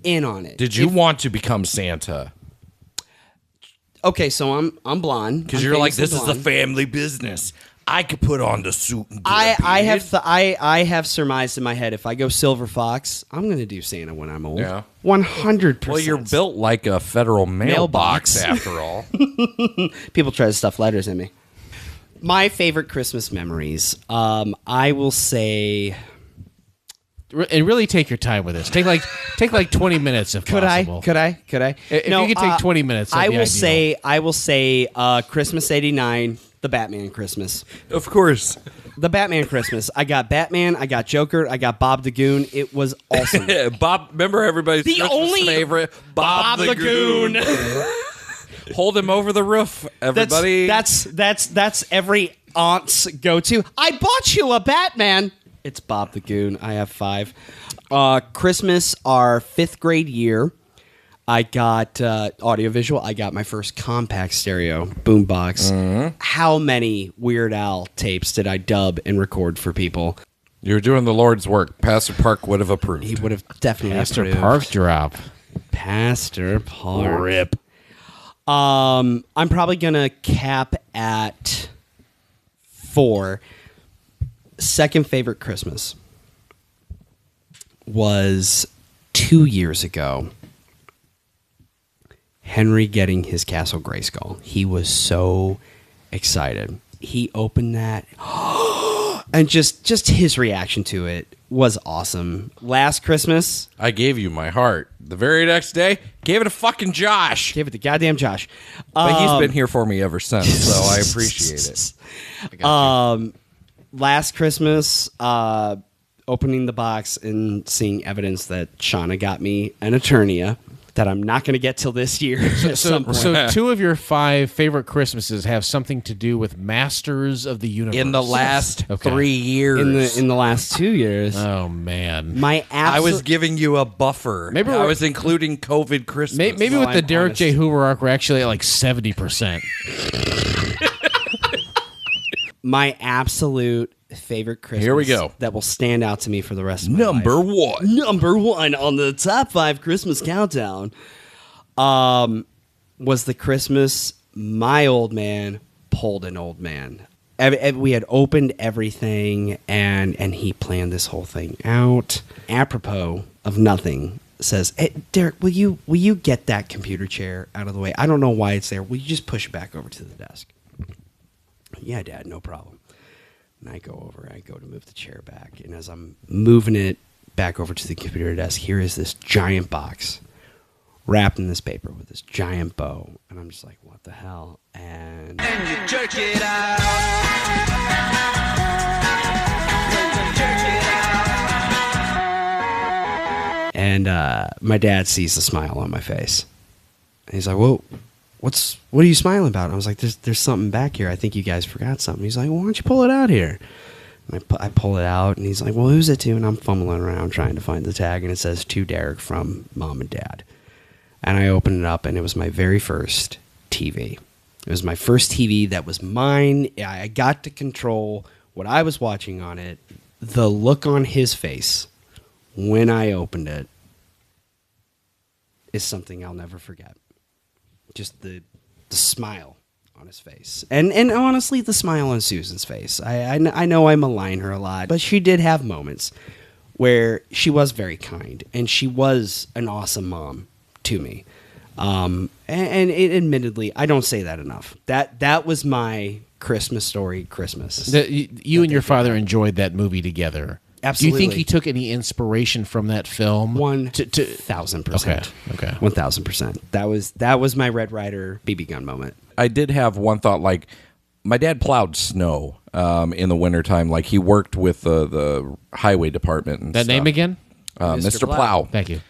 Speaker 3: in on it.
Speaker 1: Did you want to become Santa?
Speaker 3: Okay, so I'm blonde.
Speaker 1: Because
Speaker 3: I'm
Speaker 1: you're like,
Speaker 3: famously
Speaker 1: this is a
Speaker 3: blonde.
Speaker 1: family business. I could put on the suit and get a
Speaker 3: I have surmised in my head if I go Silver Fox, I'm going to do Santa when I'm old.
Speaker 1: Yeah.
Speaker 3: 100%.
Speaker 1: Well, you're built like a federal mailbox after all.
Speaker 3: People try to stuff letters in me. My favorite Christmas memories, I will say...
Speaker 2: And really take your time with this. Take like 20 minutes if possible.
Speaker 3: Could I?
Speaker 2: If you could take 20 minutes, that'd be ideal.
Speaker 3: I will say Christmas 89, the Batman Christmas.
Speaker 1: Of course.
Speaker 3: The Batman Christmas. I got Batman, I got Joker, I got Bob the Goon. It was awesome.
Speaker 1: Bob, remember everybody's Christmas favorite? Bob the Goon. Hold him over the roof, everybody.
Speaker 3: That's every aunt's go-to. I bought you a Batman. It's Bob the Goon. I have 5. Christmas, our 5th grade year, I got audiovisual. I got my first compact stereo boombox.
Speaker 1: Mm-hmm.
Speaker 3: How many Weird Al tapes did I dub and record for people?
Speaker 1: You're doing the Lord's work. Pastor Park would have approved.
Speaker 3: He would have definitely
Speaker 2: Pastor
Speaker 3: approved.
Speaker 2: Park drop.
Speaker 3: Pastor Park.
Speaker 2: Rip.
Speaker 3: I'm probably gonna cap at 4. Second favorite Christmas was 2 years ago. Henry getting his Castle Grayskull. He was so excited. He opened that, and just his reaction to it was awesome. Last Christmas,
Speaker 1: I gave you my heart. The very next day, gave it to fucking Josh.
Speaker 3: Gave it to goddamn Josh.
Speaker 1: But he's been here for me ever since, so I appreciate it.
Speaker 3: Last Christmas, opening the box and seeing evidence that Shauna got me an Eternia that I'm not going to get till this year.
Speaker 2: So 2 of your 5 favorite Christmases have something to do with Masters of the Universe.
Speaker 1: In the last 3 years.
Speaker 3: In the last 2 years.
Speaker 2: Oh, man.
Speaker 1: I was giving you a buffer.
Speaker 2: Maybe
Speaker 1: I was including COVID Christmas.
Speaker 2: Maybe with the Derek J. Hoover arc, we're actually at like 70%.
Speaker 3: My absolute favorite Christmas.
Speaker 1: Here we go.
Speaker 3: That will stand out to me for the rest of my
Speaker 1: Number
Speaker 3: life.
Speaker 1: 1.
Speaker 3: Number 1 on the top 5 Christmas countdown was the Christmas my old man pulled an old man. We had opened everything, and he planned this whole thing out. Apropos of nothing, says, "Hey, Derek, will you get that computer chair out of the way? I don't know why it's there. Will you just push it back over to the desk?" "Yeah, Dad, no problem." And I go to move the chair back. And as I'm moving it back over to the computer desk, here is this giant box wrapped in this paper with this giant bow. And I'm just like, what the hell? And you jerk it out. And my dad sees the smile on my face. And he's like, "Whoa. What are you smiling about?" And I was like, there's something back here. I think you guys forgot something. He's like, "Well, why don't you pull it out here?" And I pull it out, and he's like, "Well, who's it to?" And I'm fumbling around trying to find the tag, and it says, "To Derek from Mom and Dad." And I opened it up, and it was my very first TV. It was my first TV that was mine. I got to control what I was watching on it. The look on his face when I opened it is something I'll never forget. Just the smile on his face. And honestly, the smile on Susan's face. I know I malign her a lot, but she did have moments where she was very kind, and she was an awesome mom to me. And it, admittedly, I don't say that enough. That was my Christmas story Christmas.
Speaker 2: You and your father enjoyed that movie together.
Speaker 3: Absolutely.
Speaker 2: Do you think he took any inspiration from that film?
Speaker 3: 1,000%.
Speaker 2: Okay.
Speaker 3: 1,000%. That was my Red Ryder BB gun moment.
Speaker 1: I did have one thought, like, my dad plowed snow in the wintertime. Like, he worked with the highway department and
Speaker 2: that
Speaker 1: stuff.
Speaker 2: name again?
Speaker 1: Mr. Plow.
Speaker 2: Thank you.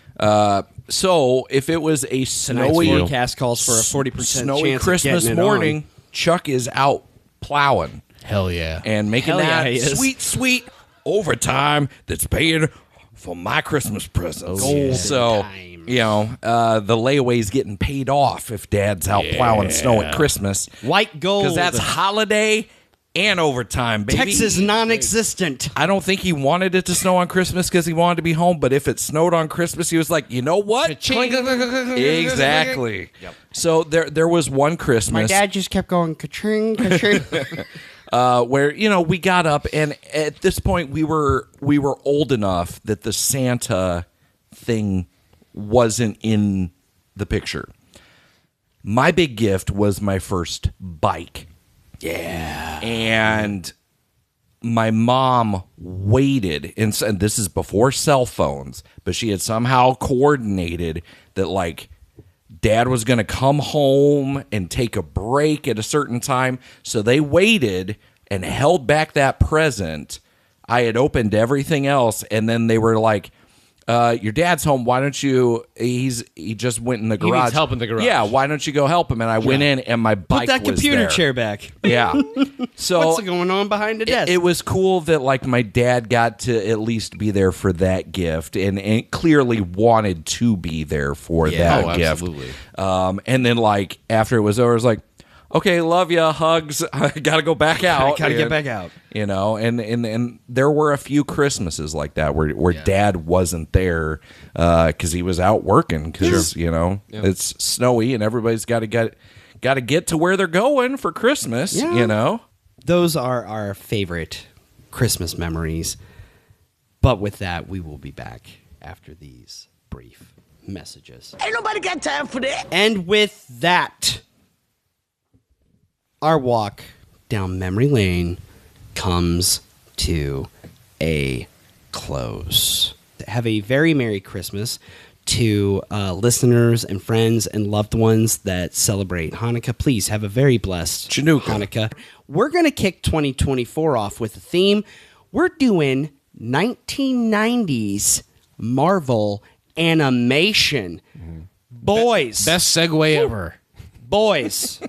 Speaker 1: So if it was a snowy
Speaker 3: forecast calls for a 40%
Speaker 1: snowy
Speaker 3: chance
Speaker 1: Christmas
Speaker 3: of getting it
Speaker 1: morning,
Speaker 3: on.
Speaker 1: Chuck is out plowing.
Speaker 2: Hell yeah.
Speaker 1: And making
Speaker 3: Hell yeah,
Speaker 1: that
Speaker 3: he is.
Speaker 1: sweet overtime that's paying for my Christmas presents. So, you know, the layaway's getting paid off if Dad's out plowing snow at Christmas.
Speaker 3: White gold.
Speaker 1: Because that's holiday and overtime, baby.
Speaker 3: Texas non-existent.
Speaker 1: I don't think he wanted it to snow on Christmas because he wanted to be home, but if it snowed on Christmas, he was like, you know what? Exactly.
Speaker 3: Yep.
Speaker 1: So there was one Christmas.
Speaker 3: My dad just kept going, ka-ching, ka-ching.
Speaker 1: Where, you know, we got up, and at this point we were old enough that the Santa thing wasn't in the picture. My big gift was my first bike.
Speaker 3: Yeah.
Speaker 1: And my mom waited, and this is before cell phones, but she had somehow coordinated that, like, Dad was going to come home and take a break at a certain time. So they waited and held back that present. I had opened everything else, and then they were like, your dad's home. Why don't you? He just went in the garage.
Speaker 12: He needs help in the garage.
Speaker 1: Yeah, why don't you go help him? And I went in, and my bike
Speaker 3: Put that
Speaker 1: was
Speaker 3: computer
Speaker 1: there.
Speaker 3: chair back.
Speaker 1: Yeah. So
Speaker 3: what's going on behind the desk?
Speaker 1: It was cool that like my dad got to at least be there for that gift, and clearly wanted to be there for that gift.
Speaker 12: Absolutely.
Speaker 1: And then like after it was over, I was like, okay, love ya, hugs. I gotta go back out.
Speaker 3: Gotta get back out.
Speaker 1: You know, and there were a few Christmases like that where Dad wasn't there because he was out working because it's snowy and everybody's got to get to where they're going for Christmas.
Speaker 3: Yeah.
Speaker 1: You know,
Speaker 3: those are our favorite Christmas memories. But with that, we will be back after these brief messages.
Speaker 6: Ain't nobody got time for that.
Speaker 3: And with that, our walk down memory lane comes to a close. Have a very Merry Christmas to listeners and friends and loved ones that celebrate Hanukkah. Please have a very blessed Hanukkah. We're going to kick 2024 off with a theme. We're doing 1990s Marvel animation. Boys.
Speaker 2: Best segue ever.
Speaker 3: Boys.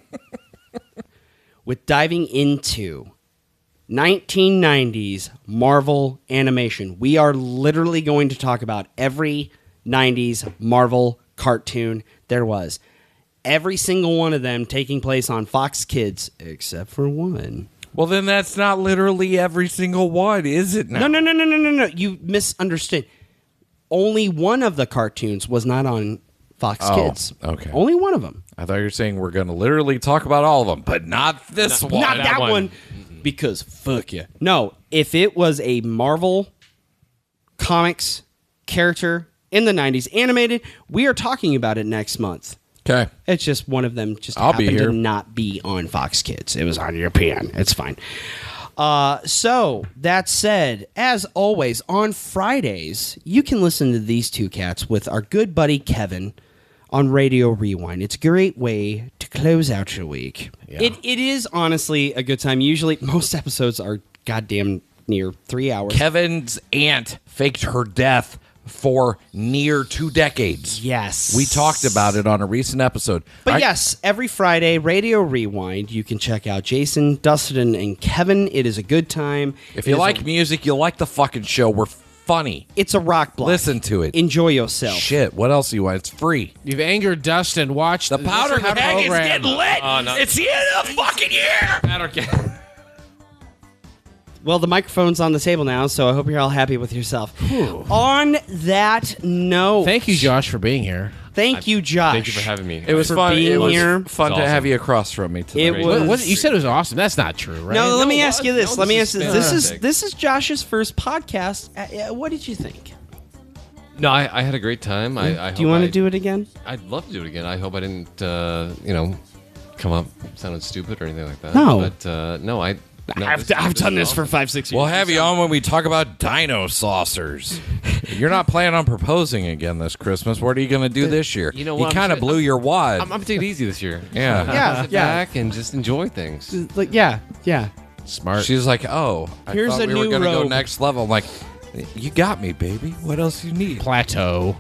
Speaker 3: With diving into 1990s Marvel animation. We are literally going to talk about every 90s Marvel cartoon there was. Every single one of them taking place on Fox Kids, except for one.
Speaker 1: well then that's not literally every single one, is it? Now?
Speaker 3: No. You misunderstood. Only one of the cartoons was not on Fox Kids.
Speaker 1: Okay.
Speaker 3: Only one of them.
Speaker 1: I thought you were saying we're going to literally talk about all of them, but not this one.
Speaker 3: Not that one. Because fuck you. No, if it was a Marvel Comics character in the 90s animated, we are talking about it next month.
Speaker 1: Okay.
Speaker 3: It's just one of them just
Speaker 1: I'll
Speaker 3: happened
Speaker 1: be here.
Speaker 3: to not be on Fox Kids. It was on European. It's fine. So, that said, as always, on Fridays, you can listen to these two cats with our good buddy Kevin on Radio Rewind. It's a great way to close out your week.
Speaker 2: Yeah.
Speaker 3: It is honestly a good time. Usually, most episodes are goddamn near 3 hours.
Speaker 1: Kevin's aunt faked her death for near 2 decades.
Speaker 3: Yes.
Speaker 1: We talked about it on a recent episode.
Speaker 3: But yes, every Friday, Radio Rewind, you can check out Jason, Dustin, and Kevin. It is a good time.
Speaker 1: If you like music, you'll like the fucking show. We're funny.
Speaker 3: It's a rock block.
Speaker 1: Listen to it.
Speaker 3: Enjoy yourself.
Speaker 1: Shit, what else do you want? It's free.
Speaker 2: You've angered Dustin. Watch
Speaker 1: The powder keg is getting lit.
Speaker 12: no.
Speaker 1: It's the end of the fucking year.
Speaker 12: Powder keg.
Speaker 3: Well, the microphone's on the table now, so I hope you're all happy with yourself. On that note...
Speaker 2: Thank you, Josh, for being here.
Speaker 3: Thank you, Josh.
Speaker 12: Thank you for having me.
Speaker 1: It was
Speaker 3: For
Speaker 1: fun.
Speaker 3: being
Speaker 1: It was
Speaker 3: here.
Speaker 1: fun to
Speaker 12: It's
Speaker 1: have
Speaker 12: awesome.
Speaker 1: you across from me today.
Speaker 3: It was...
Speaker 2: What, you said it was awesome. That's not true, right?
Speaker 3: No, let me
Speaker 12: No,
Speaker 3: ask you this.
Speaker 12: no,
Speaker 3: Let me
Speaker 12: this
Speaker 3: ask
Speaker 12: is
Speaker 3: you this.
Speaker 12: fantastic.
Speaker 3: This is Josh's first podcast. What did you think?
Speaker 12: No, I had a great time. I
Speaker 3: Do you want to do it again?
Speaker 12: I'd love to do it again. I hope I didn't, come up sounding stupid or anything like that.
Speaker 3: No.
Speaker 12: But no,
Speaker 3: I've done this for 5-6 years.
Speaker 1: We'll have you on when we talk about dino saucers. You're not planning on proposing again this Christmas. What are you going to do this year?
Speaker 12: You know
Speaker 1: You
Speaker 12: what,
Speaker 1: kind of blew your wad.
Speaker 12: I'm taking it easy this year.
Speaker 1: Yeah.
Speaker 3: Yeah,
Speaker 12: Sit
Speaker 3: yeah.
Speaker 12: back and just enjoy things.
Speaker 3: Like, yeah.
Speaker 2: Smart.
Speaker 1: She's like, oh, I
Speaker 3: Here's
Speaker 1: thought
Speaker 3: a
Speaker 1: we were
Speaker 3: new
Speaker 1: going to go
Speaker 3: robe.
Speaker 1: next level. I'm like, you got me, baby. What else you need?
Speaker 2: Plateau.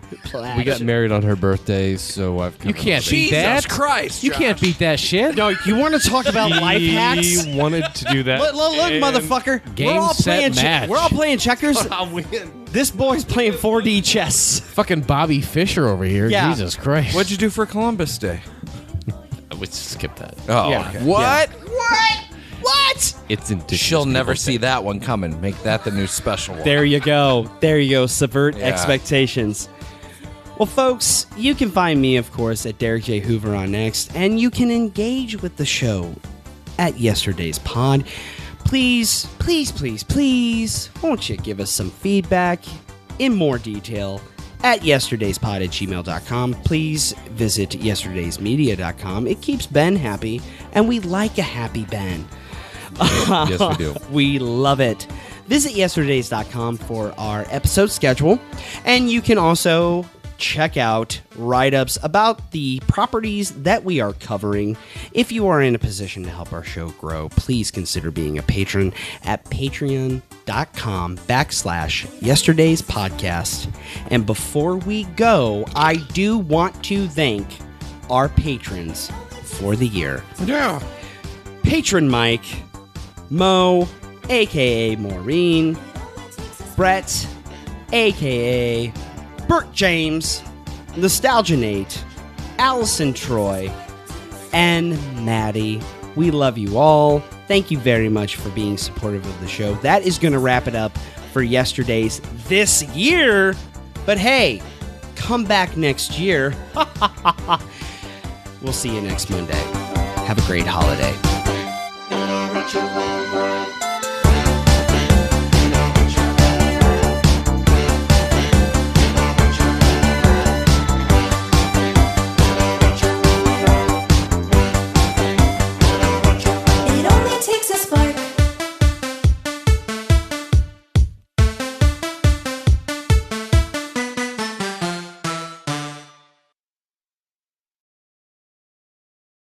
Speaker 12: We got married on her birthday, so I've
Speaker 2: You can't beat
Speaker 1: Jesus
Speaker 2: that.
Speaker 1: Christ,
Speaker 2: You
Speaker 1: Josh.
Speaker 2: can't beat that shit.
Speaker 3: No, you want to talk about life hacks?
Speaker 12: He wanted to do that.
Speaker 3: Look,
Speaker 12: and
Speaker 3: motherfucker.
Speaker 2: Game,
Speaker 3: we're all
Speaker 2: set,
Speaker 3: playing
Speaker 2: match.
Speaker 3: We're all playing checkers.
Speaker 12: I'll win.
Speaker 3: This boy's playing 4D chess.
Speaker 2: Fucking Bobby Fischer over here.
Speaker 3: Yeah.
Speaker 2: Jesus Christ.
Speaker 1: What'd you do for Columbus Day?
Speaker 12: I would skip that.
Speaker 1: Oh,
Speaker 3: Yeah.
Speaker 1: okay.
Speaker 3: What? What?
Speaker 12: It's indigenous.
Speaker 1: She'll never
Speaker 12: people's
Speaker 1: see
Speaker 12: day.
Speaker 1: that one coming. Make that the new special one.
Speaker 3: There you go. There you go. Subvert
Speaker 1: Yeah.
Speaker 3: expectations. Well, folks, you can find me, of course, at Derek J. Hoover on Next, and you can engage with the show at Yesterday's Pod. Please, won't you give us some feedback in more detail at yesterdayspod@gmail.com. Please visit yesterdaysmedia.com. It keeps Ben happy, and we like a happy Ben.
Speaker 12: Yes, we do.
Speaker 3: We love it. Visit yesterdays.com for our episode schedule, and you can also check out write-ups about the properties that we are covering. If you are in a position to help our show grow, please consider being a patron at patreon.com/YesToday. patreon.com/Yesterdaze podcast. And before we go, I do want to thank our patrons for the year.
Speaker 1: Yeah.
Speaker 3: Patron Mike, Mo, a.k.a. Maureen, Brett, a.k.a. Bert James, Nostalgia Nate, Allison Troy, and Maddie. We love you all. Thank you very much for being supportive of the show. That is going to wrap it up for Yesterdaze this year. But hey, come back next year. We'll see you next Monday. Have a great holiday.